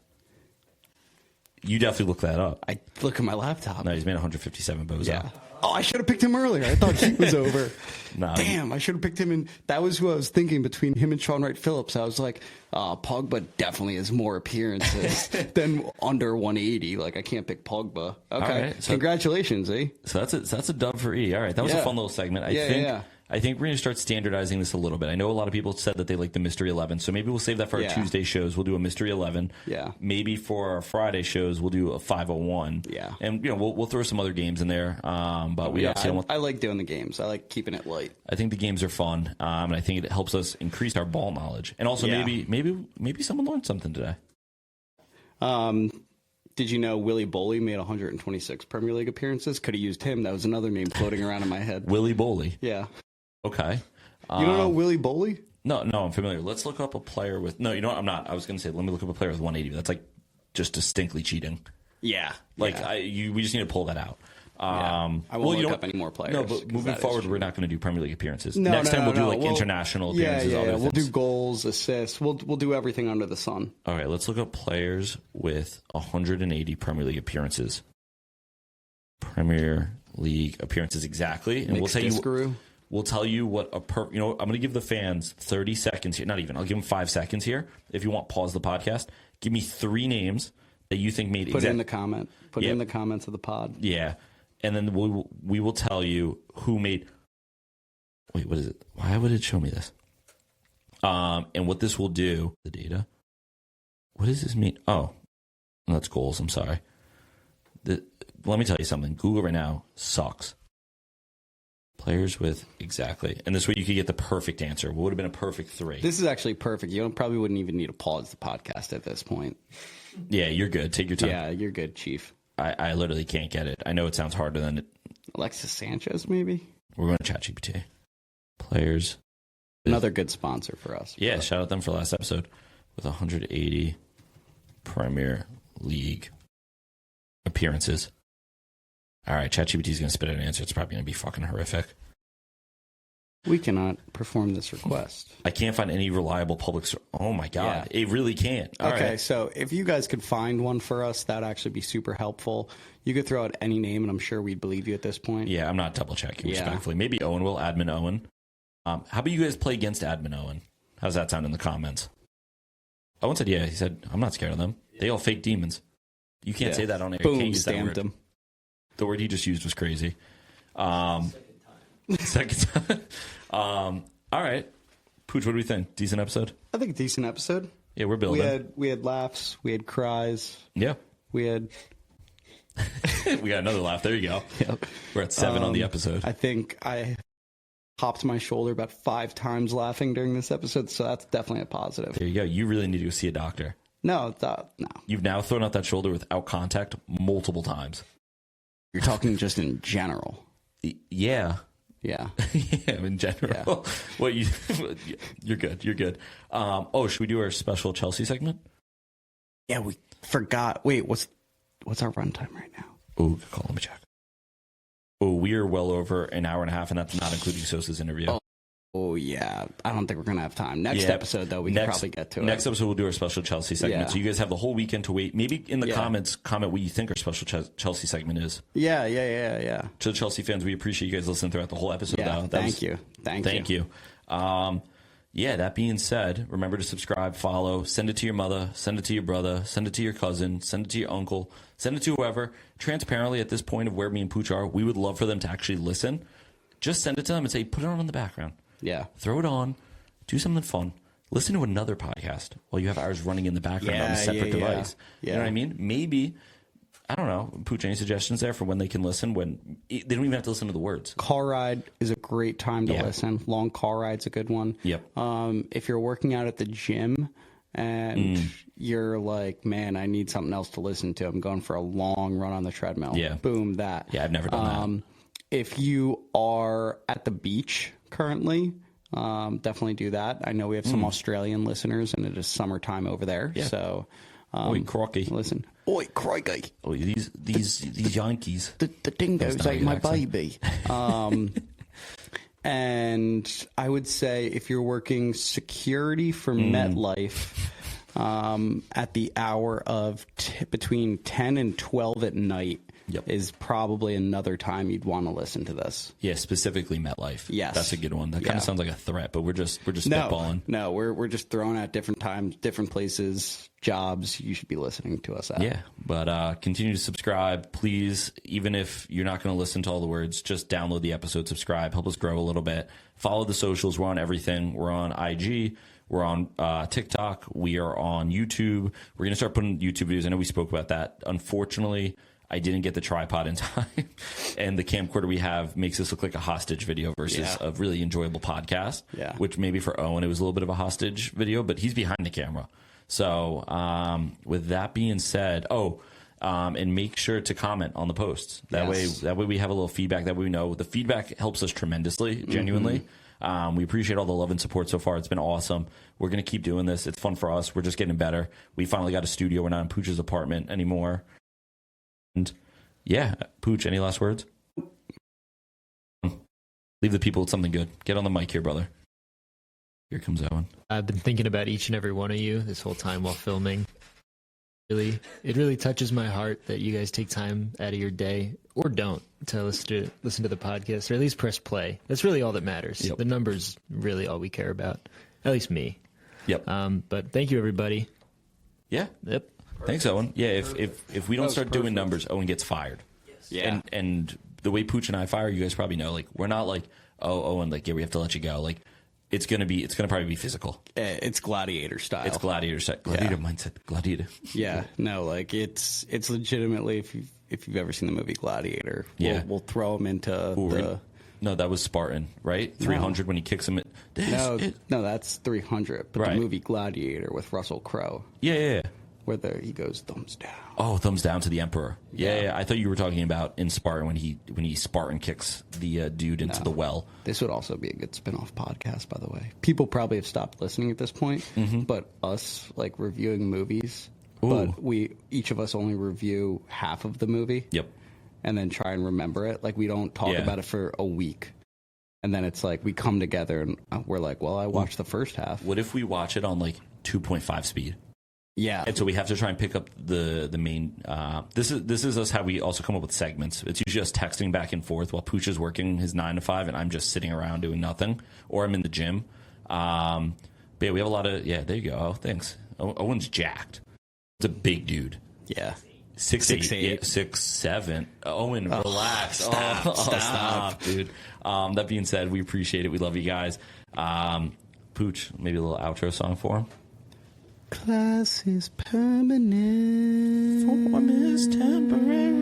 You definitely look that up. I look at my laptop. No, he's made 157 bozo. Yeah. Oh, I should have picked him earlier. I thought he was over. Nah, Damn, I should have picked him. And that was who I was thinking between him and Sean Wright Phillips. I was like, Pogba definitely has more appearances than under 180. Like, I can't pick Pogba. Okay. right, so- Congratulations, eh? So that's a dub for E. All right, that was a Yeah. fun little segment. Yeah. I think we're going to start standardizing this a little bit. I know a lot of people said that they like the Mystery 11, so maybe we'll save that for our Yeah. Tuesday shows. We'll do a Mystery 11. Yeah. Maybe for our Friday shows, we'll do a 501. Yeah. And we'll throw some other games in there. But we obviously don't. I like doing the games. I like keeping it light. I think the games are fun, and I think it helps us increase our ball knowledge. And also Yeah. maybe someone learned something today. Did you know Willie Boley made 126 Premier League appearances? Could have used him. That was another name floating around in my head. Willie Boley. Yeah. Okay. You don't know Willie Boley? No, I'm familiar. Let's look up a player with. No, you know what? I'm not. I was going to say, let me look up a player with 180. That's like just distinctly cheating. Yeah. Like yeah. we just need to pull that out. I won't look up any more players. No, but moving forward, we're not going to do Premier League appearances. No, Next time we'll do like We'll- international appearances. Other We'll things. do goals, assists. We'll do everything under the sun. All right, let's look up players with 180 Premier League appearances. Premier League appearances exactly, and we'll tell you what a I'm going to give the fans 30 seconds here. Not even. I'll give them 5 seconds here. If you want, pause the podcast. Give me 3 names that you think made. Put it in the comment. Put it Yeah. in the comments of the pod. Yeah, and then we will tell you who made. Wait, what is it? Why would it show me this? And what this will do, the data. What does this mean? Oh, that's goals. I'm sorry. Let me tell you something. Google right now sucks. Players with exactly, and this way you could get the perfect answer. What would have been a perfect 3? This is actually perfect. You probably wouldn't even need to pause the podcast at this point. Yeah, you're good. Take your time. Yeah, you're good, Chief. I literally can't get it. I know it sounds harder than it. Alexis Sanchez, maybe? We're going to ChatGPT. Players. Another good sponsor for us. Yeah, shout out them for last episode with 180 Premier League appearances. All right, ChatGPT is going to spit out an answer. It's probably going to be fucking horrific. We cannot perform this request. I can't find any reliable public. Oh my god, Yeah. it really can't. All Okay, right. so if you guys could find one for us, that'd actually be super helpful. You could throw out any name, and I'm sure we'd believe you at this point. Yeah, I'm not double checking Yeah. respectfully. Maybe Owen will. Admin Owen. How about you guys play against Admin Owen? How's that sound in the comments? Owen said, yeah. He said, I'm not scared of them. They all fake demons. You can't Yeah. say that on air. You Boom, can't use that stamped word. him. The word he just used was crazy. Second time. All right. Pooch, what do we think? Decent episode? I think a decent episode. Yeah, we're building. We had laughs, we had cries, Yeah. we had. We got another laugh. There you go. Yep. We're at 7 on the episode. I think I popped my shoulder about 5 times laughing during this episode, so that's definitely a positive. There you go. You really need to go see a doctor. No. You've now thrown out that shoulder without contact multiple times. You're talking just in general. Yeah. Yeah. Yeah, in general. Yeah. You're good. You're good. Should we do our special Chelsea segment? Yeah, we forgot. Wait, what's our runtime right now? Oh, good call. Let me check. Oh, we are well over an hour and a half, and that's not including Sosa's interview. Oh, yeah. I don't think we're going to have time. Next episode, though, we can probably get to it. Next episode, we'll do our special Chelsea segment. Yeah. So you guys have the whole weekend to wait. Maybe in the comments, comment what you think our special Chelsea segment is. Yeah. To the Chelsea fans, we appreciate you guys listening throughout the whole episode. Yeah, thank you. Thank you. That being said, remember to subscribe, follow, send it to your mother, send it to your brother, send it to your cousin, send it to your uncle, send it to whoever. Transparently, at this point of where me and Pooch are, we would love for them to actually listen. Just send it to them and say, put it on in the background. Yeah. Throw it on. Do something fun. Listen to another podcast while you have ours running in the background on a separate device. Yeah. You know what I mean? Maybe, I don't know, Pooch, any suggestions there for when they can listen? When they don't even have to listen to the words. Car ride is a great time to listen. Long car ride's a good one. Yep. If you're working out at the gym and you're like, man, I need something else to listen to. I'm going for a long run on the treadmill. Yeah. Boom, that. Yeah, I've never done that. If you are at the beach currently, definitely do that. I know we have some Australian listeners, and it is summertime over there. Yeah. So, Oi, crocky. Listen. Oi, crikey. Oh, these Yankees. The dingoes ate my baby. And I would say if you're working security for MetLife at the hour of between 10 and 12 at night, is probably another time you'd want to listen to this. Yeah, specifically MetLife. Yes. That's a good one. That kind of sounds like a threat, but we're just spitballing. No, we're just throwing at different times, different places, jobs you should be listening to us at. Yeah, but continue to subscribe, please. Even if you're not going to listen to all the words, just download the episode, subscribe, help us grow a little bit. Follow the socials. We're on everything. We're on IG. We're on TikTok. We are on YouTube. We're going to start putting YouTube videos. I know we spoke about that. Unfortunately, I didn't get the tripod in time, and the camcorder we have makes this look like a hostage video versus a really enjoyable podcast, which maybe for Owen, it was a little bit of a hostage video, but he's behind the camera. So with that being said, and make sure to comment on the posts. That way we have a little feedback. That way we know. The feedback helps us tremendously, genuinely. We appreciate all the love and support so far. It's been awesome. We're going to keep doing this. It's fun for us. We're just getting better. We finally got a studio. We're not in Pooch's apartment anymore. And yeah, Pooch, any last words? Leave the people with something good. Get on the mic here, brother. Here comes Owen. I've been thinking about each and every one of you this whole time while filming. It really touches my heart that you guys take time out of your day, or don't, to listen to the podcast, or at least press play. That's really all that matters. Yep. The number's really all we care about. At least me. Yep. But thank you, everybody. Yeah. Yep. Thanks, Owen. Yeah, if we don't start doing numbers, Owen gets fired. Yeah. And the way Pooch and I fire, you guys probably know, like, we're not like, oh, Owen, like, yeah, we have to let you go. Like, it's gonna probably be physical. It's gladiator style. It's gladiator mindset. Gladiator. Yeah. No, like it's legitimately, if you've ever seen the movie Gladiator, we'll throw him into No, that was Spartan, right? 300 when he kicks him. No, that's 300. But Right. the movie Gladiator with Russell Crowe, Yeah. where he goes thumbs down. Oh, thumbs down to the Emperor. Yeah. I thought you were talking about in Spartan when he Spartan kicks the dude into the well. This would also be a good spin-off podcast, by the way. People probably have stopped listening at this point, but us, like, reviewing movies, but each of us only review half of the movie. Yep. And then try and remember it. Like, we don't talk about it for a week. And then it's like we come together and we're like, well, I watched the first half. What if we watch it on, like, 2.5 speed? Yeah. And so we have to try and pick up the main. This is us how we also come up with segments. It's usually us texting back and forth while Pooch is working his 9 to 5 and I'm just sitting around doing nothing, or I'm in the gym. But yeah, we have a lot of there you go. Oh, thanks. Owen's jacked. It's a big dude. Yeah. 6'8", 6'8". 6'7". Owen, relax. Stop, dude. That being said, we appreciate it. We love you guys. Pooch, maybe a little outro song for him. Class is permanent. Form is temporary.